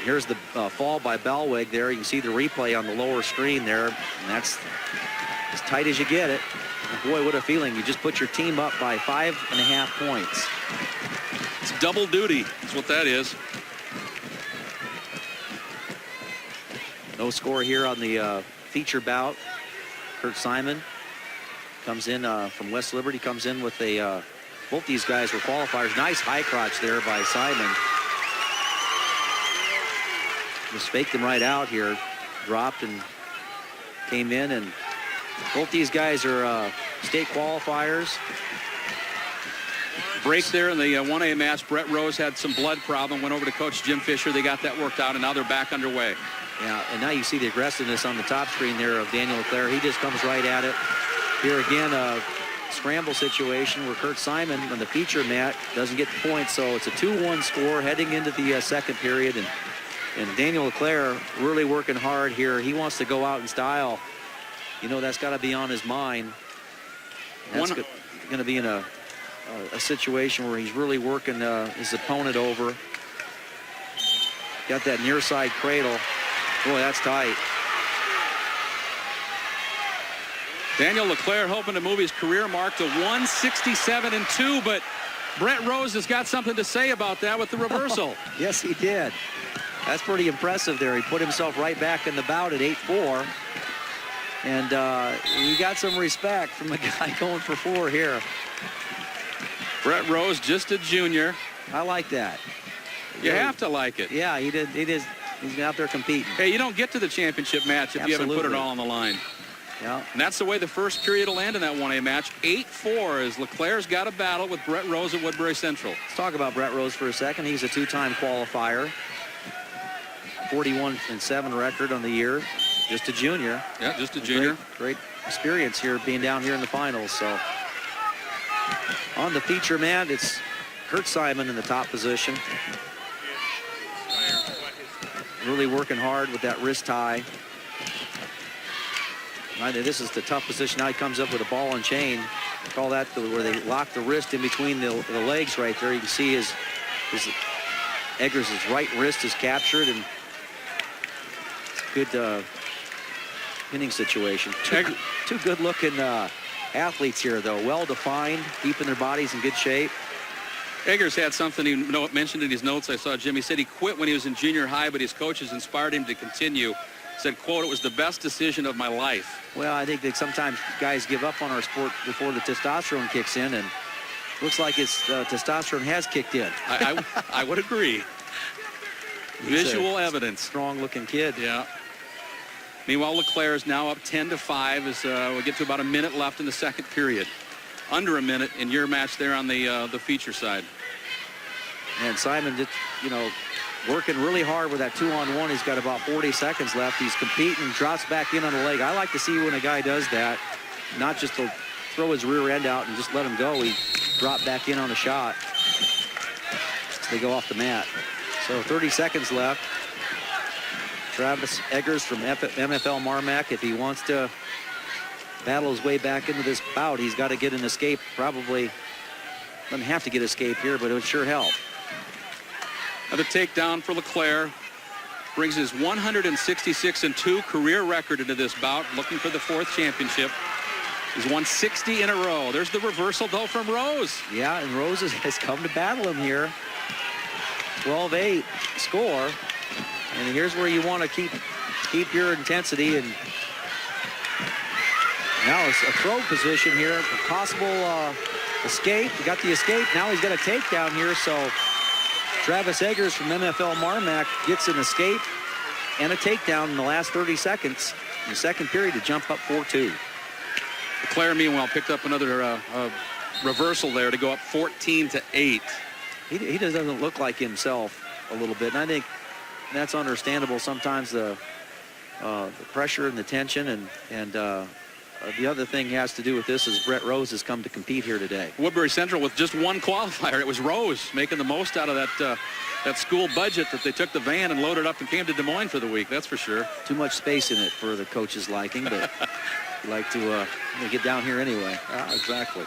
Speaker 10: Here's the fall by Ballweg there. You can see the replay on the lower screen there, and that's as tight as you get it. And boy, what a feeling. You just put your team up by 5.5 points.
Speaker 2: It's double duty. That's what that is.
Speaker 10: No score here on the feature bout. Kurt Simon comes in from West Liberty, comes in with a, both these guys were qualifiers. Nice high crotch there by Simon. just faked him right out here, dropped and came in, and both these guys are state qualifiers.
Speaker 2: Break there in the 1A match. Brett Rose had some blood problem, went over to Coach Jim Fisher. They got that worked out, and now they're back underway.
Speaker 10: Yeah, and now you see the aggressiveness on the top screen there of Daniel LeClaire. He just comes right at it. Here again, a scramble situation where Kurt Simon on the feature mat doesn't get the point, so it's a 2-1 score heading into the second period, and Daniel LeClaire really working hard here. He wants to go out in style. You know, that's got to be on his mind. That's going to be in a situation where he's really working his opponent over. Got that near side cradle. Boy, that's tight.
Speaker 2: Daniel LeClaire hoping to move his career mark to 167-2, but Brett Rose has got something to say about that with the reversal.
Speaker 10: Yes, he did. That's pretty impressive there. He put himself right back in the bout at 8-4. And he got some respect from the guy going for 4 here.
Speaker 2: Brett Rose, just a junior.
Speaker 10: I like that.
Speaker 2: You have to like it.
Speaker 10: Yeah, he did. He's out there competing.
Speaker 2: Hey, you don't get to the championship match if you haven't put it all on the line.
Speaker 10: Yeah.
Speaker 2: And that's the way the first period will end in that 1A match. 8-4 as LeClaire's got a battle with Brett Rose at Woodbury Central.
Speaker 10: Let's talk about Brett Rose for a second. He's a 2-time qualifier. 41-7 record on the year. Just a junior.
Speaker 2: Yeah, just a junior.
Speaker 10: Great experience here, being down here in the finals. So on the feature mat, it's Kurt Simon in the top position. Really working hard with that wrist tie. Right, this is the tough position. Now he comes up with a ball and chain. Call that where they lock the wrist in between the legs right there. You can see his Eggers' right wrist is captured, and good pinning situation. Two good-looking athletes here, though. Well-defined, keeping their bodies in good shape.
Speaker 2: Eggers had something he mentioned in his notes. I saw Jim. He said he quit when he was in junior high, but his coaches inspired him to continue. Said, quote, "It was the best decision of my life."
Speaker 10: Well, I think that sometimes guys give up on our sport before the testosterone kicks in, and looks like his testosterone has kicked in.
Speaker 2: I would agree. Visual evidence.
Speaker 10: Strong-looking kid.
Speaker 2: Yeah. Meanwhile, LeClaire is now up 10-5 as we get to about a minute left in the second period. Under a minute in your match there on the feature side.
Speaker 10: And Simon, working really hard with that 2-on-1. He's got about 40 seconds left. He's competing, drops back in on the leg. I like to see when a guy does that, not just to throw his rear end out and just let him go. He dropped back in on the shot. They go off the mat. So 30 seconds left. Travis Eggers from MFL Marmac, if he wants to battle his way back into this bout, he's got to get an escape. Probably doesn't have to get escape here, but it would sure help.
Speaker 2: Another takedown for LeClaire. Brings his 166-2 career record into this bout, looking for the 4th championship. He's won 60 in a row. There's the reversal, though, from Rose.
Speaker 10: Yeah, and Rose has come to battle him here. 12-8 score. And here's where you want to keep your intensity. And now it's a throw position here. A possible escape. He got the escape. Now he's got a takedown here, so Travis Eggers from MFL Marmac gets an escape and a takedown in the last 30 seconds in the second period to jump up 4-2.
Speaker 2: LeClaire, meanwhile, picked up another reversal there to go up 14-8.
Speaker 10: He doesn't look like himself a little bit, and I think that's understandable. Sometimes the pressure and the tension, and the other thing has to do with this is Brett Rose has come to compete here today.
Speaker 2: Woodbury Central with just one qualifier. It was Rose making the most out of that school budget that they took the van and loaded up and came to Des Moines for the week. That's for sure.
Speaker 10: Too much space in it for the coach's liking, but you like to get down here anyway.
Speaker 2: Exactly.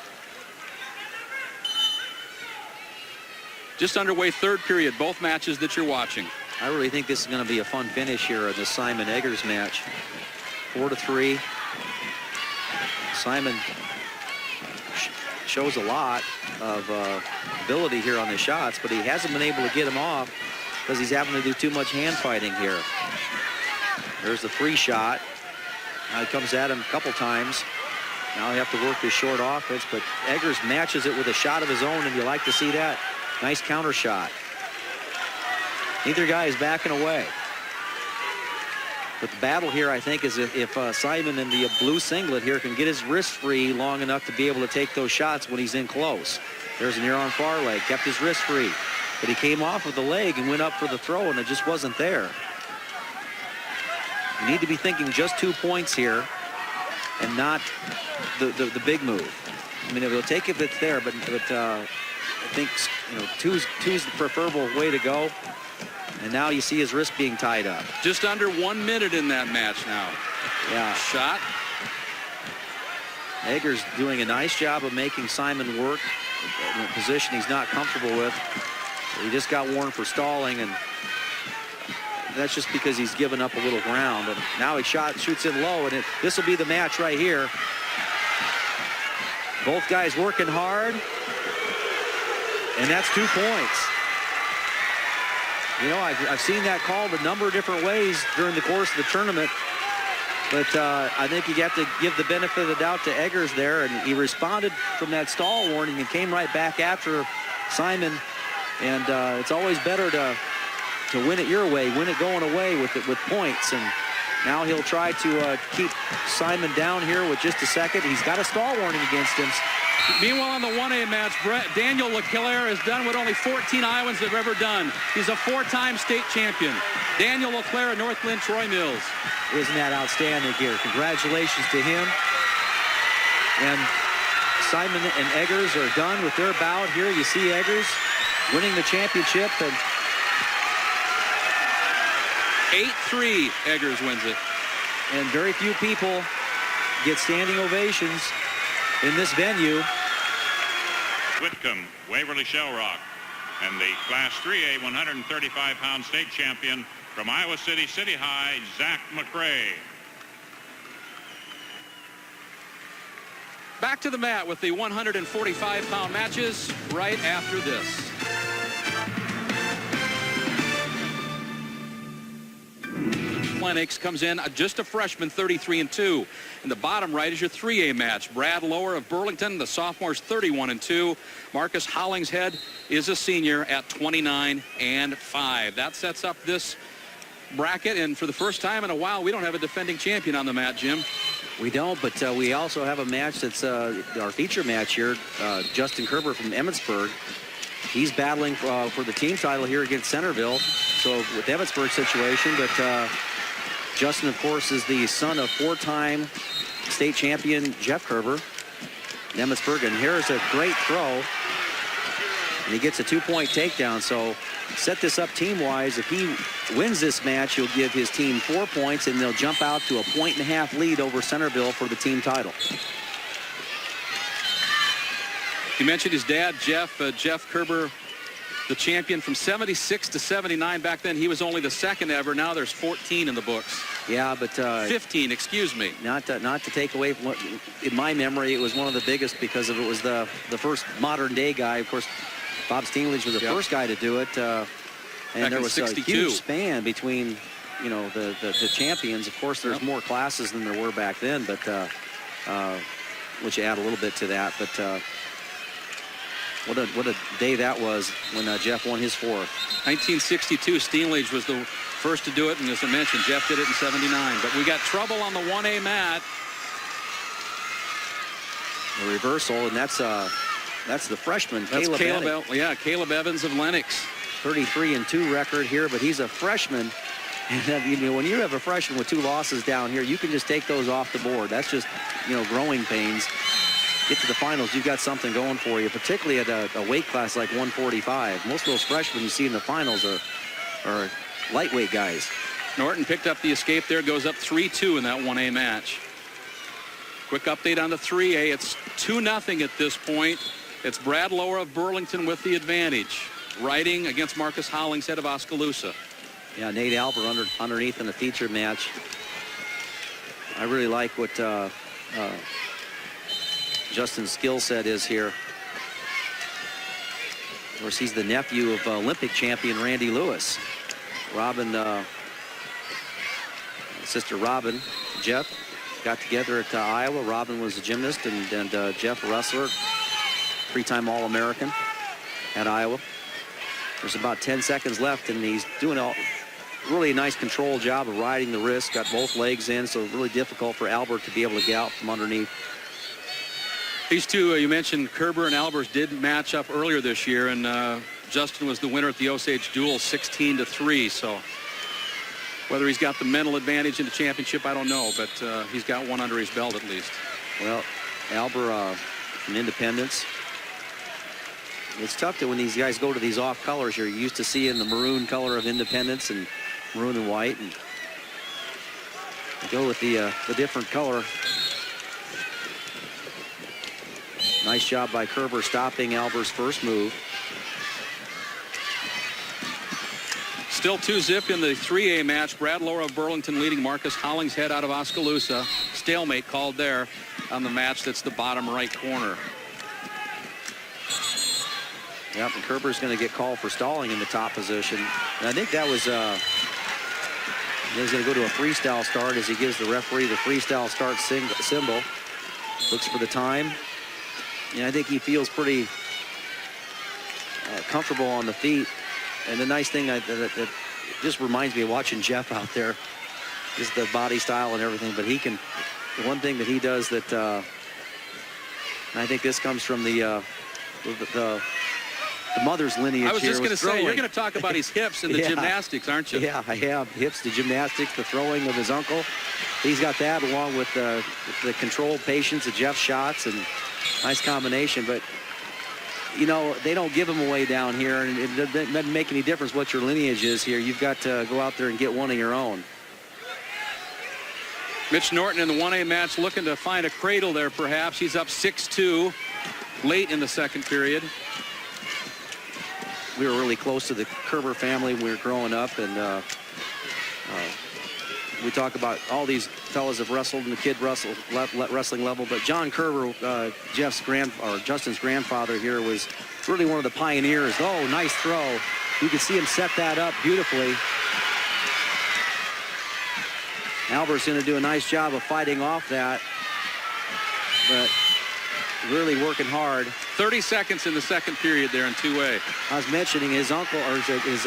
Speaker 2: Just underway, third period, both matches that you're watching.
Speaker 10: I really think this is going to be a fun finish here in the Simon Eggers match. 4-3. Simon shows a lot of ability here on the shots, but he hasn't been able to get him off because he's having to do too much hand fighting here. There's the free shot. Now he comes at him a couple times. Now he have to work his short offense, but Eggers matches it with a shot of his own, and you like to see that. Nice counter shot. Neither guy is backing away. But the battle here, I think, is if Simon in the blue singlet here can get his wrist free long enough to be able to take those shots when he's in close. There's an Aaron far leg, kept his wrist free. But he came off of the leg and went up for the throw, and it just wasn't there. You need to be thinking just 2 points here and not the big move. I mean, it'll take if it's there, but I think, you know, two's the preferable way to go. And now you see his wrist being tied up.
Speaker 2: Just under 1 minute in that match now.
Speaker 10: Yeah.
Speaker 2: Shot.
Speaker 10: Eggers doing a nice job of making Simon work in a position he's not comfortable with. He just got warned for stalling, and that's just because he's given up a little ground. But now he shoots in low, and this will be the match right here. Both guys working hard, and that's 2 points. You know, I've seen that called a number of different ways during the course of the tournament, but I think you have to give the benefit of the doubt to Eggers there, and he responded from that stall warning and came right back after Simon. And it's always better to win it your way, win it going away with points. And now he'll try to keep Simon down here with just a second. He's got a stall warning against him.
Speaker 2: Meanwhile, in the 1A match, Daniel LeClaire has done what only 14 Iowans have ever done. He's a 4-time state champion. Daniel LeClaire, Northland Troy Mills.
Speaker 10: Isn't that outstanding here? Congratulations to him. And Simon and Eggers are done with their bout here. You see Eggers winning the championship. And
Speaker 2: 8-3, Eggers wins it.
Speaker 10: And very few people get standing ovations in this venue.
Speaker 12: Whitcomb, Waverly Shellrock, and the Class 3A 135-pound state champion from Iowa City City High, Zach McRae.
Speaker 2: Back to the mat with the 145-pound matches right after this. Lennox comes in just a freshman, 33-2. In the bottom right is your 3A match. Brad Lower of Burlington, the sophomores, 31-2. Marcus Hollingshead is a senior at 29-5. That sets up this bracket, and for the first time in a while, we don't have a defending champion on the mat, Jim.
Speaker 10: We don't, but we also have a match that's our feature match here. Justin Kerber from Emmetsburg. He's battling for the team title here against Centerville. So with Emmetsburg situation, but Justin, of course, is the son of 4-time state champion Jeff Kerber, Emmetsburg. And here's a great throw, and he gets a 2-point takedown. So set this up team-wise. If he wins this match, he'll give his team 4 points, and they'll jump out to a 1.5 lead over Centerville for the team title.
Speaker 2: You mentioned his dad, Jeff Kerber, the champion from 76 to 79. Back then, he was only the second ever. Now there's 14 in the books.
Speaker 10: Yeah, but
Speaker 2: 15, excuse me.
Speaker 10: Not to take away from what, in my memory, it was one of the biggest because it was the first modern day guy. Of course, Bob Steenledge was the first guy to do it, and
Speaker 2: back
Speaker 10: there was
Speaker 2: 62.
Speaker 10: a huge span between, you know, the champions. Of course, there's more classes than there were back then, but which add a little bit to that. But what a day that was when Jeff won his 4th.
Speaker 2: 1962, Steenledge was the first to do it, and as I mentioned, Jeff did it in 79. But we got trouble on the 1A mat.
Speaker 10: The reversal, and that's the freshman,
Speaker 2: That's
Speaker 10: Caleb
Speaker 2: Evans of Lennox.
Speaker 10: 33-2 record here, but he's a freshman. And you know, when you have a freshman with 2 losses down here, you can just take those off the board. That's just, you know, growing pains. Get to the finals, you've got something going for you, particularly at a weight class like 145. Most of those freshmen you see in the finals are lightweight guys.
Speaker 2: Norton picked up the escape there, goes up 3-2 in that 1A match. Quick update on the 3A. It's 2-0 at this point. It's Brad Lower of Burlington with the advantage. Riding against Marcus Hollingshead of Oskaloosa.
Speaker 10: Yeah, Nate Albert underneath in the feature match. I really like what Justin's skill set is here. Of course, he's the nephew of Olympic champion Randy Lewis. Robin, sister Robin, Jeff, got together at Iowa. Robin was a gymnast, and Jeff, a wrestler, 3-time All-American at Iowa. There's about 10 seconds left, and he's doing really nice control job of riding the wrist, got both legs in, so really difficult for Albert to be able to get out from underneath.
Speaker 2: These two, you mentioned Kerber and Albers did match up earlier this year, and Justin was the winner at the Osage Duel 16-3, so whether he's got the mental advantage in the championship, I don't know, but he's got one under his belt at least.
Speaker 10: Well, Albert from Independence. It's tough that when these guys go to these off colors, you're used to seeing the maroon color of Independence and maroon and white, and go with the different color. Nice job by Kerber stopping Albert's first move.
Speaker 2: Still 2-zip in the 3A match. Brad Laura of Burlington leading Marcus Hollingshead out of Oskaloosa. Stalemate called there on the match. That's the bottom right corner.
Speaker 10: Yep, and Kerber's going to get called for stalling in the top position. And I think that was, he's going to go to a freestyle start as he gives the referee the freestyle start symbol. Looks for the time. And I think he feels pretty comfortable on the feet. And the nice thing that just reminds me of watching Jeff out there, just the body style and everything. But he can, the one thing that he does that, and I think this comes from the mother's lineage.
Speaker 2: I was just going to say, you're going to talk about his hips in the
Speaker 10: Yeah.
Speaker 2: gymnastics, aren't you?
Speaker 10: Yeah, I have. Hips, the gymnastics, the throwing of his uncle. He's got that along with the controlled patience of Jeff's shots, and nice combination. But, you know, they don't give them away down here, and it doesn't make any difference what your lineage is here. You've got to go out there and get one of your own.
Speaker 2: Mitch Norton in the 1A match looking to find a cradle there, perhaps. He's up 6-2 late in the second period.
Speaker 10: We were really close to the Kerber family when we were growing up, and we talk about all these fellas have wrestled in the kid wrestling level, but John Kerber, Justin's grandfather here, was really one of the pioneers. Oh, nice throw. You can see him set that up beautifully. Albert's going to do a nice job of fighting off that, but really working hard.
Speaker 2: 30 seconds in the second period there in 2A.
Speaker 10: I was mentioning his uncle, or his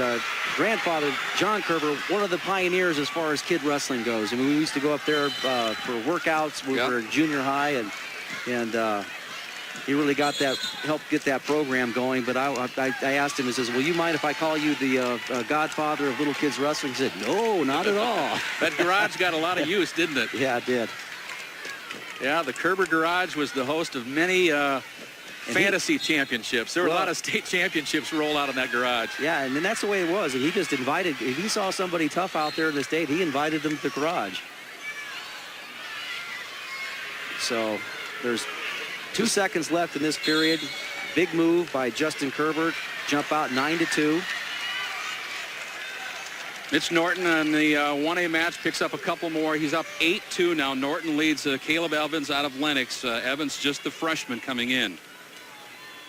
Speaker 10: grandfather, John Kerber, one of the pioneers as far as kid wrestling goes. I mean, we used to go up there for workouts. We were in junior high, and he really got that, helped get that program going. But I asked him, he says, will you mind if I call you the godfather of little kids wrestling? He said, no, not at all.
Speaker 2: That garage got a lot of use, didn't it?
Speaker 10: Yeah, it did.
Speaker 2: Yeah, the Kerber Garage was the host of many fantasy championships. There were a lot of state championships roll out in that garage.
Speaker 10: Yeah, and that's the way it was. And he just invited, if he saw somebody tough out there in the state, he invited them to the garage. So there's 2 seconds left in this period. Big move by Justin Kerber. Jump out 9-2.
Speaker 2: Mitch Norton on the 1A match picks up a couple more. He's up 8-2 now. Norton leads Caleb Evans out of Lennox. Evans just the freshman coming in.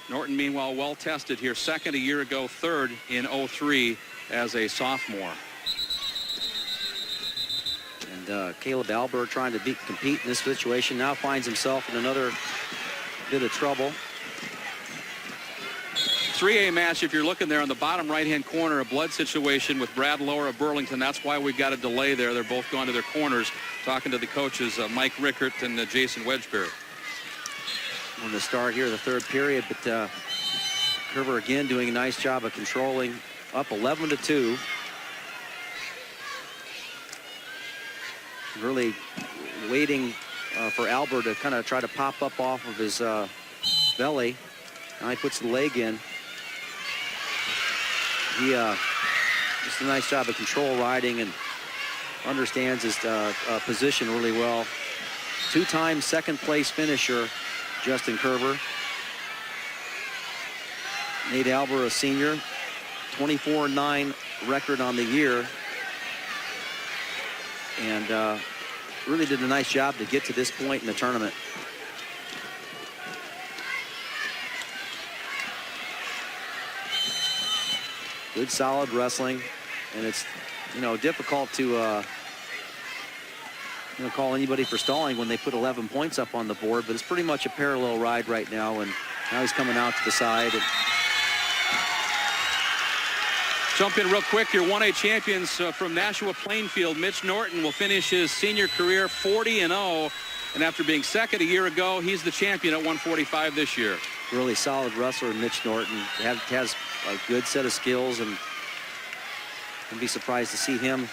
Speaker 2: Norton, meanwhile, well tested here. Second a year ago, third in 03 as a sophomore.
Speaker 10: And Caleb Albert trying to compete in this situation now finds himself in another bit of trouble.
Speaker 2: 3A match, if you're looking there on the bottom right-hand corner, a blood situation with Brad Lower of Burlington. That's why we've got a delay there. They're both gone to their corners, talking to the coaches, Mike Rickert and Jason Wedgbury.
Speaker 10: On the start here, the third period, but Kerber again doing a nice job of controlling, up 11-2. Really waiting for Albert to kind of try to pop up off of his belly. Now he puts the leg in. He just a nice job of control riding and understands his position really well. Two-time second place finisher, Justin Kerber. Nate Albert, a senior, 24-9 record on the year. And really did a nice job to get to this point in the tournament. Good, solid wrestling, and it's, you know, difficult to call anybody for stalling when they put 11 points up on the board, but it's pretty much a parallel ride right now, and now he's coming out to the side. And
Speaker 2: Jump in real quick. Your 1A champions from Nashua Plainfield. Mitch Norton will finish his senior career 40-0. And after being second a year ago, he's the champion at 145 this year.
Speaker 10: Really solid wrestler, Mitch Norton. Has a good set of skills, and I'd be surprised to see him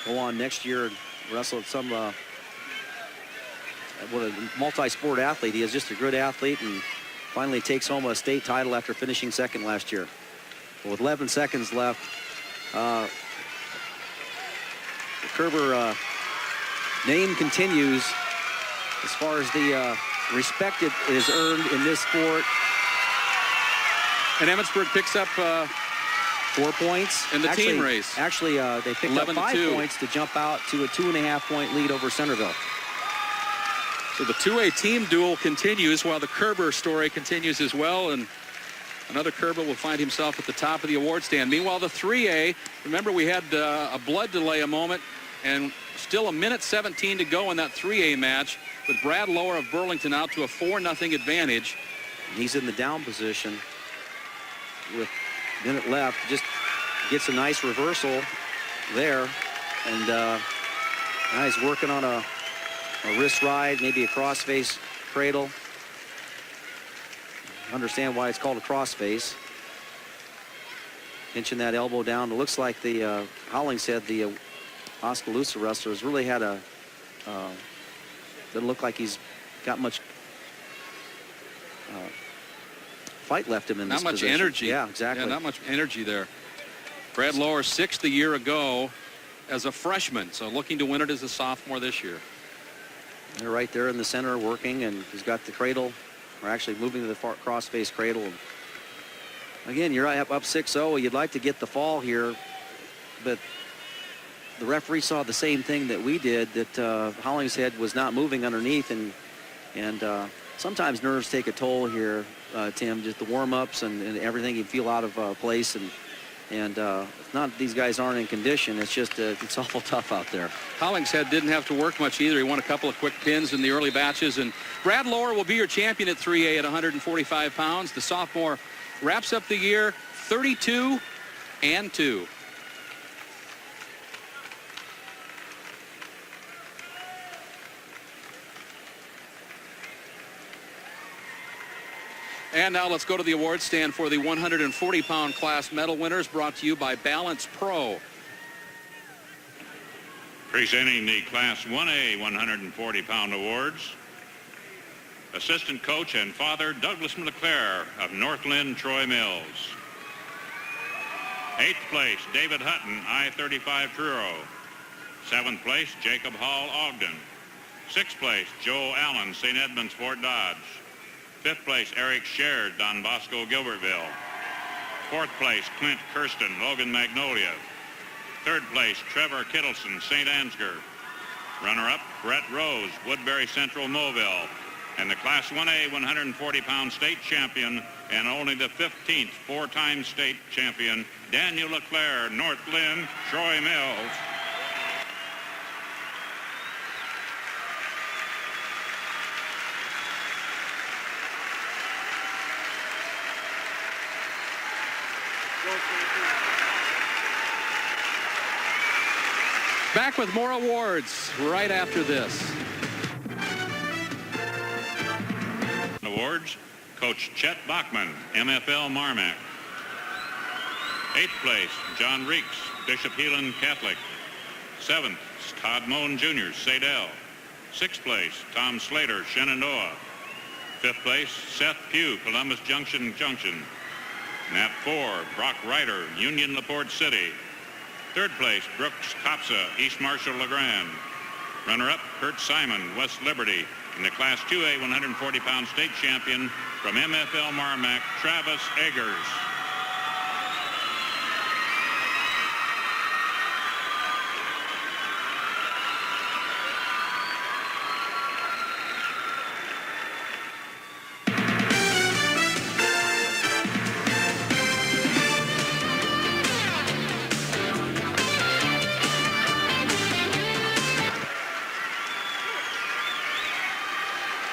Speaker 10: go on next year and wrestle at some what a multi-sport athlete. He is just a good athlete, and finally takes home a state title after finishing second last year. But with 11 seconds left, the Kerber name continues as far as the respect it is earned in this sport.
Speaker 2: And Emmetsburg picks up
Speaker 10: 4 points
Speaker 2: in the team race.
Speaker 10: Actually, they picked up 5 points to jump out to a 2.5-point lead over Centerville.
Speaker 2: So the 2A team duel continues while the Kerber story continues as well. And another Kerber will find himself at the top of the award stand. Meanwhile, the 3A, remember we had a blood delay a moment, and still 1:17 to go in that 3A match with Brad Lower of Burlington out to a 4-0 advantage.
Speaker 10: He's in the down position with a minute left. Just gets a nice reversal there, and now he's working on a wrist ride, maybe a crossface cradle. Understand why it's called a crossface. Pinching that elbow down. It looks like the Hollingshead, the Oskaloosa wrestlers, really had a doesn't look like he's got much fight left him in this position.
Speaker 2: Not much energy.
Speaker 10: Yeah, exactly.
Speaker 2: Yeah, not much energy there. Brad Lower, 6th a year ago as a freshman, so looking to win it as a sophomore this year.
Speaker 10: They're right there in the center working, and he's got the cradle, or actually moving to the cross-face cradle. Again, you're up 6-0. You'd like to get the fall here, but the referee saw the same thing that we did, that Hollingshead was not moving underneath, and sometimes nerves take a toll here, Tim. Just the warm-ups and everything, you feel out of place, and it's not that these guys aren't in condition. It's just it's awful tough out there.
Speaker 2: Hollingshead didn't have to work much either. He won a couple of quick pins in the early batches, and Brad Lower will be your champion at 3A at 145 pounds. The sophomore wraps up the year 32-2. And now let's go to the award stand for the 140-pound class medal winners, brought to you by Balance Pro.
Speaker 12: Presenting the Class 1A 140-pound awards, assistant coach and father Douglas McClare of Northland Troy Mills. 8th place, David Hutton, I-35 Truro. 7th place, Jacob Hall, Ogden. 6th place, Joe Allen, St. Edmunds, Fort Dodge. 5th place, Eric Shared, Don Bosco, Gilbertville. 4th place, Clint Kirsten, Logan Magnolia. 3rd place, Trevor Kittleson, St. Ansgar. Runner-up, Brett Rose, Woodbury Central, Mobile. And the Class 1A 140-pound state champion, and only the 15th four-time state champion, Daniel LeClaire, North Lynn, Troy Mills.
Speaker 2: Back with more awards right after this.
Speaker 12: Awards, Coach Chet Bachman, MFL Marmac. 8th place, John Reeks, Bishop Heelan Catholic. 7th, Todd Moan Jr., Sadell. 6th place, Tom Slater, Shenandoah. 5th place, Seth Pugh, Columbus Junction. Nap 4, Brock Ryder, Union LaPorte City. 3rd place, Brooks Kopsa, East Marshall LeGrand. Runner-up, Kurt Simon, West Liberty. And the Class 2A 140-pound state champion from MFL Marmac, Travis Eggers.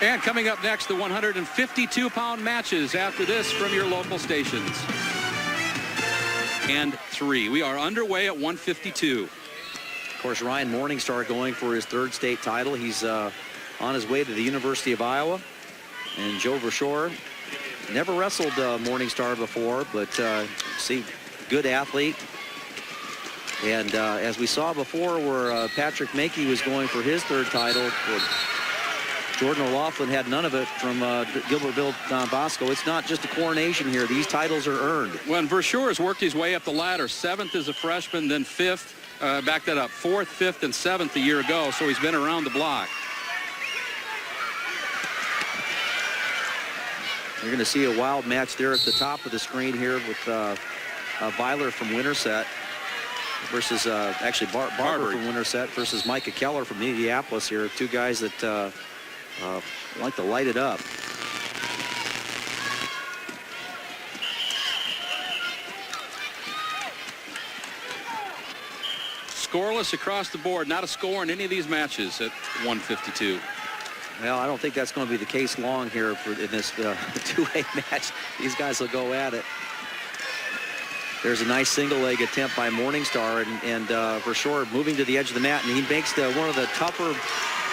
Speaker 2: And coming up next, the 152-pound matches after this from your local stations. and 3. We are underway at 152.
Speaker 10: Of course, Ryan Morningstar going for his 3rd state title. He's on his way to the University of Iowa. And Joe Verschoor never wrestled Morningstar before, but see, good athlete. And as we saw before where Patrick Mackey was going for his 3rd title, Jordan O'Loughlin had none of it from Gilbertville Don Bosco. It's not just a coronation here. These titles are earned.
Speaker 2: When Verschoor has worked his way up the ladder, 7th as a freshman, then 5th, back that up, 4th, 5th, and 7th a year ago, so he's been around the block.
Speaker 10: You're going to see a wild match there at the top of the screen here with Byler from Winterset versus actually Barber from Winterset versus Micah Keller from Indianapolis here. 2 guys that like to light it up.
Speaker 2: Scoreless across the board, not a score in any of these matches at 152.
Speaker 10: Well, I don't think that's going to be the case long here in this 2A match. These guys will go at it. There's a nice single leg attempt by Morningstar, and Verschoor moving to the edge of the mat, and he makes one of the tougher,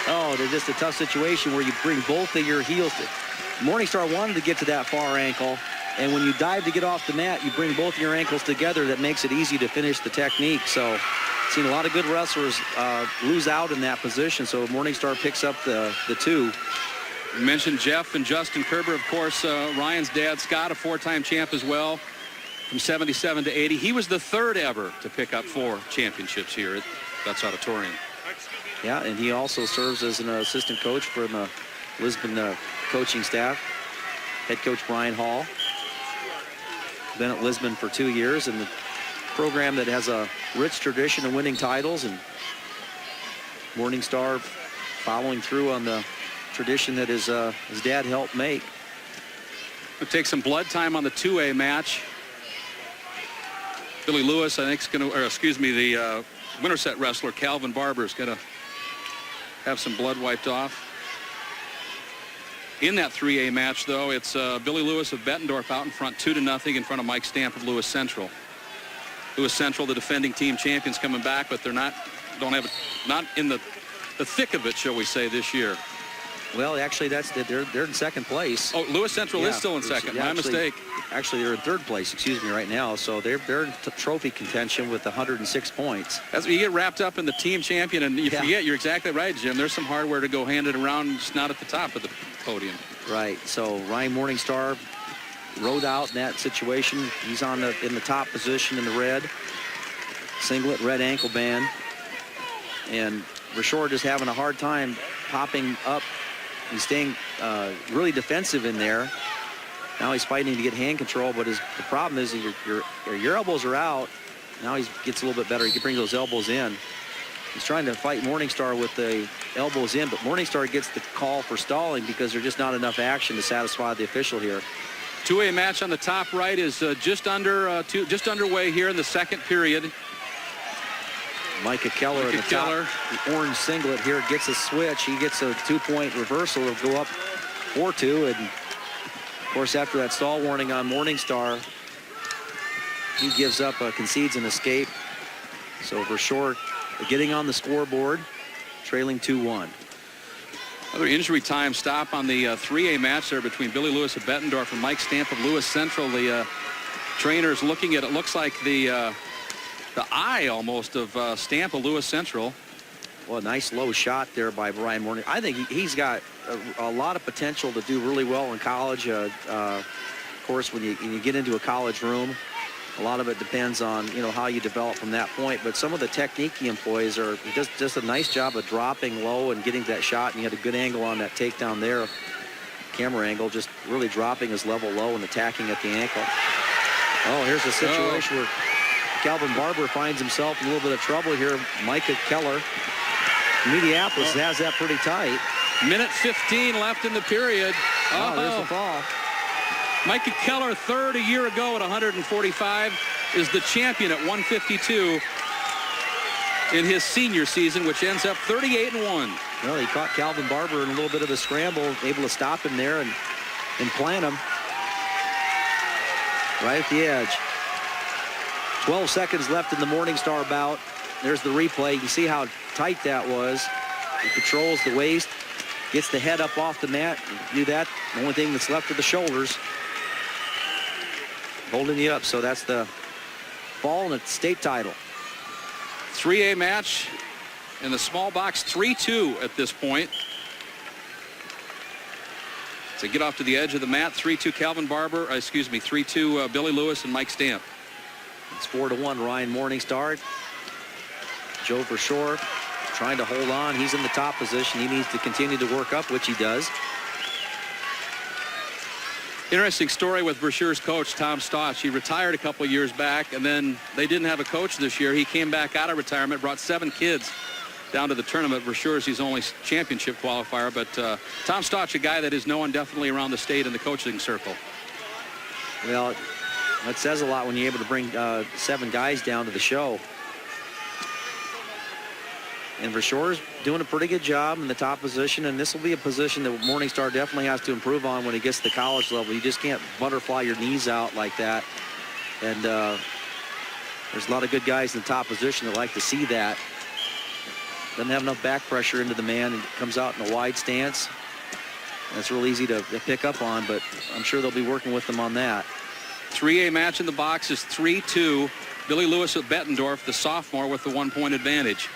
Speaker 10: they're just a tough situation where you bring both of your heels. Morningstar wanted to get to that far ankle, and when you dive to get off the mat, you bring both of your ankles together. That makes it easy to finish the technique. So seen a lot of good wrestlers lose out in that position, so Morningstar picks up the 2.
Speaker 2: You mentioned Jeff and Justin Kerber, of course, Ryan's dad, Scott, a 4-time champ as well, from 77 to 80. He was the 3rd ever to pick up 4 championships here at Dutz Auditorium.
Speaker 10: Yeah, and he also serves as an assistant coach for the Lisbon coaching staff. Head coach Brian Hall. Been at Lisbon for 2 years, and the program that has a rich tradition of winning titles, and Morningstar following through on the tradition that his dad helped make.
Speaker 2: We'll take some blood time on the 2A match. Billy Lewis, I think, is going to, or excuse me, the Winterset wrestler Calvin Barber is going to have some blood wiped off. In that 3A match, though, it's Billy Lewis of Bettendorf out in front, 2-0 in front of Mike Stamp of Lewis Central. Lewis Central, the defending team champions, coming back, but they're not in the thick of it, shall we say, this year.
Speaker 10: Well, actually, they're in 2nd place.
Speaker 2: Oh, Lewis Central is still in 2nd. My mistake.
Speaker 10: Actually, they're in 3rd place, excuse me, right now. So they're in trophy contention with 106 points.
Speaker 2: That's what you get wrapped up in the team champion, and you forget. You're exactly right, Jim. There's some hardware to go hand it around, just not at the top of the podium.
Speaker 10: Right. So Ryan Morningstar rode out in that situation. He's in the top position in the red singlet, red ankle band, and Verschoor just having a hard time popping up. He's staying really defensive in there. Now he's fighting to get hand control, but the problem is your elbows are out. Now he gets a little bit better. He can bring those elbows in. He's trying to fight Morningstar with the elbows in, but Morningstar gets the call for stalling because there's just not enough action to satisfy the official here.
Speaker 2: 2A match on the top right is just underway here in the 2nd period.
Speaker 10: Micah Keller in the top, the orange singlet here gets a switch. He gets a 2-point reversal. It'll go up 4-2, and of course after that stall warning on Morningstar, he gives up, concedes an escape. So Verschoor getting on the scoreboard, trailing 2-1.
Speaker 2: Another injury time stop on the 3A match there between Billy Lewis of Bettendorf and Mike Stamp of Lewis Central. The trainers looking at it, looks like the eye almost of Stamp of Lewis Central.
Speaker 10: Well, a nice low shot there by Brian Morning. I think he's got a lot of potential to do really well in college. Of course, when you get into a college room, a lot of it depends on how you develop from that point. But some of the technique he employs he does just a nice job of dropping low and getting that shot. And he had a good angle on that takedown there, camera angle, just really dropping his level low and attacking at the ankle. Oh, here's a situation where Calvin Barber finds himself in a little bit of trouble here. Micah Keller, Minneapolis, has that pretty tight.
Speaker 2: Minute 15 left in the period.
Speaker 10: Oh, there's the fall.
Speaker 2: Micah Keller, 3rd a year ago at 145, is the champion at 152 in his senior season, which ends up 38-1.
Speaker 10: Well, he caught Calvin Barber in a little bit of a scramble, able to stop him there and plant him right at the edge. 12 seconds left in the Morningstar bout. There's the replay. You can see how tight that was. He controls the waist, gets the head up off the mat. Do that. The only thing that's left are the shoulders. Holding you up. So that's the fall and it's state title.
Speaker 2: 3A match in the small box, 3-2 at this point. So get off to the edge of the mat, 3-2 Calvin Barber, 3-2 Billy Lewis and Mike Stamp.
Speaker 10: It's 4-1 Ryan Morningstar. Joe Verschoor trying to hold on. He's in the top position. He needs to continue to work up, which he does.
Speaker 2: Interesting story with Verschoor's coach, Tom Stotch. He retired a couple years back, and then they didn't have a coach this year. He came back out of retirement, brought 7 kids down to the tournament. Verschoor's his only championship qualifier, but Tom Stotch, a guy that is known definitely around the state in the coaching circle.
Speaker 10: Well, that says a lot when you're able to bring 7 guys down to the show. And Verschoor's doing a pretty good job in the top position, and this will be a position that Morningstar definitely has to improve on when he gets to the college level. You just can't butterfly your knees out like that. And there's a lot of good guys in the top position that like to see that. Doesn't have enough back pressure into the man and comes out in a wide stance. That's real easy to pick up on, but I'm sure they'll be working with them on that.
Speaker 2: 3A match in the box is 3-2. Billy Lewis of Bettendorf, the sophomore, with the 1-point advantage.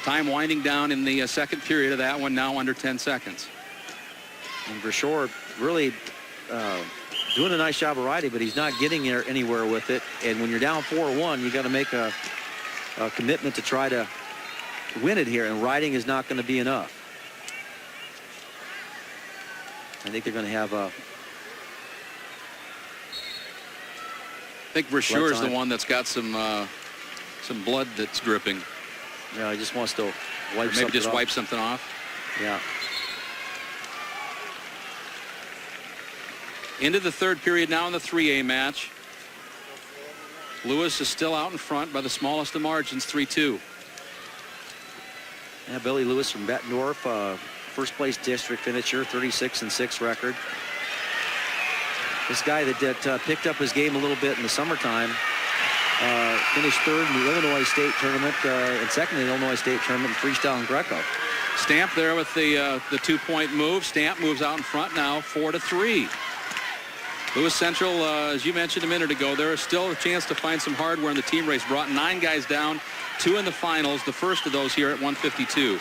Speaker 2: Time winding down in the second period of that one, now under 10 seconds.
Speaker 10: And Verschoor really doing a nice job of riding, but he's not getting there anywhere with it. And when you're down 4-1, you got to make a commitment to try to win it here, and riding is not going to be enough. I think they're going to have a...
Speaker 2: I think Verschoor's the one that's got some blood that's dripping.
Speaker 10: Yeah, he just wants to wipe
Speaker 2: maybe just wipe something off.
Speaker 10: Yeah.
Speaker 2: Into the third period now in the 3A match. Lewis is still out in front by the smallest of margins, 3-2.
Speaker 10: Yeah, Billy Lewis from Bettendorf, first place district finisher, 36-6 record. This guy that picked up his game a little bit in the summertime. Finished third in the Illinois State tournament and second in the Illinois State tournament in freestyle and Greco.
Speaker 2: Stamp there with the 2-point move. Stamp moves out in front now, 4-3. Lewis Central, as you mentioned a minute ago, there is still a chance to find some hardware in the team race. Brought 9 guys down, 2 in the finals, the first of those here at 152.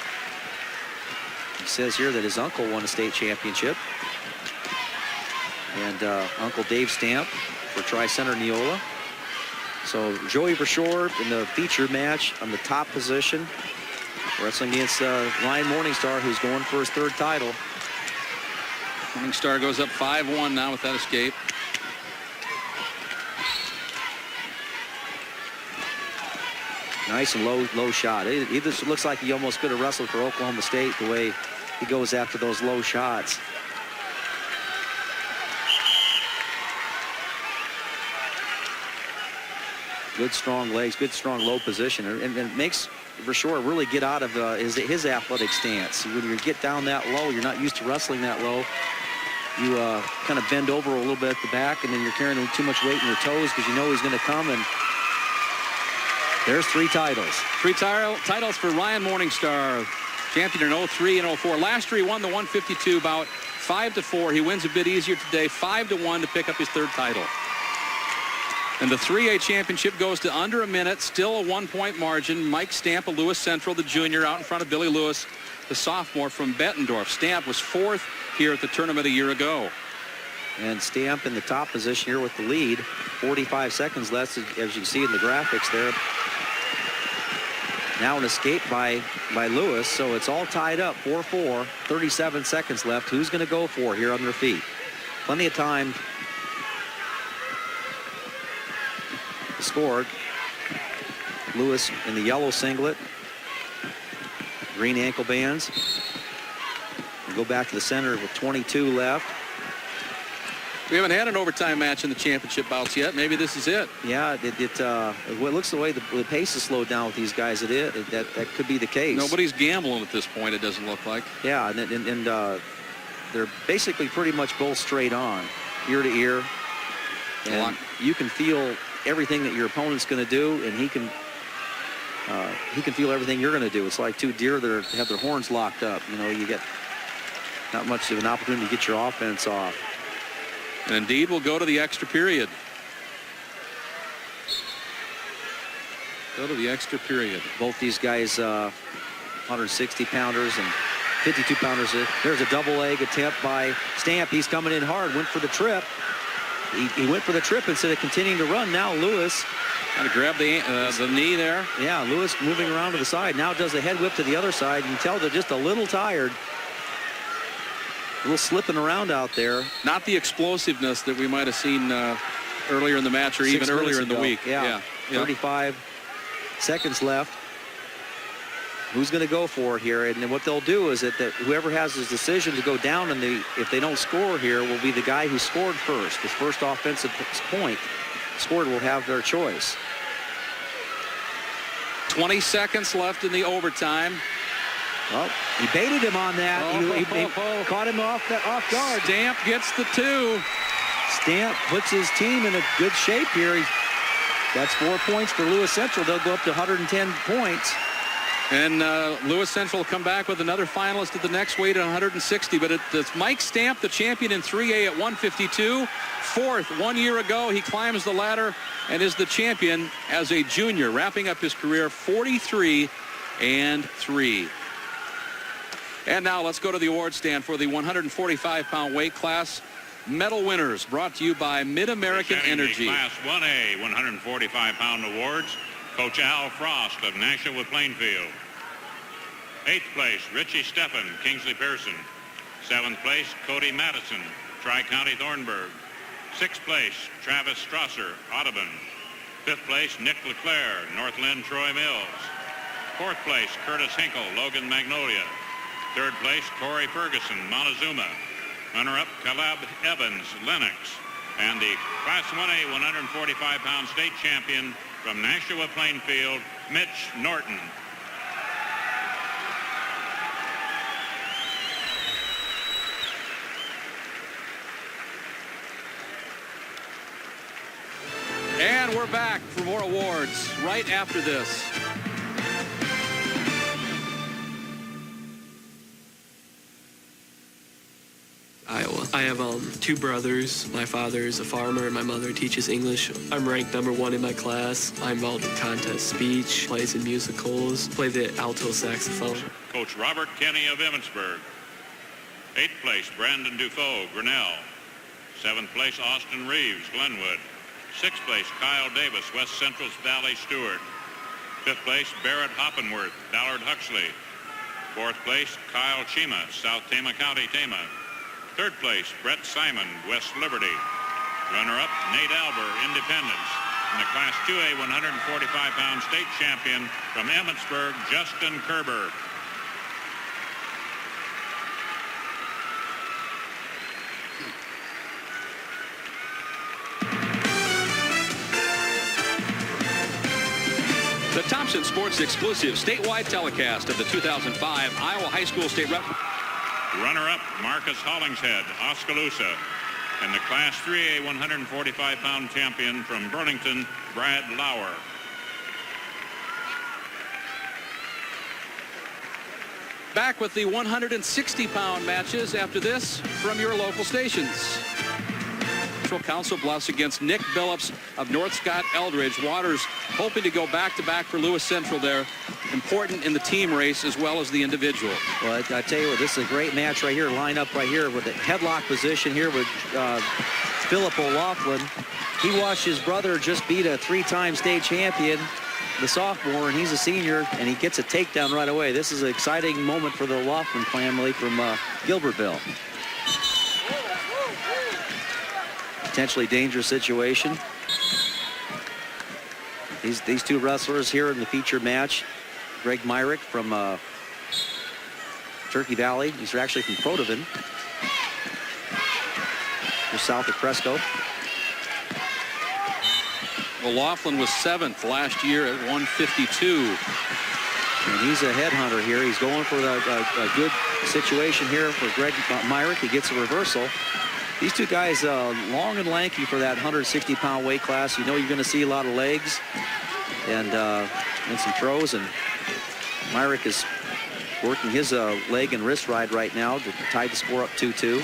Speaker 10: He says here that his uncle won a state championship. And Uncle Dave Stamp for Tri-Center Neola. So Joey Verschoor in the feature match on the top position, wrestling against Ryan Morningstar, who's going for his 3rd title.
Speaker 2: Morningstar goes up 5-1 now with that escape.
Speaker 10: Nice and low shot. He just looks like he almost could have wrestled for Oklahoma State the way he goes after those low shots. Good strong legs, good strong low position, and it makes Verschoor really get out of his athletic stance. When you get down that low, you're not used to wrestling that low. You kind of bend over a little bit at the back, and then you're carrying too much weight in your toes because you know he's going to come. And there's 3 titles.
Speaker 2: 3 titles for Ryan Morningstar, champion in 03 and 04. Last year he won the 152 bout 5-4. He wins a bit easier today, 5-1 to pick up his 3rd title. And the 3A championship goes to under a minute, still a 1-point margin. Mike Stamp of Lewis Central, the junior, out in front of Billy Lewis, the sophomore from Bettendorf. Stamp was 4th here at the tournament a year ago.
Speaker 10: And Stamp in the top position here with the lead. 45 seconds left, as you can see in the graphics there. Now an escape by Lewis, so it's all tied up, 4-4, 37 seconds left. Who's going to go for here on their feet? Plenty of time. Scored. Lewis in the yellow singlet, green ankle bands. We'll go back to the center with 22 left.
Speaker 2: We haven't had an overtime match in the championship bouts yet. Maybe this is it.
Speaker 10: Yeah, it looks the way the pace is slowed down with these guys. That could be the case.
Speaker 2: Nobody's gambling at this point, it doesn't look like.
Speaker 10: Yeah, and they're basically pretty much both straight on, ear to ear. And you can feel everything that your opponent's going to do, and he can feel everything you're going to do. It's like two deer that have their horns locked up. You know, you get not much of an opportunity to get your offense off.
Speaker 2: And indeed, we'll go to the extra period. Go to the extra period.
Speaker 10: Both these guys, 160-pounders and 52-pounders. There's a double leg attempt by Stamp. He's coming in hard, went for the trip. He went for the trip instead of continuing to run. Now Lewis.
Speaker 2: Trying to grab the knee there.
Speaker 10: Yeah, Lewis moving around to the side. Now does the head whip to the other side. You can tell they're just a little tired. A little slipping around out there.
Speaker 2: Not the explosiveness that we might have seen earlier in the match or even earlier in the week.
Speaker 10: Yeah. 35 seconds left. Who's going to go for it here? And then what they'll do is that whoever has his decision to go down, and if they don't score here, will be the guy who scored first. His first offensive point scored will have their choice.
Speaker 2: 20 seconds left in the overtime.
Speaker 10: Well, he baited him on that. He caught him off guard.
Speaker 2: Stamp gets the 2.
Speaker 10: Stamp puts his team in a good shape here. That's 4 points for Lewis Central. They'll go up to 110 points.
Speaker 2: And Lewis Central will come back with another finalist at the next weight at 160. But it's Mike Stamp, the champion in 3A at 152. Fourth 1 year ago. He climbs the ladder and is the champion as a junior, wrapping up his career 43-3. And now let's go to the award stand for the 145-pound weight class. Medal winners brought to you by Mid-American Energy.
Speaker 12: Class 1A 145-pound awards. Coach Al Frost of Nashua Plainfield. 8th place, Richie Steffen, Kingsley Pearson. 7th place, Cody Madison, Tri-County Thornburg. 6th place, Travis Strasser, Audubon. 5th place, Nick LeClaire, Northland Troy Mills. 4th place, Curtis Hinkle, Logan Magnolia. 3rd place, Corey Ferguson, Montezuma. Runner-up, Caleb Evans, Lennox. And the Class 1A 145-pound state champion from Nashua Plainfield, Mitch Norton.
Speaker 2: And we're back for more awards right after this.
Speaker 21: Iowa. I have 2 brothers. My father is a farmer and my mother teaches English. I'm ranked #1 in my class. I'm involved in contest speech, plays in musicals, play the alto saxophone.
Speaker 12: Coach Robert Kenny of Emmitsburg. 8th place, Brandon Dufault, Grinnell. 7th place, Austin Reeves, Glenwood. 6th place, Kyle Davis, West Central's Valley Stewart. 5th place, Barrett Hoppenworth, Ballard Huxley. 4th place, Kyle Chima, South Tama County, Tama. 3rd place, Brett Simon, West Liberty. Runner-up, Nate Alber, Independence. And the Class 2A 145-pound state champion from Emmitsburg, Justin Kerber.
Speaker 2: The Thompson Sports exclusive statewide telecast of the 2005 Iowa High School State Rep.
Speaker 12: Runner-up, Marcus Hollingshead, Oskaloosa. And the Class 3A 145-pound champion from Burlington, Brad Lauer.
Speaker 2: Back with the 160-pound matches after this from your local stations. Central Council Bluffs against Nick Billups of North Scott Eldridge. Waters hoping to go back-to-back for Lewis Central there. Important in the team race as well as the individual.
Speaker 10: Well, I tell you what, this is a great match right here. Line up right here with the headlock position here with Philip O'Loughlin. He watched his brother just beat a 3-time state champion, the sophomore, and he's a senior, and he gets a takedown right away. This is an exciting moment for the O'Loughlin family from Gilbertville. Potentially dangerous situation. These 2 wrestlers here in the featured match. Greg Myrick from Turkey Valley. These are actually from Protivin, just south of Cresco.
Speaker 2: O'Loughlin was 7th last year at 152.
Speaker 10: And he's a headhunter here. He's going for a good situation here for Greg Myrick. He gets a reversal. These two guys, long and lanky for that 160-pound weight class. You know you're going to see a lot of legs and some throws. And Myrick is working his leg and wrist ride right now to tie the score up 2-2.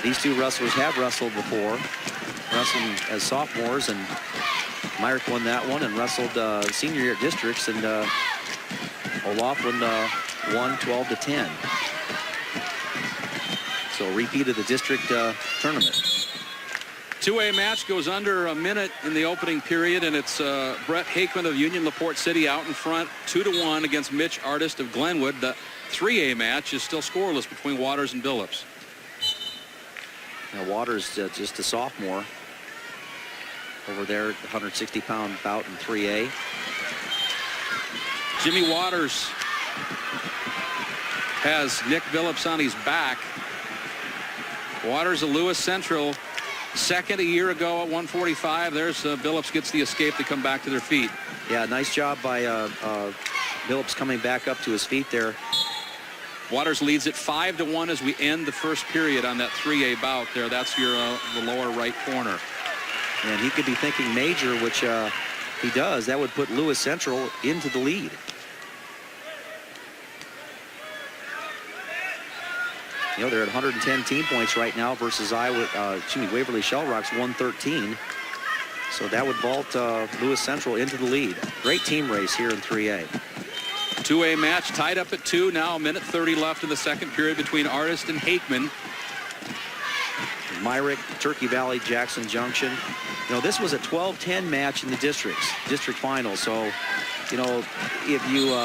Speaker 10: These two wrestlers have wrestled before, wrestling as sophomores, and Myrick won that one and wrestled senior year districts, and O'Laughlin won 12-10. So a repeat of the district tournament.
Speaker 2: 2A match goes under a minute in the opening period, and it's Brett Hakeman of Union LaPorte City out in front 2-1 against Mitch Artist of Glenwood. The 3A match is still scoreless between Waters and Billups.
Speaker 10: Now Waters just a sophomore over there, 160-pound bout in 3A.
Speaker 2: Jimmy Waters has Nick Billups on his back. Waters of Lewis Central, second a year ago at 145. There's Billups gets the escape to come back to their feet.
Speaker 10: Yeah, nice job by Billups coming back up to his feet there.
Speaker 2: Waters leads it 5-1 as we end the first period on that 3A bout there. That's your the lower right corner.
Speaker 10: And he could be thinking major, which he does. That would put Lewis Central into the lead. You know, they're at 110 team points right now versus Waverly Shell Rocks 113. So that would vault Lewis Central into the lead. Great team race here in 3A.
Speaker 2: 2A match tied up at 2. Now a minute 30 left in the second period between Artist and Hakeman.
Speaker 10: Myrick, Turkey Valley, Jackson Junction. You know, this was a 12-10 match in the district final. So, you know, if you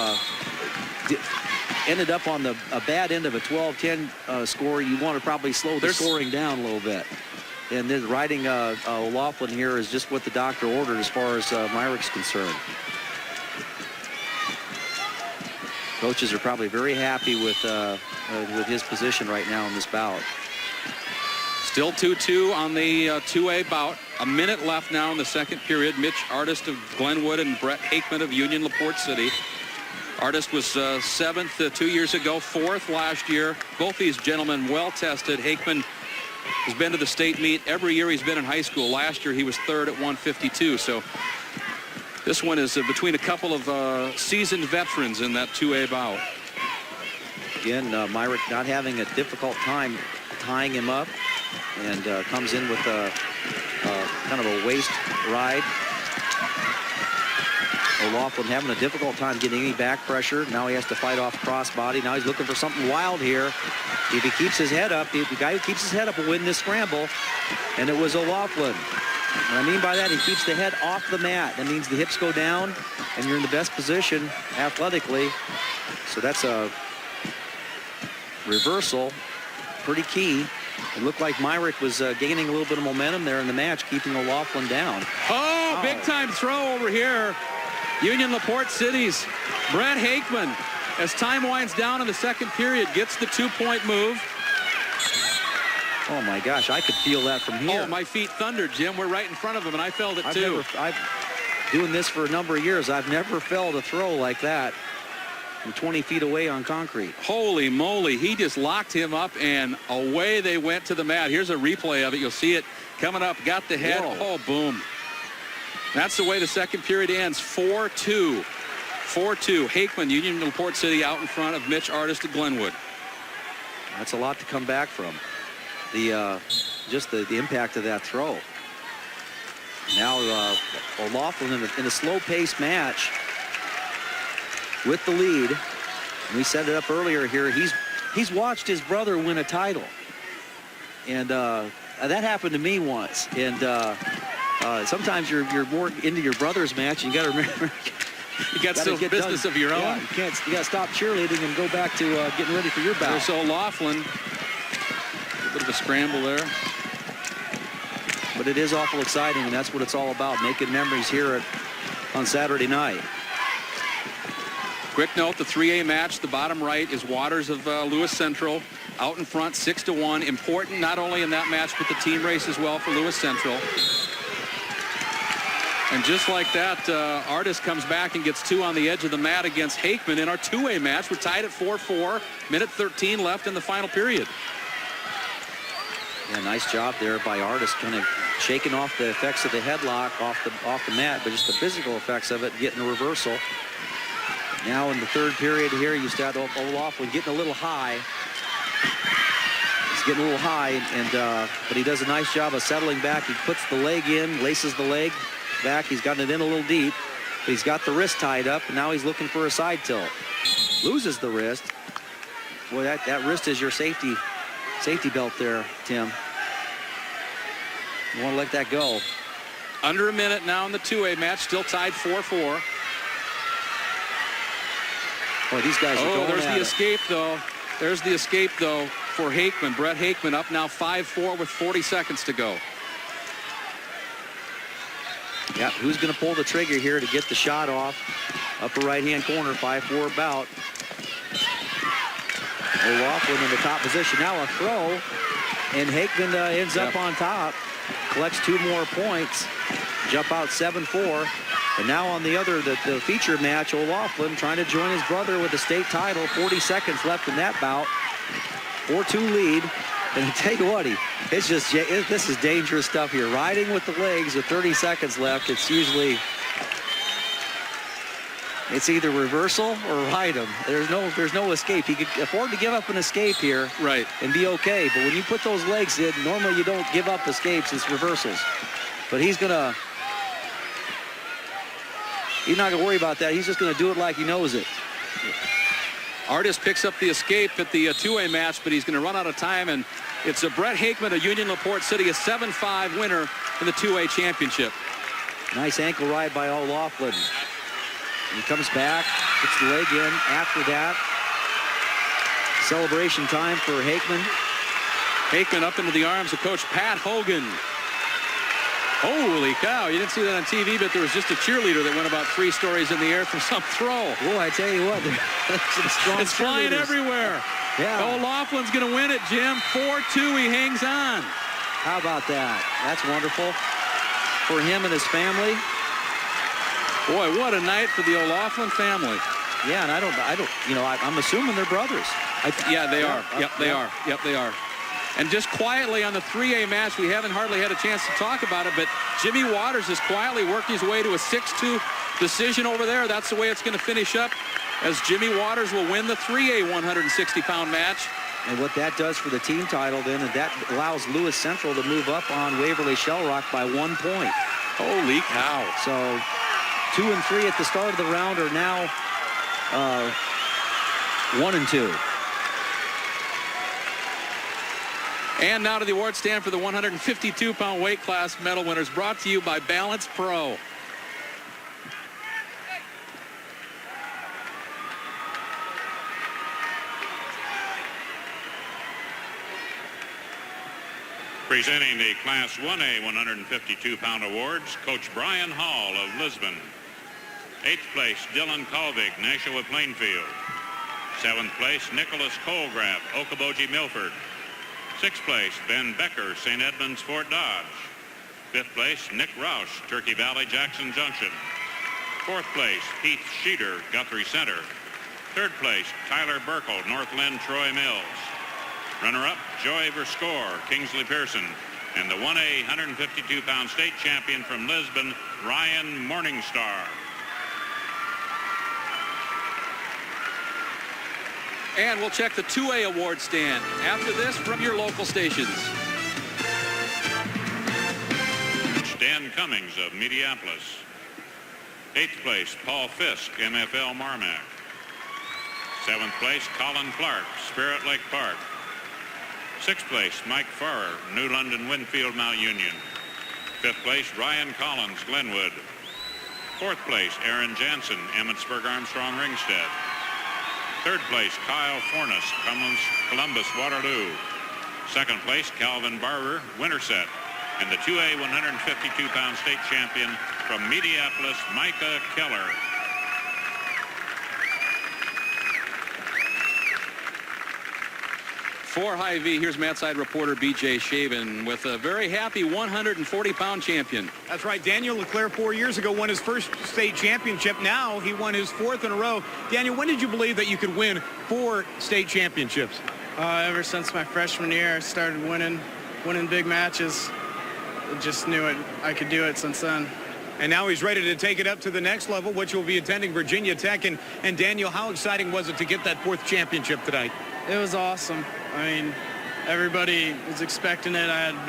Speaker 10: ended up on a bad end of a 12-10 score, you want to probably slow the scoring down a little bit. And then riding O'Laughlin here is just what the doctor ordered as far as Myrick's concerned. Coaches are probably very happy with his position right now in this bout.
Speaker 2: Still 2-2 on the 2A bout. A minute left now in the second period. Mitch Artist of Glenwood and Brett Hakeman of Union LaPorte City. Artist was 7th 2 years ago, 4th last year. Both these gentlemen well tested. Hakeman has been to the state meet every year he's been in high school. Last year he was 3rd at 152. So this one is between a couple of seasoned veterans in that 2A bout.
Speaker 10: Again, Myrick not having a difficult time tying him up, and comes in with a kind of a waist ride. O'Laughlin having a difficult time getting any back pressure. Now he has to fight off crossbody. Now he's looking for something wild here. If he keeps his head up, the guy who keeps his head up will win this scramble. And it was O'Laughlin. What I mean by that, he keeps the head off the mat. That means the hips go down, and you're in the best position athletically. So that's a reversal. Pretty key. It looked like Myrick was gaining a little bit of momentum there in the match, keeping O'Laughlin down.
Speaker 2: Oh, big time throw over here. Union LaPorte City's Brett Hakeman, as time winds down in the second period, gets the 2-point move.
Speaker 10: Oh my gosh, I could feel that from here.
Speaker 2: Oh, my feet thundered, Jim. We're right in front of him, and I felt it too.
Speaker 10: I've doing this for a number of years. I've never felt a throw like that from 20 feet away on concrete.
Speaker 2: Holy moly, he just locked him up, and away they went to the mat. Here's a replay of it. You'll see it coming up. Got the head.
Speaker 10: Whoa.
Speaker 2: Oh, boom. That's the way the second period ends. 4-2. 4-2. Hakeman, Union LaPorte City out in front of Mitch Artist of Glenwood.
Speaker 10: That's a lot to come back from. Just the impact of that throw. Now O'Laughlin in a slow-paced match with the lead. And we set it up earlier here. He's watched his brother win a title, and that happened to me once. And sometimes you're more into your brother's match, and you got to remember.
Speaker 2: You got some business of your own.
Speaker 10: Yeah, you got to stop cheerleading and go back to getting ready for your bout.
Speaker 2: There's O'Laughlin. A bit of a scramble there.
Speaker 10: But it is awful exciting, and that's what it's all about, making memories here on Saturday night.
Speaker 2: Quick note, the 3A match, the bottom right is Waters of Lewis Central. Out in front, 6-1. Important not only in that match, but the team race as well for Lewis Central. And just like that, Artist comes back and gets 2 on the edge of the mat against Hakeman in our 2A match. We're tied at 4-4. Minute 13 left in the final period.
Speaker 10: Yeah, nice job there by Artis, kind of shaking off the effects of the headlock off the mat, but just the physical effects of it, getting the reversal. Now in the third period here, you start O'Laughlin getting a little high. He's getting a little high, but he does a nice job of settling back. He puts the leg in, laces the leg back. He's gotten it in a little deep, but he's got the wrist tied up, and now he's looking for a side tilt. Loses the wrist. Boy, that wrist is your safety belt there, Tim. You want to let that go.
Speaker 2: Under a minute now in the 2A match, still tied 4-4.
Speaker 10: Boy, these guys are going
Speaker 2: there's
Speaker 10: at
Speaker 2: the
Speaker 10: it.
Speaker 2: escape, though. There's the escape, though, for Hakeman. Brett Hakeman up now 5-4 with 40 seconds to go.
Speaker 10: Yeah, who's going to pull the trigger here to get the shot off? Upper right-hand corner, 5-4 bout. O'Laughlin in the top position. Now a throw, and Hakeman ends up on top. Collects 2 more points. Jump out 7-4. And now on the feature match, O'Laughlin trying to join his brother with the state title. 40 seconds left in that bout. 4-2 lead. And I tell you what, this is dangerous stuff here. Riding with the legs with 30 seconds left, it's either reversal or ride him. There's no escape. He could afford to give up an escape here,
Speaker 2: right,
Speaker 10: and be okay. But when you put those legs in, normally you don't give up escapes. It's reversals. But he's not gonna worry about that. He's just gonna do it like he knows it.
Speaker 2: Artis picks up the escape at the 2A match, but he's going to run out of time, and it's a Brett Hakeman of Union LaPorte City, a 7-5 winner in the 2A championship.
Speaker 10: Nice ankle ride by O'Laughlin. He comes back, puts the leg in. After that, celebration time for Hakeman.
Speaker 2: Hakeman up into the arms of Coach Pat Hogan. Holy cow, you didn't see that on TV, but there was just a cheerleader that went about 3 stories in the air from some throw.
Speaker 10: Boy, I tell you what,
Speaker 2: it's flying everywhere.
Speaker 10: Yeah.
Speaker 2: O'Loughlin's going to win it, Jim. 4-2, he hangs on.
Speaker 10: How about that? That's wonderful for him and his family.
Speaker 2: Boy, what a night for the O'Loughlin family.
Speaker 10: Yeah, and I'm assuming they're brothers.
Speaker 2: Yeah, they are. Yep, they are. Yep, they are. And just quietly on the 3A match, we haven't hardly had a chance to talk about it, but Jimmy Waters is quietly working his way to a 6-2 decision over there. That's the way it's going to finish up, as Jimmy Waters will win the 3A 160-pound match.
Speaker 10: And what that does for the team title then, is that allows Lewis Central to move up on Waverly Shell Rock by 1 point.
Speaker 2: Holy cow.
Speaker 10: So 2 and 3 at the start of the round are now 1 and 2.
Speaker 2: And now to the award stand for the 152-pound weight class medal winners, brought to you by Balance Pro.
Speaker 12: Presenting the Class 1A 152-pound awards, Coach Brian Hall of Lisbon. 8th place, Dylan Colvig, Nashua Plainfield. 7th place, Nicholas Colgraf, Okoboji Milford. 6th place, Ben Becker, St. Edmunds, Fort Dodge. 5th place, Nick Roush, Turkey Valley, Jackson Junction. 4th place, Heath Sheeter, Guthrie Center. 3rd place, Tyler Burkle, Northland, Troy Mills. Runner-up, Joy Verscore, Kingsley Pearson. And the 1A 152-pound state champion from Lisbon, Ryan Morningstar.
Speaker 2: And we'll check the 2A award stand after this from your local stations.
Speaker 12: Dan Cummings of Mediapolis. 8th place, Paul Fisk, MFL Marmac. 7th place, Colin Clark, Spirit Lake Park. 6th place, Mike Farrer, New London Winfield, Mount Union. 5th place, Ryan Collins, Glenwood. 4th place, Aaron Jansen, Emmetsburg Armstrong Ringstead. 3rd place, Kyle Fornes, Columbus Waterloo. 2nd place, Calvin Barber, Winterset. And the 2A 152-pound state champion from Mediapolis, Micah Keller.
Speaker 2: For Hy-Vee, here's Matt Side reporter B.J. Shaven with a very happy 140-pound champion.
Speaker 15: That's right. Daniel Leclerc 4 years ago won his first state championship. Now he won his 4th in a row. Daniel, when did you believe that you could win 4 state championships?
Speaker 20: Ever since my freshman year, I started winning.
Speaker 4: winning big matches. I just knew it. I could do it since then.
Speaker 15: And now he's ready to take it up to the next level, which will be attending Virginia Tech. And Daniel, how exciting was it to get that 4th championship tonight?
Speaker 4: It was awesome. I mean, everybody was expecting it. I had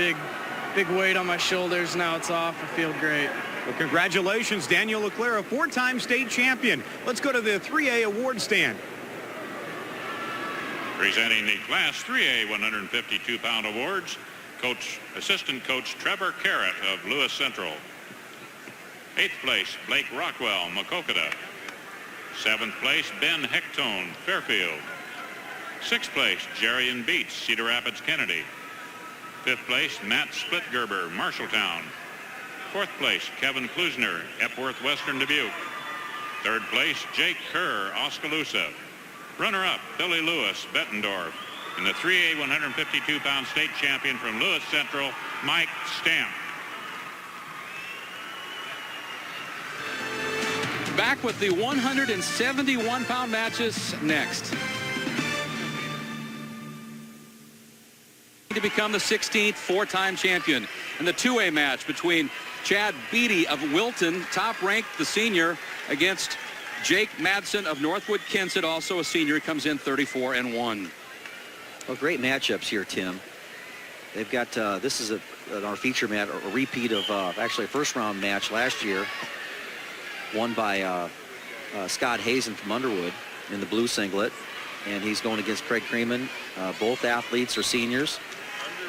Speaker 4: big weight on my shoulders. Now it's off. I feel great.
Speaker 15: Well, congratulations, Daniel LeClaire, a 4-time state champion. Let's go to the 3A award stand.
Speaker 12: Presenting the Class 3A 152-pound awards, Assistant Coach Trevor Carrott of Lewis Central. 8th place, Blake Rockwell, Macokota. 7th place, Ben Hectone, Fairfield. 6th place, Jerian Beats, Cedar Rapids, Kennedy. 5th place, Matt Splitgerber, Marshalltown. 4th place, Kevin Klusner, Epworth Western Dubuque. 3rd place, Jake Kerr, Oskaloosa. Runner-up, Billy Lewis, Bettendorf. And the 3A 152-pound state champion from Lewis Central, Mike Stamp.
Speaker 2: Back with the 171-pound matches next. To become the 16th 4-time champion. And the 2A match between Chad Beatty of Wilton, top-ranked, the senior, against Jake Madsen of Northwood-Kensett, also a senior, comes in 34-1.
Speaker 10: Well, great matchups here, Tim. They've got, this is our feature match, a repeat of actually a first-round match last year, won by Scott Hazen from Underwood in the blue singlet, and he's going against Craig Creeman. Both athletes are seniors.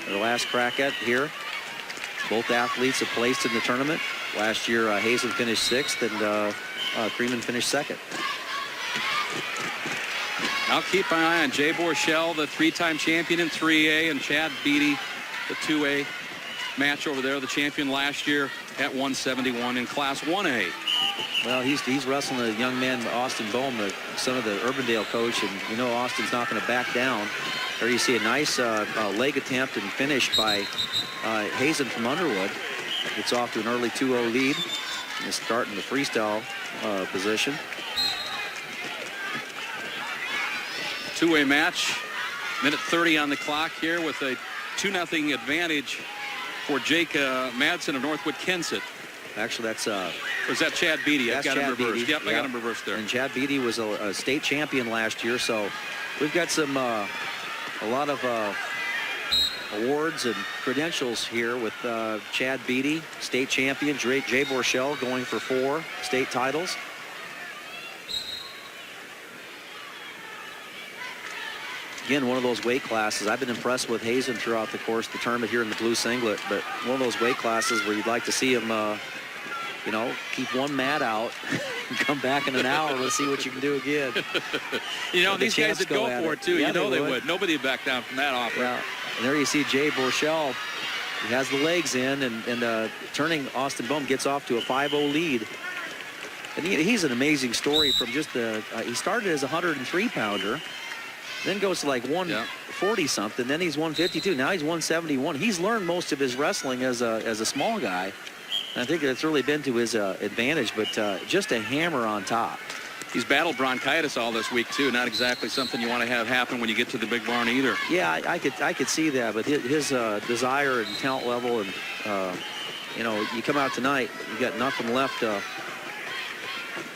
Speaker 10: Their last crack at here. Both athletes have placed in the tournament. Last year, Hazen finished 6th, and Creeman finished 2nd.
Speaker 2: I'll keep an eye on Jay Borchell, the 3-time champion in 3A, and Chad Beatty, the 2A match over there, the champion last year at 171 in Class 1A.
Speaker 10: Well, he's wrestling a young man, Austin Bohm, the son of the Urbandale coach, and you know Austin's not going to back down. There you see a nice leg attempt and finish by Hazen from Underwood. It's off to an early 2-0 lead. And it's starting the freestyle position.
Speaker 2: 2-way match, minute 30 on the clock here with a 2-0 advantage for Jake Madsen of Northwood-Kensett.
Speaker 10: Actually, that's
Speaker 2: was that Chad Beatty? I've got him reversed. Yep, I got him reversed there.
Speaker 10: And Chad Beatty was a state champion last year, so we've got some a lot of awards and credentials here with Chad Beatty, state champion, Jay Borchell going for 4 state titles. Again, one of those weight classes. I've been impressed with Hazen throughout the course of the tournament here in the blue singlet, but one of those weight classes where you'd like to see him, you know, keep one mat out and come back in an hour. Let's see what you can do again.
Speaker 2: You know, these guys that go for it, too,
Speaker 10: yeah,
Speaker 2: you know they would. Nobody would back down from that offer.
Speaker 10: Yeah. And there you see Jay Borchell. He has the legs in, and turning Austin Bohm gets off to a 5-0 lead. And he's an amazing story from just the, he started as a 103-pounder. Then goes to like 140-something. Then he's 152. Now he's 171. He's learned most of his wrestling as a small guy. And I think it's really been to his advantage, but just a hammer on top.
Speaker 2: He's battled bronchitis all this week, too. Not exactly something you want to have happen when you get to the big barn either.
Speaker 10: Yeah, I could see that. But his desire and talent level, and, you know, you come out tonight, you got nothing left to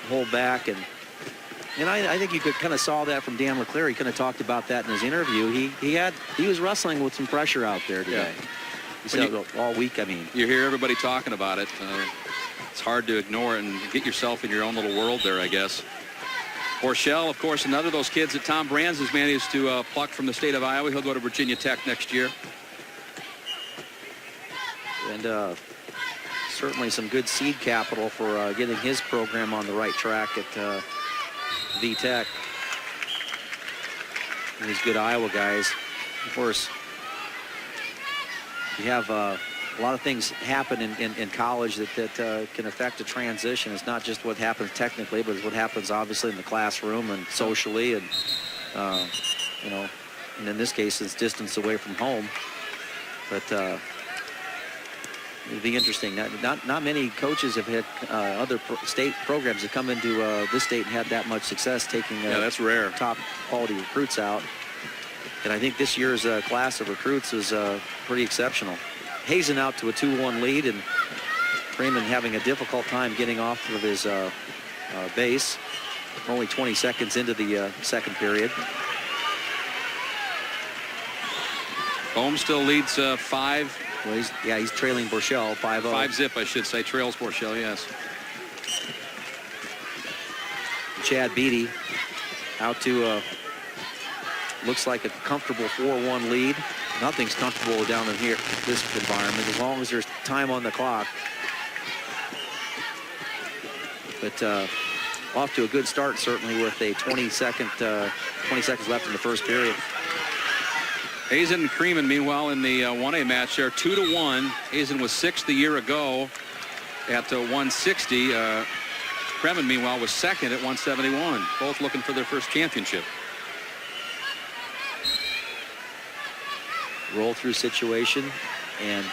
Speaker 10: hold back. And I think you could kind of saw that from Dan LeClaire. He kind of talked about that in his interview. He was wrestling with some pressure out there today.
Speaker 2: Yeah.
Speaker 10: He said all week, I mean.
Speaker 2: You hear everybody talking about it. It's hard to ignore it and get yourself in your own little world there, I guess. Borchell, of course, another of those kids that Tom Brands has managed to pluck from the state of Iowa. He'll go to Virginia Tech next year.
Speaker 10: And certainly some good seed capital for getting his program on the right track at VTech. And these good Iowa guys. Of course, you have a lot of things happen in college that can affect a transition. It's not just what happens technically, but it's what happens obviously in the classroom and socially, and you know, and in this case it's distance away from home. But it'd be interesting. Not many coaches have had other state programs that come into this state and had that much success taking
Speaker 2: that's rare.
Speaker 10: Top quality recruits out. And I think this year's class of recruits is pretty exceptional. Hazen out to a 2-1 lead, and Freeman having a difficult time getting off of his base. We're only 20 seconds into the second period.
Speaker 2: Bohm still leads 5.
Speaker 10: Well, he's trailing Borchell 5-0.
Speaker 2: 5-0, I should say. Trails Borchell, yes.
Speaker 10: Chad Beatty out to looks like a comfortable 4-1 lead. Nothing's comfortable down in here, this environment, as long as there's time on the clock. But off to a good start, certainly, with a 20 seconds left in the first period.
Speaker 2: Hazen and Creeman, meanwhile, in the 1A match, they're 2-1. Hazen was 6th a year ago at 160. Kremen, meanwhile, was 2nd at 171. Both looking for their first championship.
Speaker 10: Roll-through situation, and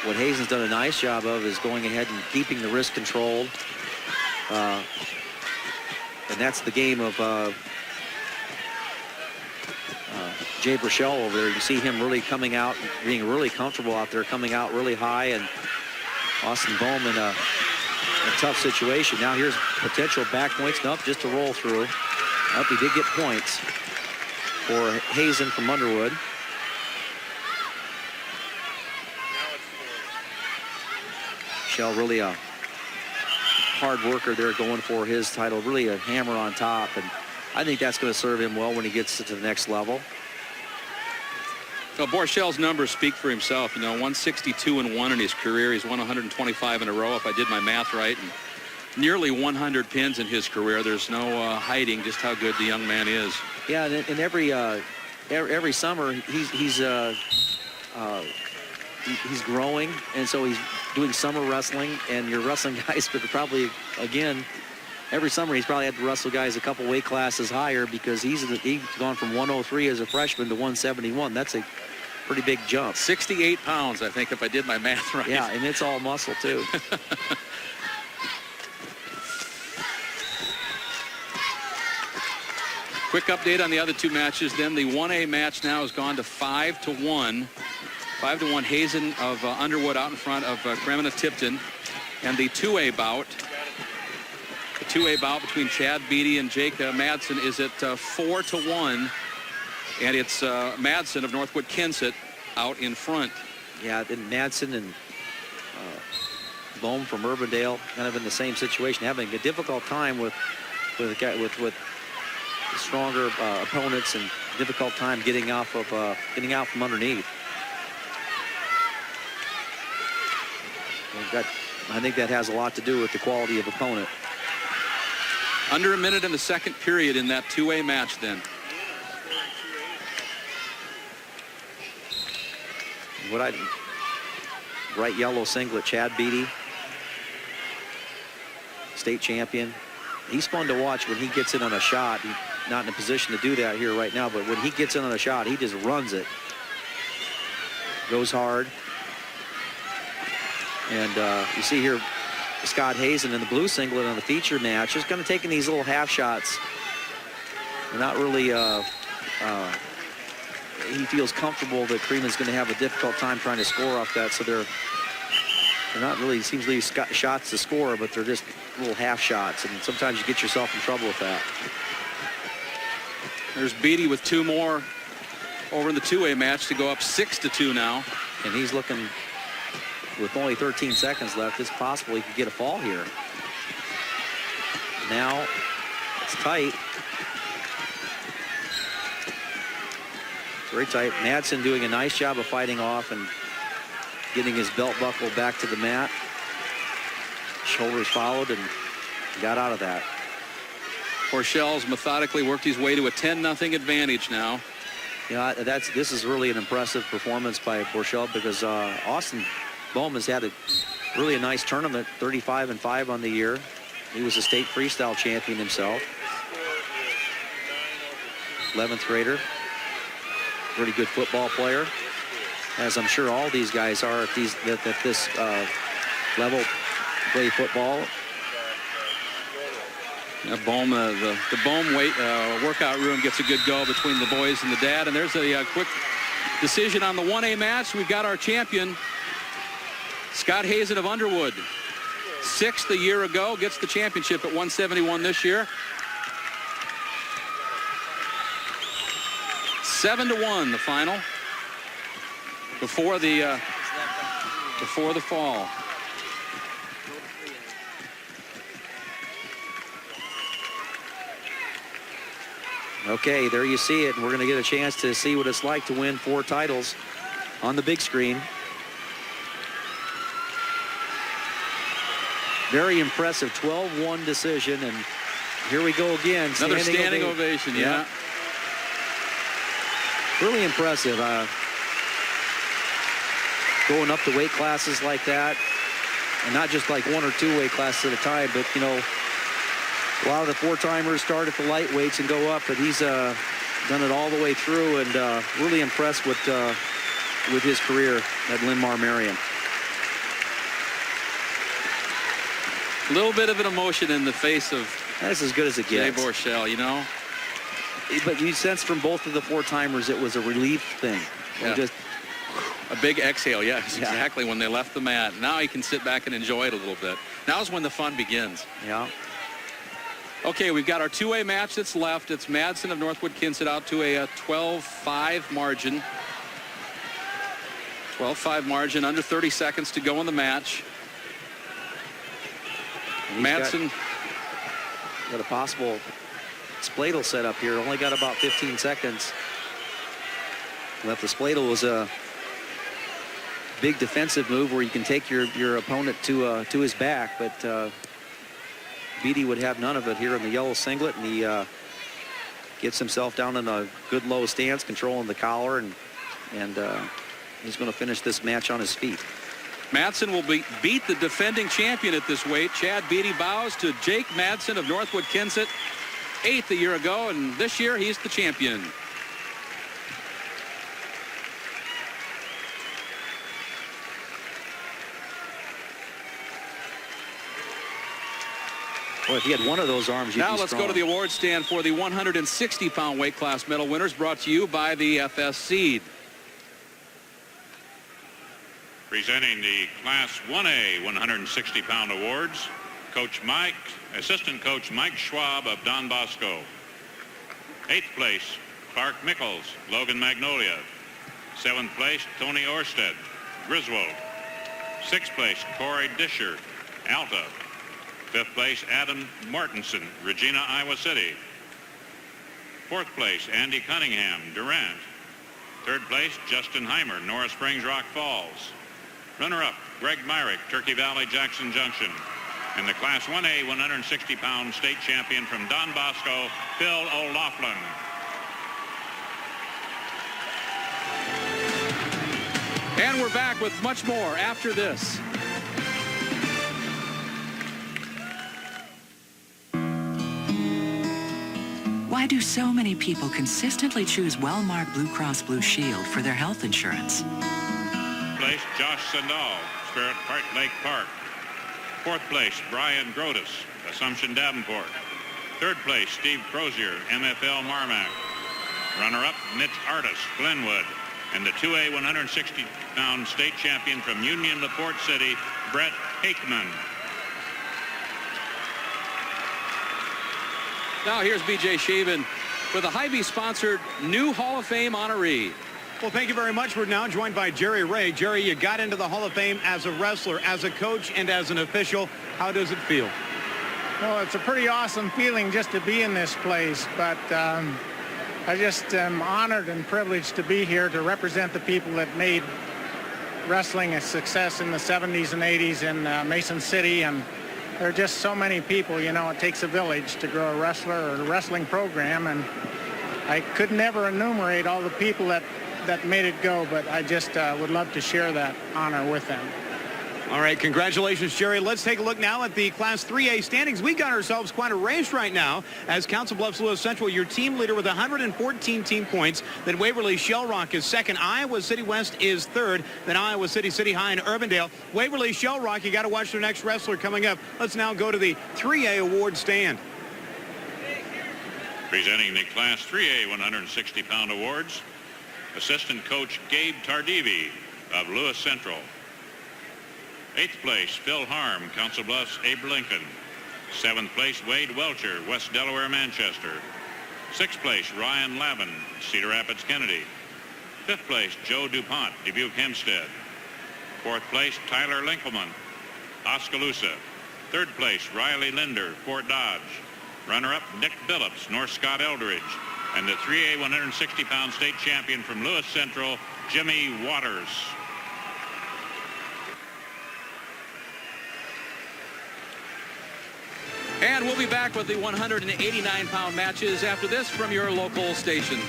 Speaker 10: what Hazen's done a nice job of is going ahead and keeping the wrist controlled. And that's the game of Jay Borchell over there. You see him really coming out, being really comfortable out there, coming out really high, and Austin Bohm in a tough situation. Now here's potential back points. Nope, just a roll through. Nope, he did get points for Hazen from Underwood. Borchell really a hard worker there, going for his title, really a hammer on top, and I think that's going to serve him well when he gets to the next level.
Speaker 2: Well, Borchell's numbers speak for himself. You know, 162-1 in his career. He's won 125 in a row, if I did my math right, and nearly 100 pins in his career. There's no hiding just how good the young man is.
Speaker 10: Yeah, and every summer he's growing, and so he's doing summer wrestling, and your wrestling guys could probably, again, every summer he's probably had to wrestle guys a couple weight classes higher, because he's gone from 103 as a freshman to 171. That's a pretty big jump.
Speaker 2: 68 pounds, I think, if I did my math right.
Speaker 10: Yeah, and it's all muscle, too.
Speaker 2: Quick update on the other two matches. Then the 1A match now has gone to 5-1. 5-1 Hazen of Underwood out in front of Kremen of Tipton. And the 2A bout, between Chad Beatty and Jake Madsen is at 4-1. And it's Madsen of Northwood Kensett out in front.
Speaker 10: Yeah, and Madsen and Bohm from Urbandale kind of in the same situation, having a difficult time with stronger opponents, and difficult time getting out from underneath. I think that has a lot to do with the quality of opponent.
Speaker 2: Under a minute in the second period in that 2A match then.
Speaker 10: Bright yellow singlet, Chad Beatty, state champion. He's fun to watch when he gets in on a shot. He's not in a position to do that here right now, but when he gets in on a shot, he just runs it. Goes hard. And you see here Scott Hazen in the blue singlet on the feature match is kind of taking these little half shots. They're not really, he feels comfortable that Kremen's going to have a difficult time trying to score off that, so they're not really, seems to be shots to score, but they're just little half shots, and sometimes you get yourself in trouble with that.
Speaker 2: There's Beatty with 2 more over in the 2A match to go up 6-2 now.
Speaker 10: And he's looking, with only 13 seconds left, it's possible he could get a fall here. Now it's tight. Very tight. Madsen doing a nice job of fighting off and getting his belt buckle back to the mat. Shoulders followed and got out of that.
Speaker 2: Borchell's methodically worked his way to a 10-0 advantage now.
Speaker 10: Yeah, this is really an impressive performance by Borchell, because Austin Bohm has had really a nice tournament, 35-5 on the year. He was a state freestyle champion himself. 11th grader. Pretty good football player, as I'm sure all these guys are at this level, play football.
Speaker 2: Bohm, the Bohm workout room gets a good go between the boys and the dad. And there's a quick decision on the 1A match. We've got our champion, Scott Hazen of Underwood. 6th a year ago, gets the championship at 171 this year. 7-1 the final before the fall.
Speaker 10: Okay, there you see it. We're going to get a chance to see what it's like to win 4 titles on the big screen. Very impressive 12-1 decision, and here we go again.
Speaker 2: Another standing ovation, yeah.
Speaker 10: Really impressive. Going up to weight classes like that, and not just like 1 or 2 weight classes at a time, but you know, a lot of the 4-timers start at the lightweights and go up, but he's done it all the way through, and really impressed with his career at Linn-Mar Marion.
Speaker 2: A little bit of an emotion in the face of
Speaker 10: that's as good as it gets.
Speaker 2: Jay Borchell, you know.
Speaker 10: But you sense from both of the 4-timers it was a relief thing.
Speaker 2: Yeah.
Speaker 10: Just
Speaker 2: a big exhale, yes, exactly, when they left the mat. Now he can sit back and enjoy it a little bit. Now's when the fun begins.
Speaker 10: Yeah.
Speaker 2: Okay, we've got our 2A match that's left. It's Madsen of Northwood Kensett out to a 12-5 margin. 12-5 margin, under 30 seconds to go in the match. Madsen
Speaker 10: got a possible spladle set up here. Only got about 15 seconds left. The spladle was a big defensive move where you can take your opponent to his back, but Beatty would have none of it here in the yellow singlet, and he gets himself down in a good low stance, controlling the collar, and he's going to finish this match on his feet.
Speaker 2: Madsen will beat the defending champion at this weight. Chad Beatty bows to Jake Madsen of Northwood Kensett, 8th a year ago, and this year he's the champion.
Speaker 10: Well, if you had one of those arms, you'd
Speaker 2: now
Speaker 10: be
Speaker 2: let's
Speaker 10: strong.
Speaker 2: go to the award stand for the 160-pound weight class medal winners, brought to you by the FS Seed.
Speaker 12: Presenting the Class 1A 160-pound awards, Assistant Coach Mike Schwab of Don Bosco. 8th place, Clark Mickles, Logan Magnolia. 7th place, Tony Orsted, Griswold. 6th place, Corey Disher, Alta. 5th place, Adam Martinson, Regina, Iowa City. 4th place, Andy Cunningham, Durant. 3rd place, Justin Heimer, Norris Springs, Rock Falls. Runner-up, Greg Myrick, Turkey Valley, Jackson Junction. And the Class 1A 160-pound state champion from Don Bosco, Phil O'Loughlin.
Speaker 2: And we're back with much more after this.
Speaker 13: Why do so many people consistently choose Wellmark Blue Cross Blue Shield for their health insurance?
Speaker 12: Place, Josh Sandal, Spirit Lake Park. 4th place, Brian Grotus, Assumption Davenport. 3rd place, Steve Crozier, MFL Marmac. Runner-up, Mitch Artis, Glenwood. And the 2A 160-pound state champion from Union LaPorte City, Brett Hakeman.
Speaker 2: Now here's B.J. Shaven with a Hy-Vee-sponsored new Hall of Fame honoree.
Speaker 15: Well, thank you very much. We're now joined by Jerry Ray. Jerry, you got into the Hall of Fame as a wrestler, as a coach, and as an official. How does it feel?
Speaker 5: Well, it's a pretty awesome feeling just to be in this place, but I just am honored and privileged to be here to represent the people that made wrestling a success in the 70s and 80s in Mason City, and there are just so many people. You know, it takes a village to grow a wrestler or a wrestling program, and I could never enumerate all the people that made it go, but I just would love to share that honor with them.
Speaker 15: All right, congratulations, Jerry. Let's take a look now at the Class 3A standings. We got ourselves quite a race right now as Council Bluffs Lewis Central, your team leader with 114 team points. Then Waverly Shell Rock is second. Iowa City West is third. Then Iowa City, City High, and Urbandale. Waverly Shell Rock, you got to watch their next wrestler coming up. Let's now go to the 3A award stand.
Speaker 12: Presenting the Class 3A 160-pound awards, Assistant Coach Gabe Tardivi of Lewis Central. 8th place, Phil Harm, Council Bluffs, Abe Lincoln. 7th place, Wade Welcher, West Delaware, Manchester. 6th place, Ryan Lavin, Cedar Rapids, Kennedy. 5th place, Joe DuPont, Dubuque, Hempstead. 4th place, Tyler Linkelman, Oskaloosa. 3rd place, Riley Linder, Fort Dodge. Runner-up, Nick Billups, North Scott Eldridge. And the 3A 160-pound state champion from Lewis Central, Jimmy Waters.
Speaker 2: And we'll be back with the 189-pound matches after this from your local stations.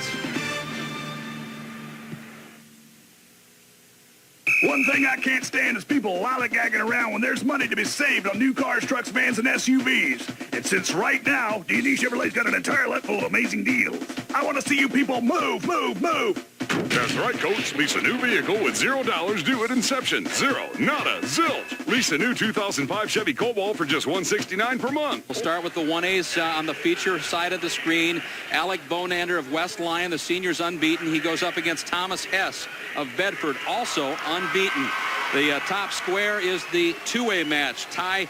Speaker 17: One thing I can't stand is people lollygagging around when there's money to be saved on new cars, trucks, vans, and SUVs. And since right now, D&D Chevrolet's got an entire lot full of amazing deals, I want to see you people move, move, move.
Speaker 6: That's right, Coach. Lease a new vehicle with $0 due at inception. Zero, nada, zilch. Lease a new 2005 Chevy Cobalt for just $169 per month.
Speaker 2: We'll start with the 1As on the feature side of the screen. Alec Bonander of West Lyon, the senior's unbeaten. He goes up against Thomas Hess of Bedford, also unbeaten. The top square is the 2A match. Ty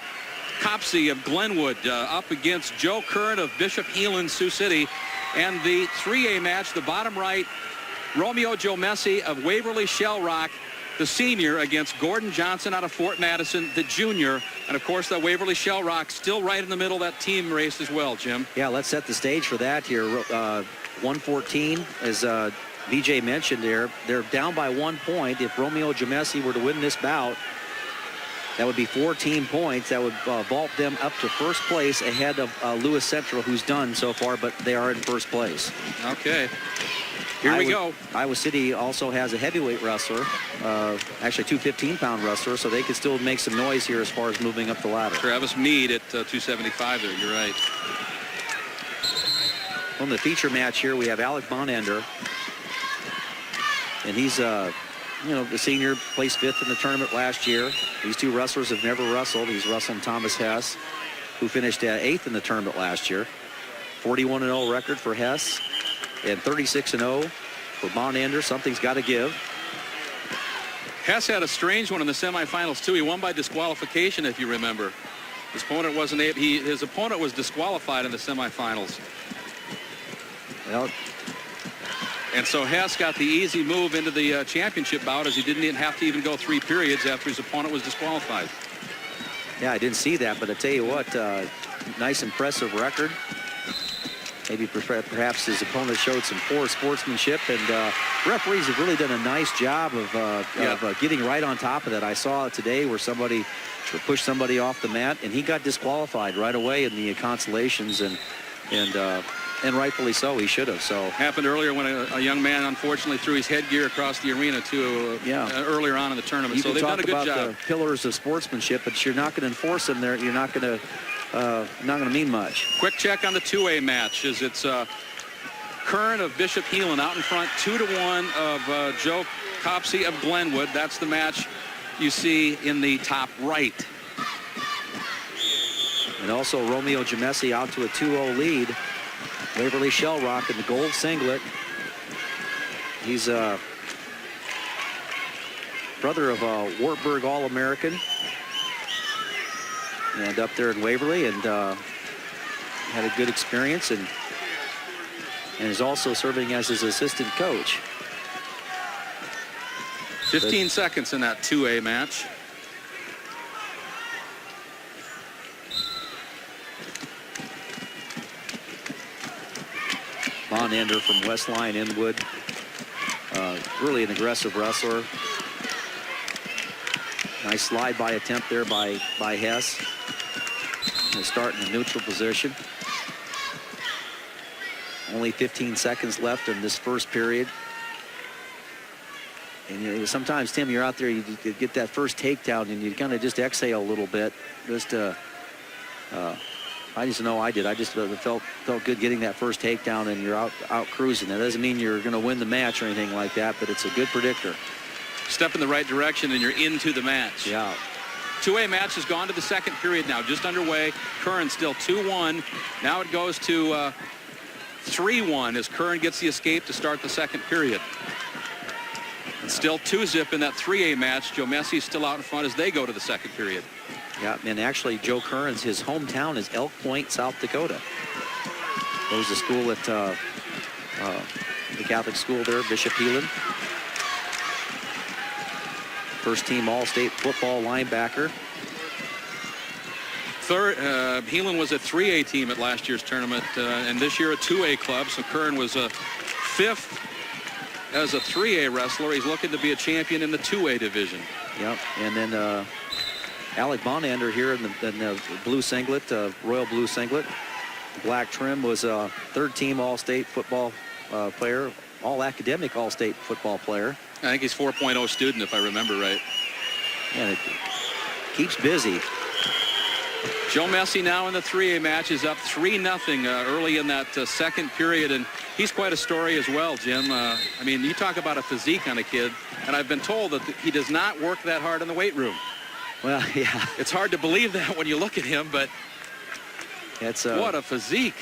Speaker 2: Copsey of Glenwood up against Joe Curran of Bishop Heelan, Sioux City. And the 3A match, the bottom right, Romeo Jomesi of Waverly Shell Rock, the senior, against Gordon Johnson out of Fort Madison, the junior. And, of course, that Waverly Shell Rock still right in the middle of that team race as well, Jim.
Speaker 10: Yeah, let's set the stage for that here. 114, as BJ mentioned there, they're down by 1 point. If Romeo Jomesi were to win this bout, that would be 14 points. That would vault them up to first place ahead of Lewis Central, who's done so far, but they are in first place.
Speaker 2: Okay. Here we go.
Speaker 10: Iowa City also has a heavyweight wrestler, actually 2 15-pound wrestlers, so they could still make some noise here as far as moving up the ladder.
Speaker 2: Travis Mead at 275 there, you're right.
Speaker 10: On the feature match here, we have Alec Bonander, and he's the senior, placed 5th in the tournament last year. These two wrestlers have never wrestled. He's wrestling Thomas Hess, who finished 8th in the tournament last year. 41-0 record for Hess and 36-0 for Bonander. Something's got to give.
Speaker 2: Hess had a strange one in the semifinals, too. He won by disqualification, if you remember. His opponent wasn't able, his opponent was disqualified in the semifinals.
Speaker 10: Well,
Speaker 2: and so Hess got the easy move into the championship bout, as he didn't even have to even go 3 periods after his opponent was disqualified.
Speaker 10: Yeah, I didn't see that, but I tell you what, nice, impressive record. Maybe perhaps his opponent showed some poor sportsmanship, and referees have really done a nice job of getting right on top of that. I saw today where somebody pushed somebody off the mat, and he got disqualified right away in the consolations, and rightfully so. He should have. So
Speaker 2: happened earlier when a young man unfortunately threw his headgear across the arena too. Earlier on in the tournament.
Speaker 10: You
Speaker 2: so they've done a good
Speaker 10: about
Speaker 2: job.
Speaker 10: The pillars of sportsmanship, but you're not going to enforce them there. You're not going to mean much.
Speaker 2: Quick check on the 2A match, as it's Curran of Bishop Heelan out in front, 2-1 of Joe Copsey of Glenwood. That's the match you see in the top right.
Speaker 10: And also Romeo Jomesi out to a 2-0 lead. Waverly Shell Rock in the gold singlet. He's a brother of a Wartburg All-American. And up there in Waverly, and had a good experience, and is also serving as his assistant coach.
Speaker 2: 15 seconds in that 2A match.
Speaker 10: Bonander from West Lyon Inwood, really an aggressive wrestler. Nice slide by attempt there by Hess. He'll start in a neutral position. Only 15 seconds left in this first period. And sometimes, Tim, you're out there, you get that first takedown, and you kind of just exhale a little bit. I just know I did. I just felt good getting that first takedown, and you're out cruising. That doesn't mean you're going to win the match or anything like that, but it's a good predictor.
Speaker 2: Step in the right direction, and you're into the match.
Speaker 10: Yeah.
Speaker 2: 2A match has gone to the second period now, just underway. Curran still 2-1. Now it goes to 3-1 as Curran gets the escape to start the second period. It's still 2-zip in that 3A match. Joe Messi's still out in front as they go to the second period.
Speaker 10: Yeah, and actually Joe Curran's, his hometown is Elk Point, South Dakota. Goes to school at the Catholic school there, Bishop Heelan. First team All-State football linebacker.
Speaker 2: Third, Heelan was a 3A team at last year's tournament, and this year a 2A club. So Curran was a 5th as a 3A wrestler. He's looking to be a champion in the 2A division.
Speaker 10: Yep, and then Alec Bonander here in the blue singlet, royal blue singlet. Black trim, was a 3rd team All-State football player, all-academic All-State football player.
Speaker 2: I think he's 4.0 student, if I remember right.
Speaker 10: And it keeps busy.
Speaker 2: Joe Messi now in the 3A match is up 3-0 early in that second period, and he's quite a story as well, Jim. I mean, you talk about a physique on a kid, and I've been told that he does not work that hard in the weight room.
Speaker 10: Well, yeah.
Speaker 2: It's hard to believe that when you look at him, but
Speaker 10: it's
Speaker 2: what a physique.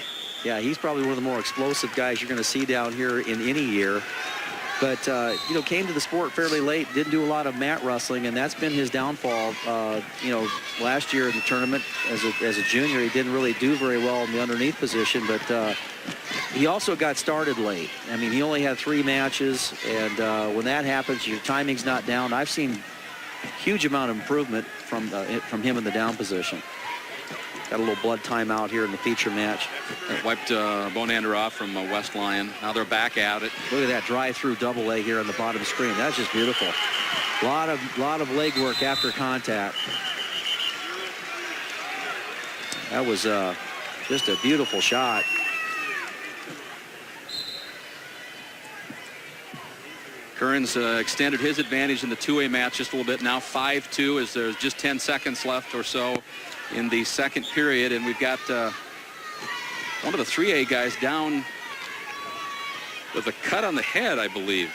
Speaker 10: Yeah, he's probably one of the more explosive guys you're going to see down here in any year. But, you know, came to the sport fairly late, didn't do a lot of mat wrestling, and that's been his downfall. You know, last year in the tournament as a junior, he didn't really do very well in the underneath position, but he also got started late. I mean, he only had 3 matches, and when that happens, your timing's not down. I've seen a huge amount of improvement from him in the down position. Got a little blood timeout here in the feature match.
Speaker 2: Wiped Bonander off from West Lyon. Now they're back at it.
Speaker 10: Look at that drive-through double leg here on the bottom screen. That's just beautiful. Lot of leg work after contact. That was just a beautiful shot.
Speaker 2: Curran's extended his advantage in the 2A match just a little bit. Now 5-2 as there's just 10 seconds left or so in the second period, and we've got one of the 3A guys down with a cut on the head, I believe.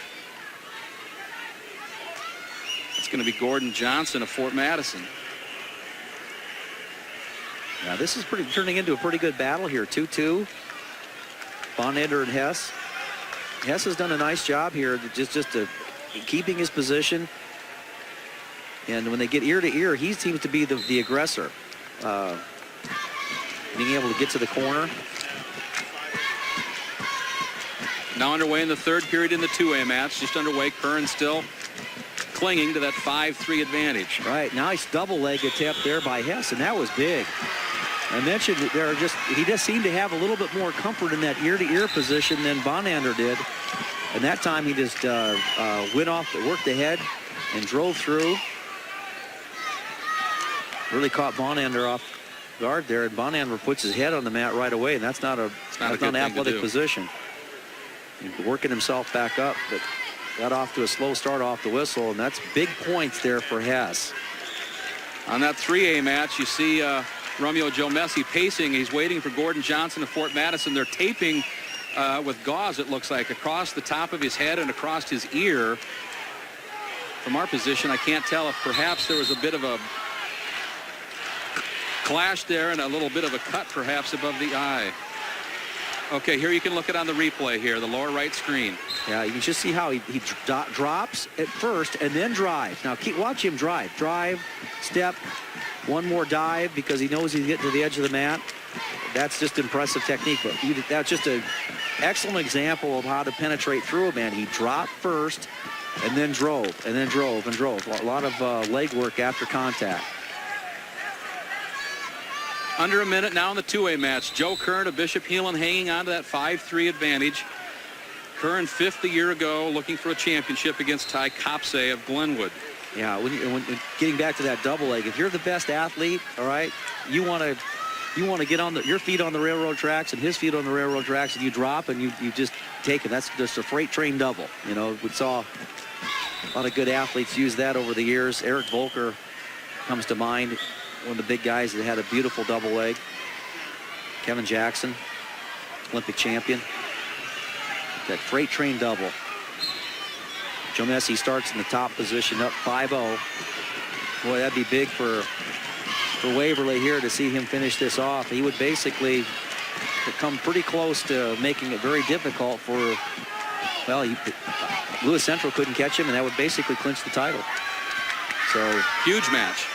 Speaker 2: It's going to be Gordon Johnson of Fort Madison.
Speaker 10: Now this is turning into a pretty good battle here. 2-2. Bonander and Hess. Hess has done a nice job here, just keeping his position. And when they get ear to ear, he seems to be the aggressor. Being able to get to the corner.
Speaker 2: Now underway in the third period in the 2A match. Just underway. Curran still clinging to that 5-3 advantage.
Speaker 10: Right. Nice double leg attempt there by Hess, and that was big. I mentioned that he just seemed to have a little bit more comfort in that ear-to-ear position than Bonander did. And that time he just went off, worked the head, and drove through. Really caught Bonander off guard there, and Bonander puts his head on the mat right away, and that's not an athletic position. He's working himself back up, but got off to a slow start off the whistle, and that's big points there for Hess.
Speaker 2: On that 3A match, you see Romeo Joe Messi pacing. He's waiting for Gordon Johnson of Fort Madison. They're taping with gauze, it looks like, across the top of his head and across his ear. From our position, I can't tell if perhaps there was a bit of a clash there and a little bit of a cut perhaps above the eye. Okay, here you can look at on the replay here, the lower right screen.
Speaker 10: Yeah, you can just see how he drops at first and then drives. Now watch him drive, step, one more dive because he knows he's getting to the edge of the mat. That's just impressive technique, but that's just an excellent example of how to penetrate through a man. He dropped first and then drove and then drove and drove. A lot of leg work after contact.
Speaker 2: Under a minute now in the 2A match. Joe Curran of Bishop Heelan hanging on to that 5-3 advantage. Curran 5th a year ago, looking for a championship against Ty Kopse of Glenwood.
Speaker 10: Yeah, when getting back to that double leg, if you're the best athlete, all right, you want to get on your feet on the railroad tracks and his feet on the railroad tracks, and you drop and you just take it. That's just a freight train double. You know, we saw a lot of good athletes use that over the years. Eric Volker comes to mind. One of the big guys that had a beautiful double leg. Kevin Jackson, Olympic champion. That freight train double. Joe Messi starts in the top position, up 5-0. Boy, that'd be big for Waverly here to see him finish this off. He would basically come pretty close to making it very difficult for, well, Lewis Central couldn't catch him, and that would basically clinch the title. So
Speaker 2: huge match.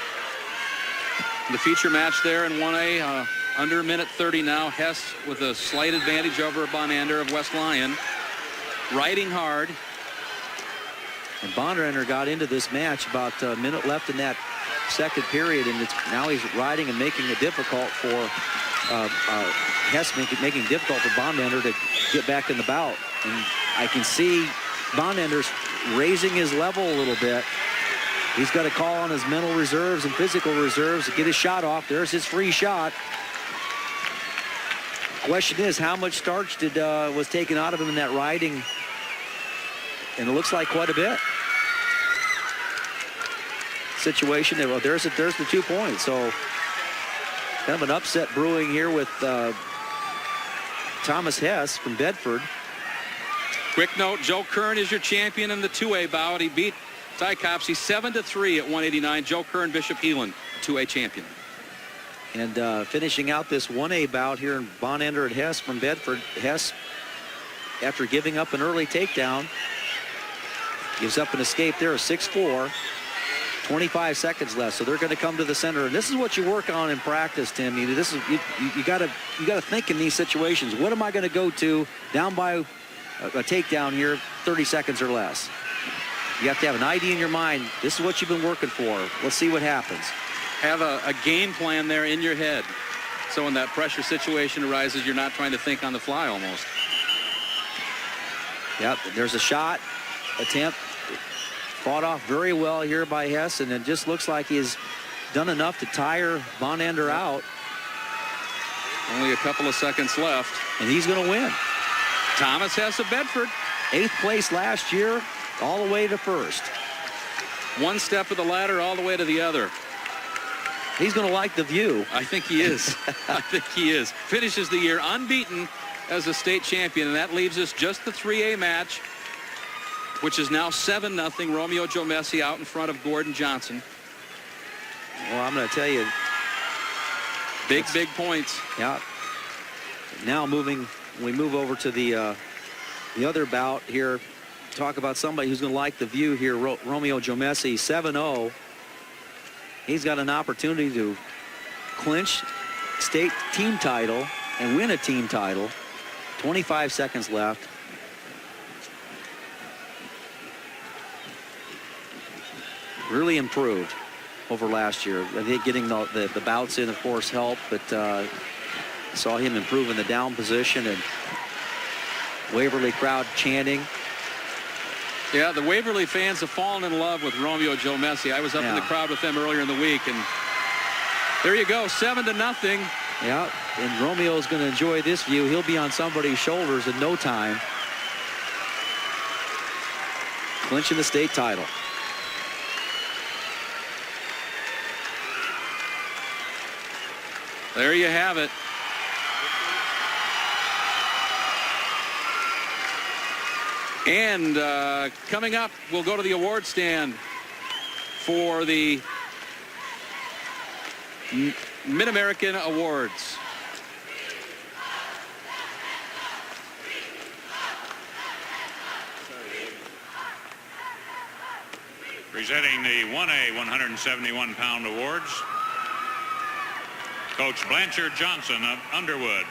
Speaker 2: The feature match there in 1A, under a minute 30 now. Hess with a slight advantage over Bonander of West Lyon. Riding hard.
Speaker 10: And Bonander got into this match about a minute left in that second period, and now he's riding and making it difficult for Hess, making it difficult for Bonander to get back in the bout. And I can see Bonander's raising his level a little bit. He's got to call on his mental reserves and physical reserves to get his shot off. There's his free shot. Question is, how much starch was taken out of him in that riding? And it looks like quite a bit. Situation. Well, there's the 2 points. So kind of an upset brewing here with Thomas Hess from Bedford.
Speaker 2: Quick note: Joe Kern is your champion in the 2A bout. He beat Ty Copsey 7-3 at 189. Joe Kern, Bishop Heelan, 2A champion.
Speaker 10: And finishing out this 1A bout here in Bonander and Hess from Bedford. Hess, after giving up an early takedown, gives up an escape there, a 6-4. 25 seconds left, so they're going to come to the center. And this is what you work on in practice, Tim. You got to think in these situations. What am I going to go to down by a takedown here, 30 seconds or less? You have to have an idea in your mind. This is what you've been working for. Let's see what happens.
Speaker 2: Have a game plan there in your head. So when that pressure situation arises, you're not trying to think on the fly almost.
Speaker 10: Yep, there's a shot attempt. Fought off very well here by Hess, and it just looks like he's done enough to tire Bonander out.
Speaker 2: Only a couple of seconds left.
Speaker 10: And he's going to win.
Speaker 2: Thomas Hess of Bedford.
Speaker 10: 8th place last year, all the way to first.
Speaker 2: One step of the ladder all the way to the other.
Speaker 10: He's going to like the view.
Speaker 2: I think he is. I think he is. Finishes the year unbeaten as a state champion, and that leaves us just the 3A match, which is now 7-0. Romeo Jomesi out in front of Gordon Johnson.
Speaker 10: Well, I'm going to tell you.
Speaker 2: Big points.
Speaker 10: Yeah. Now we move over to the other bout here. Talk about somebody who's going to like the view here. Romeo Jomesi, 7-0. He's got an opportunity to clinch state team title and win a team title. 25 seconds left. Really improved over last year. I think getting the bouts in, of course, helped, but saw him improve in the down position, and Waverly crowd chanting.
Speaker 2: Yeah, the Waverly fans have fallen in love with Romeo Jomesi. I was up in the crowd with them earlier in the week, and there you go, 7-0.
Speaker 10: Yeah, and Romeo's going to enjoy this view. He'll be on somebody's shoulders in no time. Clinching the state title.
Speaker 2: There you have it. And coming up, we'll go to the award stand for the Mid-American Awards.
Speaker 12: Presenting the 1A 171-pound awards, Coach Blanchard Johnson of Underwood.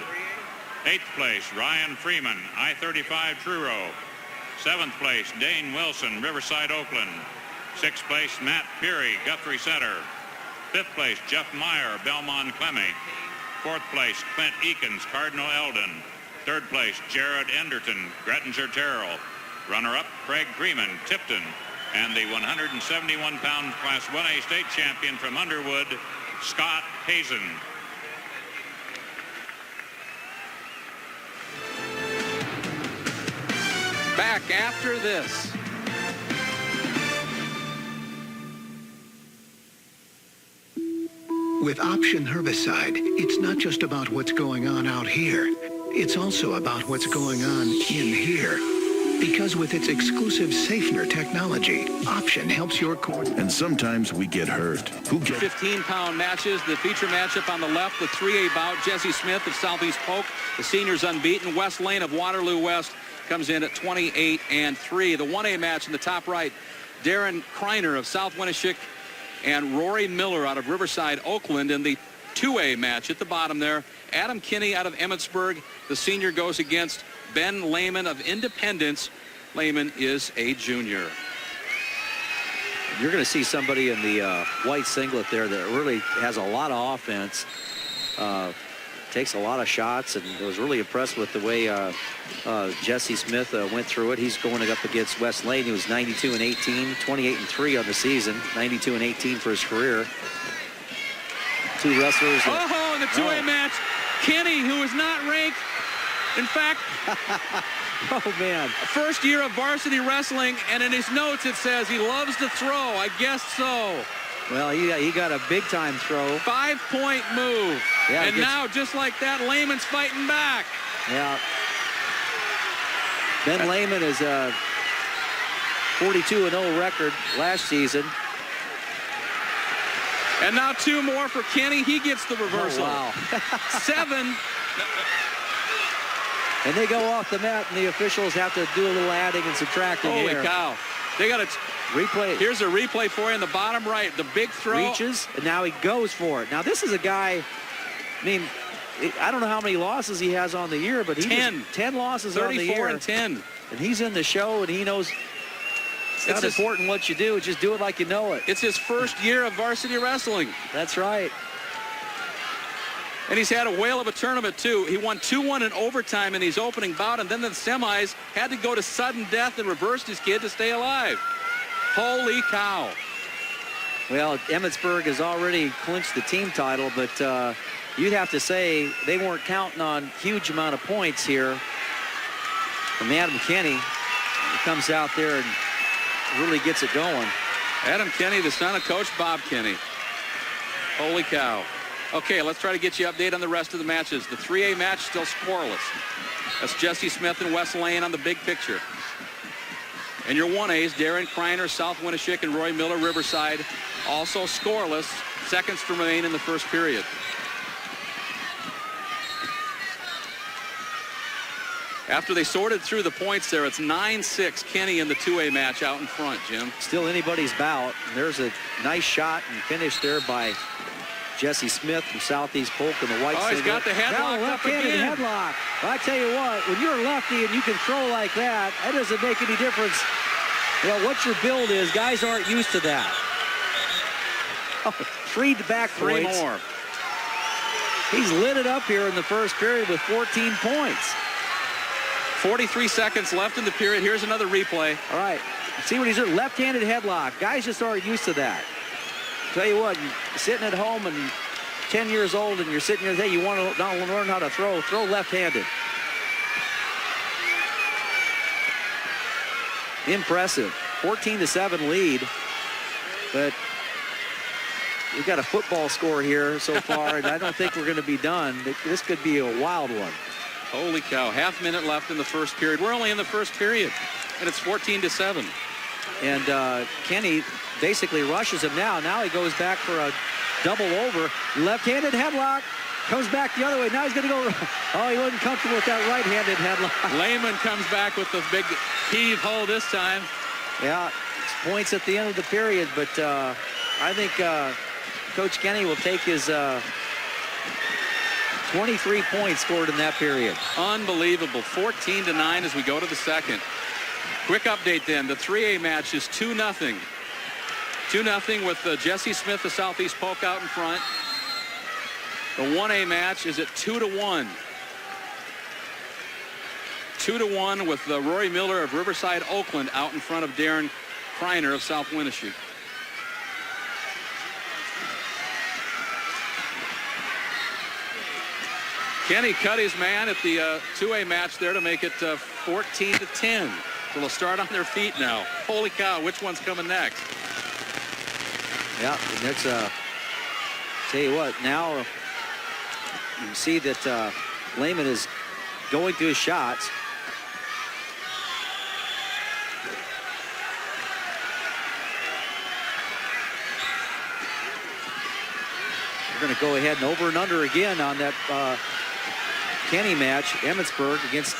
Speaker 12: 8th place, Ryan Freeman, I-35 Truro. 7th place, Dane Wilson, Riverside, Oakland. 6th place, Matt Peary, Guthrie Center. 5th place, Jeff Meyer, Belmont Clemmy. 4th place, Clint Eakins, Cardinal Eldon. 3rd place, Jared Enderton, Grettinger Terrell. Runner-up, Craig Freeman, Tipton. And the 171-pound Class 1A state champion from Underwood, Scott Hazen.
Speaker 2: Back after this.
Speaker 14: With Option Herbicide, it's not just about what's going on out here. It's also about what's going on in here.
Speaker 11: Because with its exclusive Safener technology, Option helps your core.
Speaker 6: And sometimes we get hurt. Who gets
Speaker 2: 15-pound matches. The feature matchup on the left, the 3A bout. Jesse Smith of Southeast Polk, the seniors unbeaten. Wes Lane of Waterloo West comes in at 28-3. The 1A match in the top right, Darren Kreiner of South Winneshiek and Rory Miller out of Riverside, Oakland. In the 2A match at the bottom there, Adam Kinney out of Emmitsburg. The senior goes against Ben Lehman of Independence. Lehman is a junior.
Speaker 10: You're going to see somebody in the white singlet there that really has a lot of offense, takes a lot of shots, and was really impressed with the way Jesse Smith went through it. He's going up against Wes Lane, who was 92-18, 28-3 on the season, 92-18 for his career. Two wrestlers.
Speaker 2: Oh, in the 2A match, Kenny, who is not ranked. In fact,
Speaker 10: oh man,
Speaker 2: first year of varsity wrestling, and in his notes it says he loves to throw. I guess so.
Speaker 10: Well, he got a big time throw.
Speaker 2: 5-point move.
Speaker 10: Yeah,
Speaker 2: and now, just like that, Lehman's fighting back.
Speaker 10: Yeah. Ben Lehman is a 42-0 record last season.
Speaker 2: And now 2 more for Kenny. He gets the reversal.
Speaker 10: Oh, wow.
Speaker 2: 7.
Speaker 10: And they go off the mat, and the officials have to do a little adding and subtracting.
Speaker 2: Holy
Speaker 10: here.
Speaker 2: cow. They got a
Speaker 10: replay.
Speaker 2: Here's a replay for you in the bottom right. The big throw.
Speaker 10: Reaches, and now he goes for it. Now, this is a guy, I mean, I don't know how many losses he has on the year, but
Speaker 2: 10
Speaker 10: losses on the year.
Speaker 2: 34 and 10.
Speaker 10: And he's in the show, and he knows it's not important what you do. Just do it like you know it.
Speaker 2: It's his first year of varsity wrestling.
Speaker 10: That's right.
Speaker 2: And he's had a whale of a tournament, too. He won 2-1 in overtime in his opening bout, and then the semis had to go to sudden death and reversed his kid to stay alive. Holy cow.
Speaker 10: Well, Emmitsburg has already clinched the team title, but you'd have to say they weren't counting on a huge amount of points here from Adam Kenny. He comes out there and really gets it going.
Speaker 2: Adam Kenny, the son of Coach Bob Kenny. Holy cow. Okay, let's try to get you update on the rest of the matches. The 3A match still scoreless. That's Jesse Smith and Wes Lane on the big picture. And your 1As, Darren Kreiner, South Winneshiek, and Roy Miller, Riverside, also scoreless. Seconds to remain in the first period. After they sorted through the points there, it's 9-6. Kenny in the 2A match out in front, Jim.
Speaker 10: Still anybody's bout. There's a nice shot and finish there by Jesse Smith from Southeast Polk in the white
Speaker 2: Oh, he's got the headlock up again.
Speaker 10: Headlock. Well, I tell you what, when you're lefty and you can throw like that, that doesn't make any difference. Well, what your build is, guys aren't used to that. Oh, 3 back
Speaker 2: Three
Speaker 10: points.
Speaker 2: more.
Speaker 10: He's lit it up here in the first period with 14 points.
Speaker 2: 43 seconds left in the period. Here's another replay.
Speaker 10: All right. See what he's doing. Left-handed headlock. Guys just aren't used to that. Tell you what, you're sitting at home and 10 years old and you're sitting here, hey, you want to learn how to throw left-handed. Impressive. 14-7 lead. But we've got a football score here so far, and I don't think we're going to be done. This could be a wild one.
Speaker 2: Holy cow. Half minute left in the first period. We're only in the first period, and it's 14-7.
Speaker 10: And Kenny basically rushes him now. Now he goes back for a double over. Left-handed headlock. Comes back the other way. Now he's going to go. Oh, he wasn't comfortable with that right-handed headlock.
Speaker 2: Lehman comes back with the big heave ho this time.
Speaker 10: Yeah, it's points at the end of the period, but I think Coach Kenny will take his 23 points scored in that period.
Speaker 2: Unbelievable. 14-9 as we go to the second. Quick update then. The 3A match is 2-0. 2-0 with Jesse Smith of Southeast Polk out in front. The 1A match is at 2-1. 2-1 with Rory Miller of Riverside, Oakland out in front of Darren Kreiner of South Winneshiek. Kenny cut his man at the 2A match there to make it 14-10. So they'll start on their feet now. Holy cow, which one's coming next?
Speaker 10: Yeah, and that's tell you what, now you see that Lehman is going through his shots. We're going to go ahead and over and under again on that Kenny match. Emmetsburg against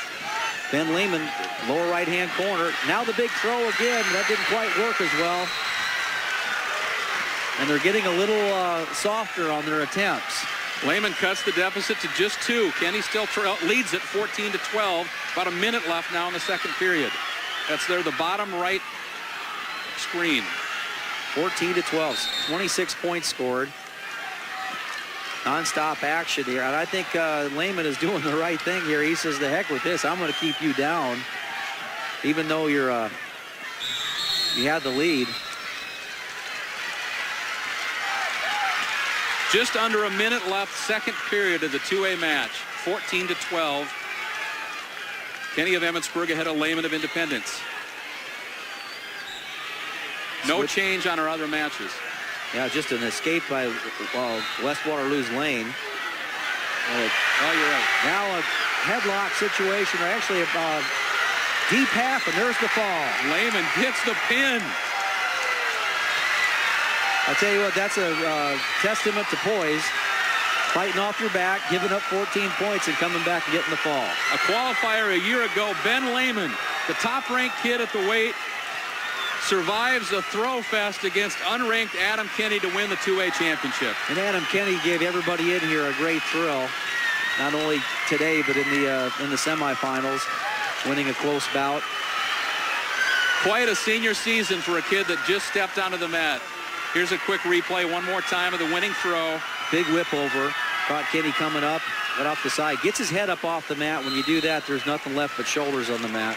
Speaker 10: Ben Lehman, lower right-hand corner. Now the big throw again. That didn't quite work as well. And they're getting a little softer on their attempts.
Speaker 2: Lehman cuts the deficit to just 2. Kenny still leads it 14-12. About a minute left now in the second period. That's there, the bottom right screen.
Speaker 10: 14-12. 26 points scored. Non-stop action here. And I think Lehman is doing the right thing here. He says, the heck with this. I'm going to keep you down. Even though you had the lead.
Speaker 2: Just under a minute left, second period of the 2A match. 14-12. Kenny of Emmetsburg ahead of Lehman of Independence. No change on our other matches.
Speaker 10: Yeah, just an escape by West Waterloo's Lane.
Speaker 2: Oh, you're right.
Speaker 10: Now a headlock situation, or actually a deep half, and there's the fall.
Speaker 2: Lehman gets the pin.
Speaker 10: I'll tell you what, that's a testament to poise. Fighting off your back, giving up 14 points, and coming back and getting the fall.
Speaker 2: A qualifier a year ago, Ben Lehman, the top-ranked kid at the weight, survives a throw fest against unranked Adam Kenny to win the 2A championship.
Speaker 10: And Adam Kenny gave everybody in here a great thrill, not only today, but in the semifinals, winning a close bout.
Speaker 2: Quite a senior season for a kid that just stepped onto the mat. Here's a quick replay one more time of the winning throw.
Speaker 10: Big whip over. Caught Kenny coming up, got off the side. Gets his head up off the mat. When you do that, there's nothing left but shoulders on the mat.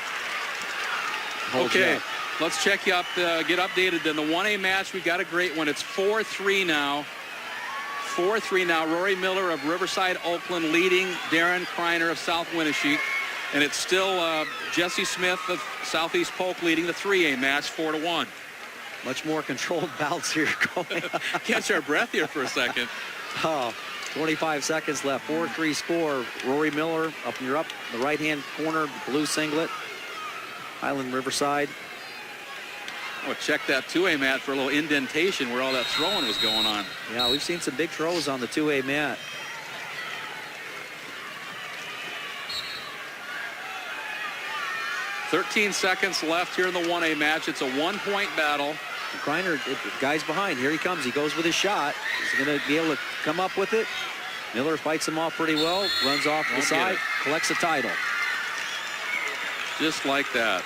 Speaker 2: Okay, let's check you up, get updated. Then the 1A match, we got a great one. It's 4-3 now. 4-3 now. Rory Miller of Riverside, Oakland leading Darren Kreiner of South Winneshiek. And it's still Jesse Smith of Southeast Polk leading the 3A match 4-1.
Speaker 10: Much more controlled bouts here going.
Speaker 2: Catch our breath here for a second.
Speaker 10: 25 seconds left. 4-3 score. Rory Miller up in the right-hand corner, blue singlet. Highland Riverside.
Speaker 2: Oh, check that 2A mat for a little indentation where all that throwing was going on.
Speaker 10: Yeah, we've seen some big throws on the 2A mat.
Speaker 2: .13 seconds left here in the 1A match. It's a 1-point battle.
Speaker 10: Kreiner, guy's behind. Here he comes. He goes with his shot. He's going to be able to come up with it. Miller fights him off pretty well. Runs off to the side. Collects the title.
Speaker 2: Just like that.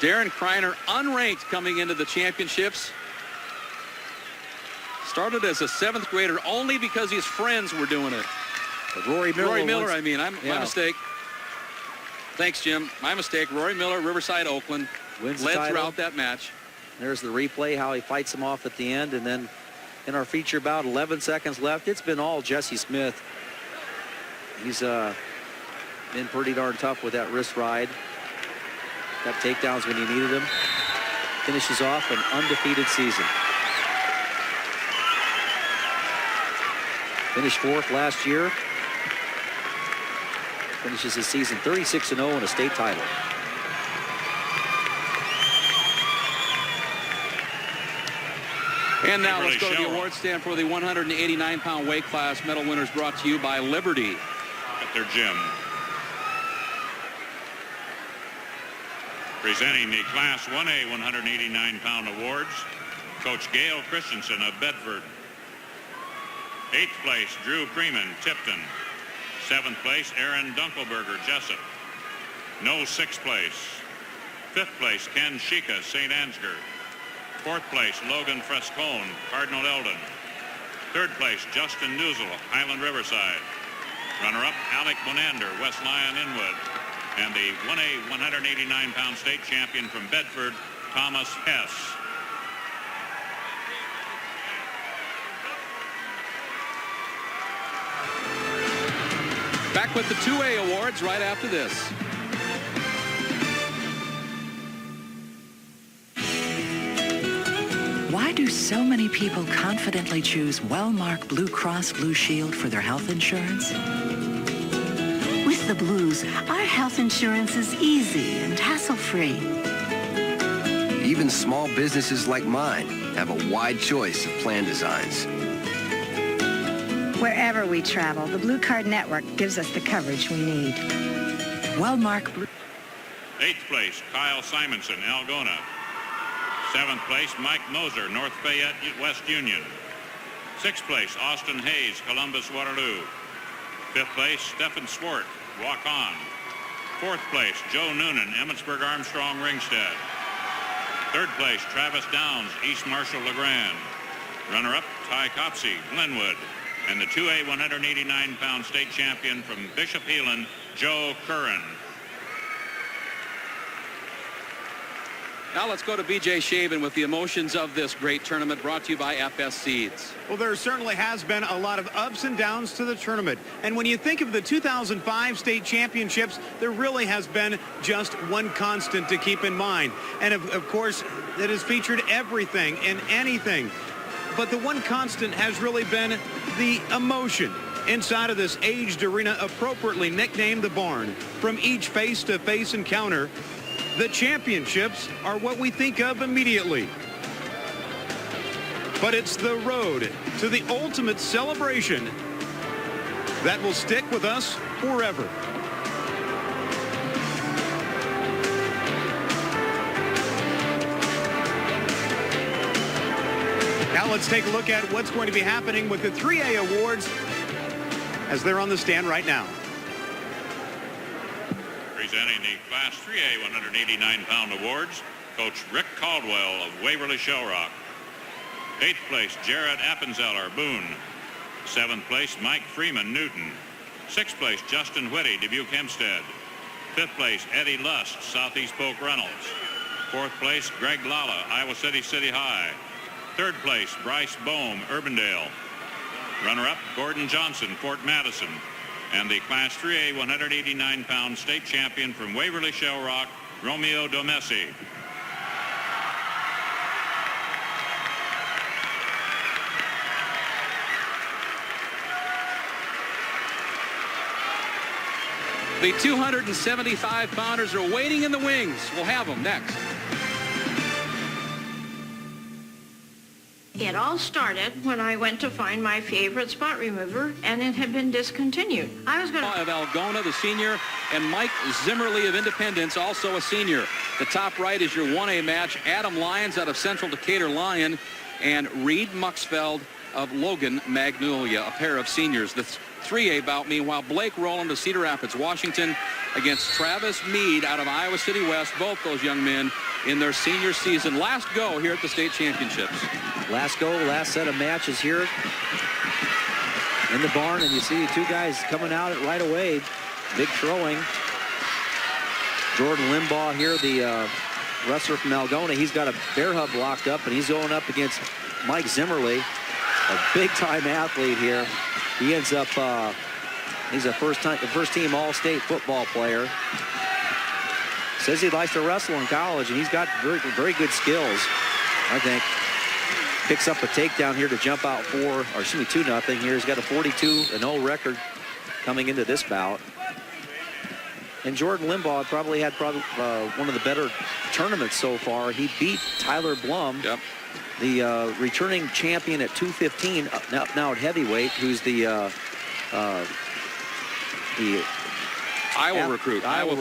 Speaker 2: Darren Kreiner, unranked coming into the championships. Started as a 7th grader only because his friends were doing it.
Speaker 10: But Rory Miller,
Speaker 2: my mistake. Thanks, Jim. My mistake. Rory Miller, Riverside, Oakland,
Speaker 10: wins
Speaker 2: led throughout that match.
Speaker 10: There's the replay, how he fights him off at the end. And then in our feature bout, 11 seconds left. It's been all Jesse Smith. He's been pretty darn tough with that wrist ride. Got takedowns when he needed them. Finishes off an undefeated season. Finished 4th last year. Finishes his season 36-0 in a state title.
Speaker 2: And now let's go to the award stand for the 189-pound weight class. Medal winners brought to you by Liberty.
Speaker 12: At their gym. Presenting the Class 1A 189-pound awards, Coach Gail Christensen of Bedford. 8th place, Drew Freeman, Tipton. 7th place, Aaron Dunkelberger, Jessup. No 6th place. 5th place, Ken Shika, St. Ansgar. 4th place, Logan Frescone, Cardinal Eldon. 3rd place, Justin Newsel, Highland Riverside. Runner-up, Alec Bonander, West Lyon Inwood. And the 1A 189-pound state champion from Bedford, Thomas Hess.
Speaker 2: Back with the 2A awards right after this.
Speaker 13: Why do so many people confidently choose Wellmark Blue Cross Blue Shield for their health insurance?
Speaker 8: With the Blues, our health insurance is easy and hassle-free.
Speaker 22: Even small businesses like mine
Speaker 7: have a wide choice of plan designs.
Speaker 22: Wherever we travel, the Blue Card Network gives us the coverage we need.
Speaker 13: Wellmark Blue.
Speaker 12: 8th place, Kyle Simonson, Algona. 7th place, Mike Moser, North Fayette West Union. 6th place, Austin Hayes, Columbus Waterloo. 5th place, Stephen Swart, Walk On. 4th place, Joe Noonan, Emmitsburg Armstrong Ringstead. 3rd place, Travis Downs, East Marshall LeGrand. Runner-up, Ty Copsey, Glenwood. And the 2A 189-pound state champion from Bishop Heelan, Joe Curran.
Speaker 2: Now let's go to B.J. Shaven with the emotions of this great tournament, brought to you by FS Seeds.
Speaker 15: Well, there certainly has been a lot of ups and downs to the tournament. And when you think of the 2005 state championships, there really has been just one constant to keep in mind. And of course, it has featured everything and anything. But the one constant has really been the emotion inside of this aged arena, appropriately nicknamed the Barn. From each face-to-face encounter, the championships are what we think of immediately. But it's the road to the ultimate celebration that will stick with us forever. Now let's take a look at what's going to be happening with the 3A awards as they're on the stand right now.
Speaker 12: Presenting the Class 3A 189-pound awards, Coach Rick Caldwell of Waverly Shellrock. 8th place, Jared Appenzeller, Boone. 7th place, Mike Freeman, Newton. 6th place, Justin Whitty, Dubuque Hempstead. 5th place, Eddie Lust, Southeast Polk Reynolds. 4th place, Greg Lala, Iowa City City High. 3rd place, Bryce Bohm, Urbandale. Runner-up, Gordon Johnson, Fort Madison. And the Class 3A 189-pound state champion from Waverly Shellrock, Romeo Domessi.
Speaker 2: The 275-pounders are waiting in the wings. We'll have them next.
Speaker 23: It all started when I went to find my favorite spot remover, and it had been discontinued. I was going to...
Speaker 2: Of Algona, the senior, and Mike Zimmerly of Independence, also a senior. The top right is your 1A match. Adam Lyons out of Central Decatur Lion, and Reed Muxfeld of Logan Magnolia, a pair of seniors. The 3A bout, meanwhile, Blake Rowland of Cedar Rapids, Washington, against Travis Mead out of Iowa City West. Both those young men in their senior season. Last go here at the state championships.
Speaker 10: Last go, last set of matches here in the barn, and you see two guys coming out right away. Big throwing. Jordan Limbaugh here, the wrestler from Algona. He's got a bear hub locked up, and he's going up against Mike Zimmerly, a big-time athlete here. He ends up, he's a first-team All-State football player. Says he likes to wrestle in college, and he's got very, very good skills, I think. Picks up a takedown here to jump out 2-0 here. He's got a 42-0 record coming into this bout. And Jordan Limbaugh probably had one of the better tournaments so far. He beat Tyler Blum, the returning champion at 215, now at heavyweight, who's the
Speaker 2: Iowa recruit.
Speaker 10: Iowa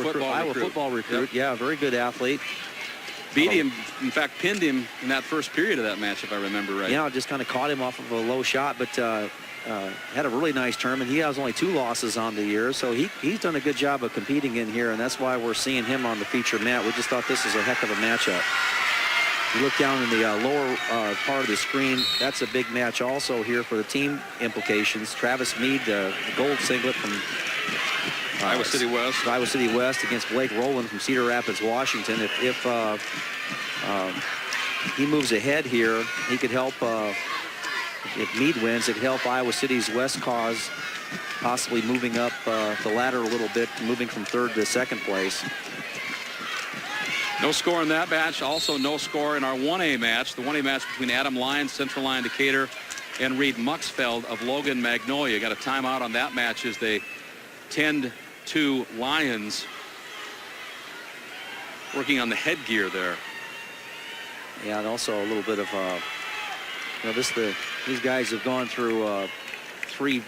Speaker 10: football recruit. Yeah, very good athlete.
Speaker 2: Beat him, in fact, pinned him in that first period of that match, if I remember right.
Speaker 10: Yeah, just kind of caught him off of a low shot, but had a really nice tournament. He has only 2 losses on the year, so he's done a good job of competing in here, and that's why we're seeing him on the feature mat. We just thought this was a heck of a matchup. You look down in the lower part of the screen, that's a big match also here for the team implications. Travis Mead, the gold singlet from
Speaker 2: Iowa City
Speaker 10: West against Blake Rowland from Cedar Rapids, Washington. If he moves ahead here, he could help, if Mead wins, it could help Iowa City's West cause, possibly moving up the ladder a little bit, moving from 3rd to 2nd place.
Speaker 2: No score in that match. Also no score in our 1A match. The 1A match between Adam Lyons, Central Lyon Decatur, and Reed Muxfeld of Logan Magnolia. Got a timeout on that match as they tend to Lions, working on the headgear there.
Speaker 10: Yeah, and also a little bit of You know, these guys have gone through 3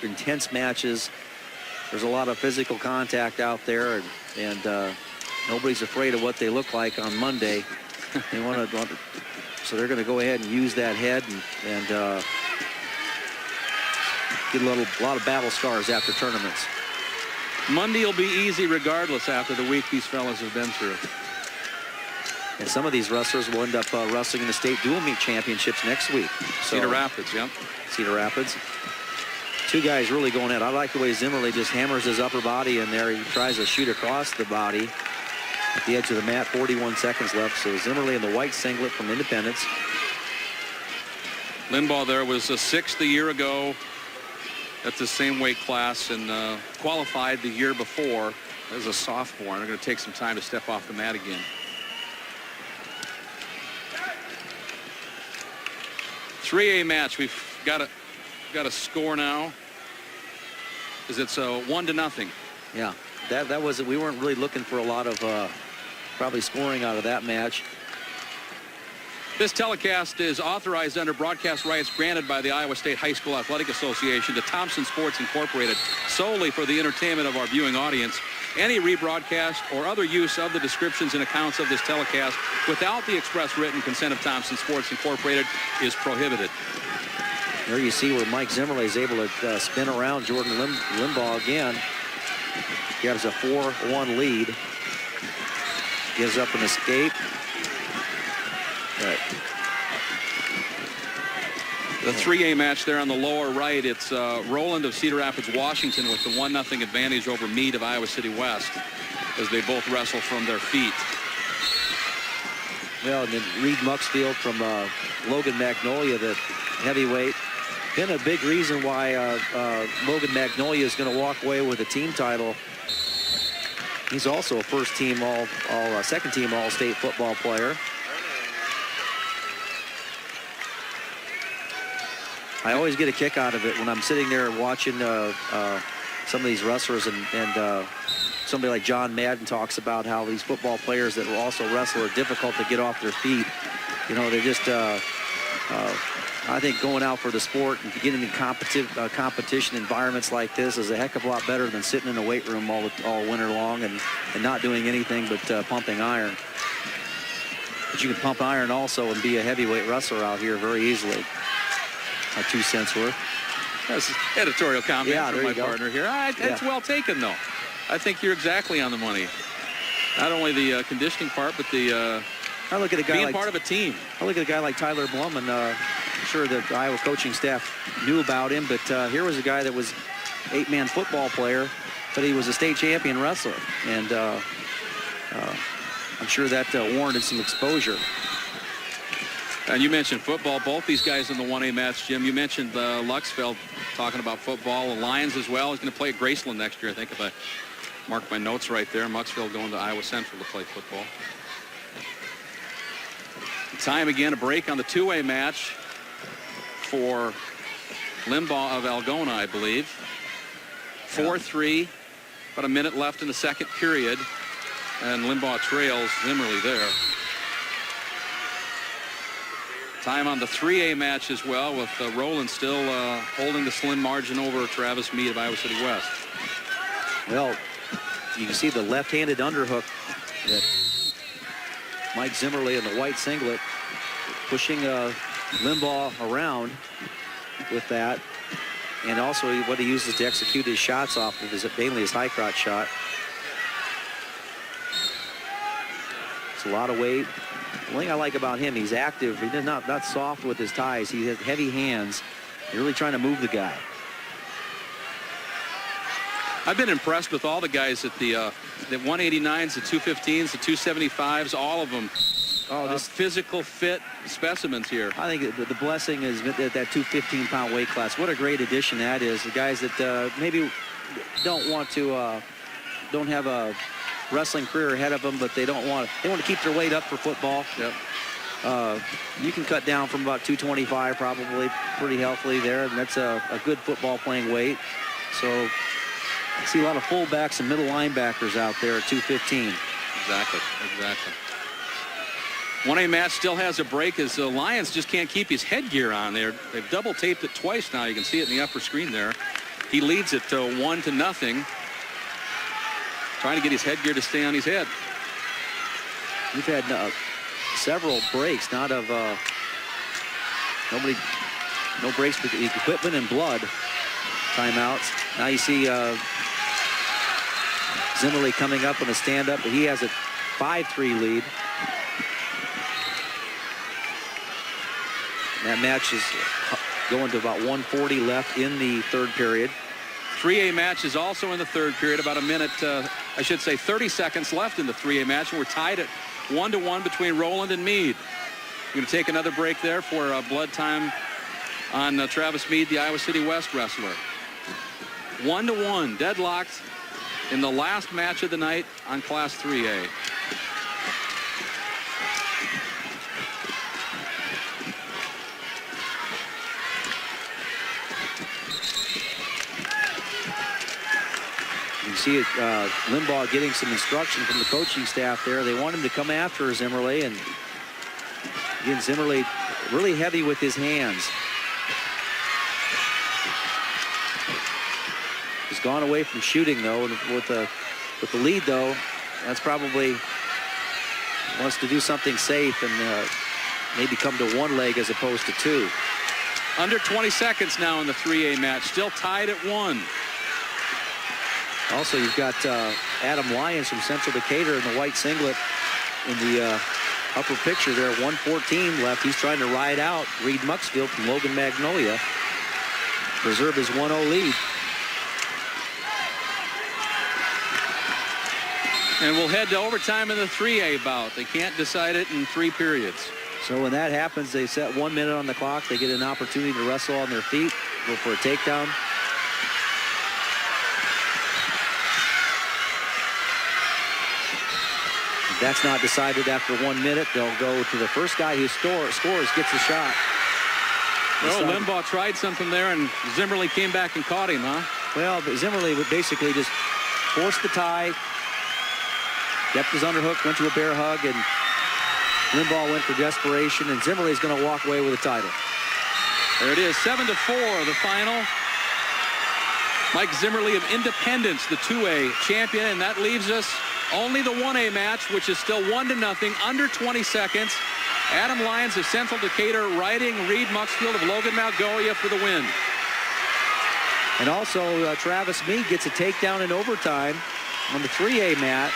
Speaker 10: intense matches. There's a lot of physical contact out there, and nobody's afraid of what they look like on Monday. They want to, so they're going to go ahead and use that head and get a lot of battle scars after tournaments.
Speaker 2: Monday will be easy regardless after the week these fellas have been through.
Speaker 10: And some of these wrestlers will end up wrestling in the state dual meet championships next week. So,
Speaker 2: Cedar Rapids, yep.
Speaker 10: Cedar Rapids. 2 guys really going at it. I like the way Zimmerly just hammers his upper body in there. He tries to shoot across the body at the edge of the mat. 41 seconds left. So Zimmerly in the white singlet from Independence.
Speaker 2: Limbaugh there was a 6th a year ago at the same weight class and qualified the year before as a sophomore. And they're going to take some time to step off the mat again. 3A match. We've got a score now. Is it's 1-0.
Speaker 10: Yeah, that was it. We weren't really looking for a lot of probably scoring out of that match.
Speaker 2: This telecast is authorized under broadcast rights granted by the Iowa State High School Athletic Association to Thompson Sports Incorporated solely for the entertainment of our viewing audience. Any rebroadcast or other use of the descriptions and accounts of this telecast without the express written consent of Thompson Sports Incorporated is prohibited.
Speaker 10: There you see where Mike Zimmerly is able to spin around Jordan Limbaugh again. Gives a 4-1 lead. Gives up an escape. Right.
Speaker 2: The 3A match there on the lower right, it's Roland of Cedar Rapids, Washington with the 1-0 advantage over Meade of Iowa City West as they both wrestle from their feet.
Speaker 10: Well, and then Reed Muxfield from Logan Magnolia, the heavyweight. Been a big reason why Logan Magnolia is going to walk away with a team title. He's also a first-team second-team All-State football player. I always get a kick out of it when I'm sitting there watching some of these wrestlers and somebody like John Madden talks about how these football players that will also wrestle are difficult to get off their feet. You know, they just, I think going out for the sport and getting in competition environments like this is a heck of a lot better than sitting in a weight room all winter long and not doing anything but pumping iron. But you can pump iron also and be a heavyweight wrestler out here very easily. 2 cents worth.
Speaker 2: That's editorial comment from my partner here. It's well taken, though. I think you're exactly on the money. Not only the conditioning part, but the
Speaker 10: I look at a guy
Speaker 2: being
Speaker 10: like,
Speaker 2: part of a team.
Speaker 10: I look at a guy like Tyler Blum, and I'm sure the Iowa coaching staff knew about him, but here was a guy that was 8-man football player, but he was a state champion wrestler, and I'm sure that warranted some exposure.
Speaker 2: And you mentioned football. Both these guys in the 1A match, Jim. You mentioned Luxfeld talking about football. The Lions as well. He's going to play at Graceland next year, I think, if I mark my notes right there. Muxfield going to Iowa Central to play football. Time again, a break on the 2A match for Limbaugh of Algona, I believe. 4-3, about a minute left in the second period. And Limbaugh trails Zimmerly there. Time on the 3A match as well, with Roland still holding the slim margin over Travis Meade of Iowa City West.
Speaker 10: Well, you can see the left-handed underhook that Mike Zimmerly in the white singlet pushing Limbaugh around with that, and also what he uses to execute his shots off of is mainly his high crotch shot. It's a lot of weight. The thing I like about him, he's active. He's not soft with his ties. He has heavy hands. You're really trying to move the guy.
Speaker 2: I've been impressed with all the guys at the 189s, the 215s, the 275s, all of them. Physical fit specimens here.
Speaker 10: I think the blessing is that 215-pound weight class. What a great addition that is. The guys that maybe don't have a wrestling career ahead of them, but they want to keep their weight up for football.
Speaker 2: Yep.
Speaker 10: You can cut down from about 225 probably pretty healthily there, and that's a good football playing weight. So I see a lot of fullbacks and middle linebackers out there at 215.
Speaker 2: Exactly. 1A match still has a break as the Lions just can't keep his headgear on there. They've double taped it twice now. You can see it in the upper screen there. He leads it 1-0. Trying to get his headgear to stay on his head.
Speaker 10: We've had several breaks, not of no breaks with equipment and blood timeouts. Now you see Zimmerly coming up on a stand-up, but he has a 5-3 lead. That match is going to about 1:40 left in the third period.
Speaker 2: 3A match is also in the third period. About a minute, 30 seconds left in the 3A match. And we're tied at 1-1 between Roland and Meade. We're going to take another break there for blood time on Travis Meade, the Iowa City West wrestler. 1-1, deadlocked in the last match of the night on Class 3A.
Speaker 10: You see Limbaugh getting some instruction from the coaching staff there. They want him to come after Zimmerly, and again, Zimmerly really heavy with his hands. He's gone away from shooting though, and with the lead though, that's probably wants to do something safe and maybe come to one leg as opposed to two.
Speaker 2: Under 20 seconds now in the 3A match, still tied at 1.
Speaker 10: Also, you've got Adam Lyons from Central Decatur in the white singlet in the upper picture there. 1:14 left. He's trying to ride out Reed Muxfield from Logan Magnolia, preserve his 1-0 lead.
Speaker 2: And we'll head to overtime in the 3A bout. They can't decide it in 3 periods.
Speaker 10: So when that happens, they set 1 minute on the clock. They get an opportunity to wrestle on their feet, go for a takedown. If that's not decided after 1 minute, they'll go to the first guy who scores gets a shot.
Speaker 2: Well, Limbaugh tried something there, and Zimmerly came back and caught him, huh?
Speaker 10: Well, but Zimmerly would basically just force the tie, kept his underhook, went to a bear hug, and Limbaugh went for desperation, and Zimmerly's going to walk away with a title.
Speaker 2: There it is, 7-4, the final. Mike Zimmerly of Independence, the 2A champion, and that leaves us only the 1A match, which is still 1-0, under 20 seconds. Adam Lyons of Central Decatur riding Reed Muxfield of Logan Magnolia for the win.
Speaker 10: And also, Travis Meade gets a takedown in overtime on the 3A mat.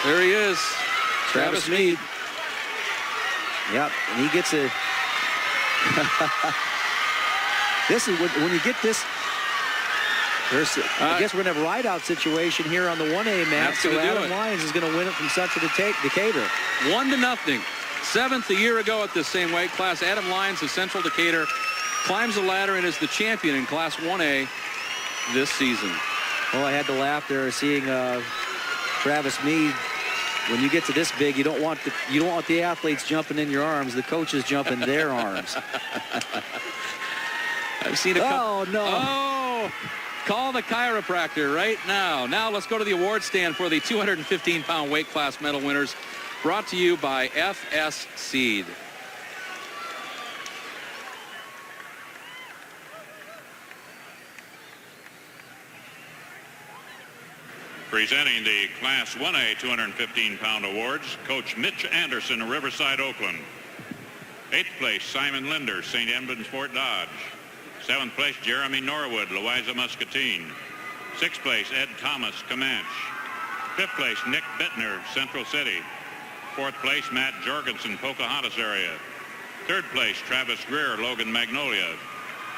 Speaker 2: There he is,
Speaker 10: Travis Meade. Yep, and he gets a... This is when you get this... I guess we're going to have a ride-out situation here on the 1A match. So Adam Lyons is going to win it from Central Decatur.
Speaker 2: 1-0. 7th a year ago at this same weight class. Adam Lyons of Central Decatur climbs the ladder and is the champion in Class 1A this season.
Speaker 10: Well, I had to laugh there seeing Travis Meade. When you get to this big, you don't want the athletes jumping in your arms. The coaches jump in their arms.
Speaker 2: I've seen a couple.
Speaker 10: Oh no!
Speaker 2: Oh, call the chiropractor right now. Now let's go to the award stand for the 215-pound weight class medal winners. Brought to you by FS Seed.
Speaker 12: Presenting the Class 1A 215-pound awards, Coach Mitch Anderson of Riverside, Oakland. 8th place, Simon Linder, St. Edmunds, Fort Dodge. 7th place, Jeremy Norwood, Louisa Muscatine. 6th place, Ed Thomas, Comanche. 5th place, Nick Bittner, Central City. 4th place, Matt Jorgensen, Pocahontas area. 3rd place, Travis Greer, Logan Magnolia.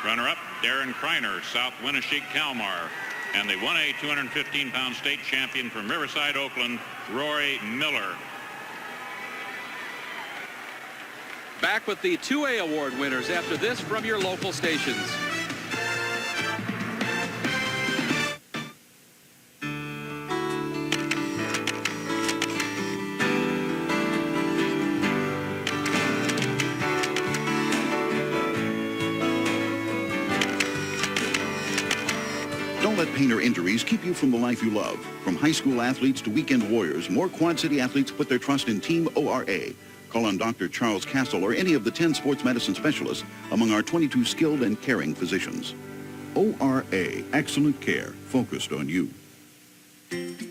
Speaker 12: Runner-up, Darren Kreiner, South Winneshiek, Kalmar. And the 1A 215-pound state champion from Riverside, Oakland, Rory Miller.
Speaker 2: Back with the 2A award winners after this from your local stations.
Speaker 1: Don't let pain or injuries keep you from the life you love. From high school athletes to weekend warriors, more Quad City athletes put their trust in Team ORA. Call on Dr. Charles Castle or any of the 10 sports medicine specialists among our 22 skilled and caring physicians. ORA, excellent care, focused on you.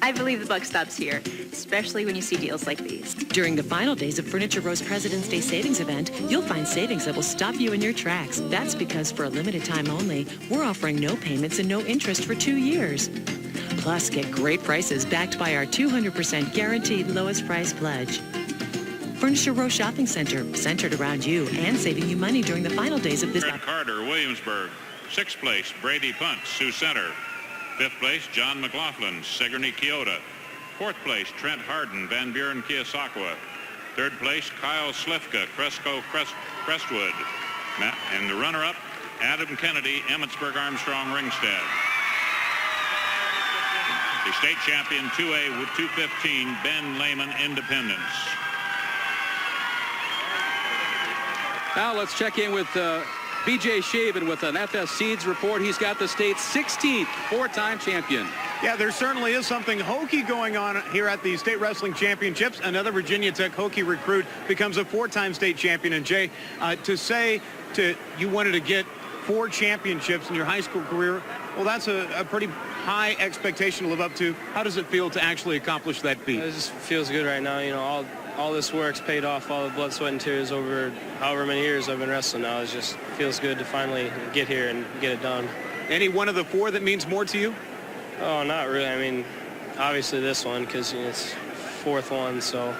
Speaker 9: I believe the buck stops here, especially when you see deals like these.
Speaker 16: During the final days of Furniture Row's President's Day Savings Event, you'll find savings that will stop you in your tracks. That's because for a limited time only, we're offering no payments and no interest for 2 years. Plus, get great prices backed by our 200% guaranteed lowest price pledge. Furniture Row Shopping Center, centered around you and saving you money during the final days of this.
Speaker 12: Fred Carter, Williamsburg. 6th place, Brady Punt, Sioux Center. 5th place, John McLaughlin, Sigourney, Kyoto. 4th place, Trent Harden, Van Buren, Keosauqua. 3rd place, Kyle Slifka, Cresco, Crestwood. And the runner-up, Adam Kennedy, Emmitsburg, Armstrong, Ringstead. The state champion 2A with 2:15, Ben Lehman, Independence.
Speaker 2: Now let's check in with B.J. Shaven with an FS Seeds report. He's got the state's 16th four-time champion.
Speaker 15: Yeah, there certainly is something hokey going on here at the State Wrestling Championships. Another Virginia Tech hokey recruit becomes a four-time state champion. And Jay, to say you wanted to get 4 championships in your high school career, well, that's a pretty high expectation to live up to. How does it feel to actually accomplish that feat?
Speaker 4: It just feels good right now. You know, all this work's paid off, all the blood, sweat, and tears over however many years I've been wrestling now. It just feels good to finally get here and get it done.
Speaker 15: Any one of the 4 that means more to you?
Speaker 4: Oh, not really. I mean, obviously this one, because it's 4th one, so.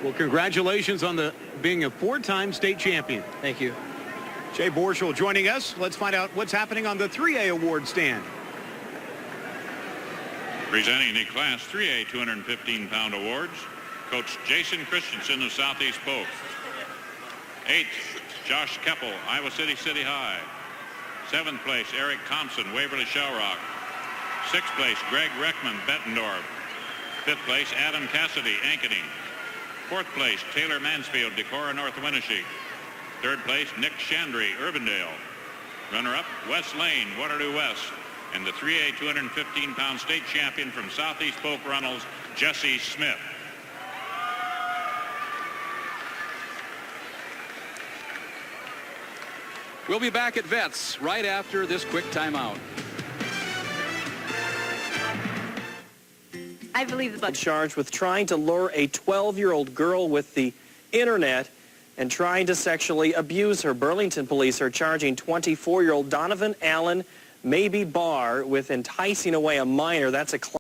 Speaker 15: Well, congratulations on being a 4-time state champion.
Speaker 4: Thank you.
Speaker 15: Jay Borschel joining us. Let's find out what's happening on the 3A award stand.
Speaker 12: Presenting the Class 3A 215-pound awards, Coach Jason Christensen of Southeast Polk. 8th, Josh Keppel, Iowa City City High. 7th place, Eric Thompson, Waverly Shell Rock. 6th place, Greg Reckman, Bettendorf. 5th place, Adam Cassidy, Ankeny. 4th place, Taylor Mansfield, Decorah, North Winnebago. 3rd place, Nick Chandry, Urbandale. Runner-up, Wes Lane, Waterloo West. And the 3A 215-pound state champion from Southeast Polk Runnels, Jesse Smith.
Speaker 2: We'll be back at Vets right after this quick timeout.
Speaker 9: I believe the buck.
Speaker 24: Charged with trying to lure a 12-year-old girl with the internet and trying to sexually abuse her. Burlington police are charging 24-year-old Donovan Allen Maybe Barr with enticing away a minor. That's a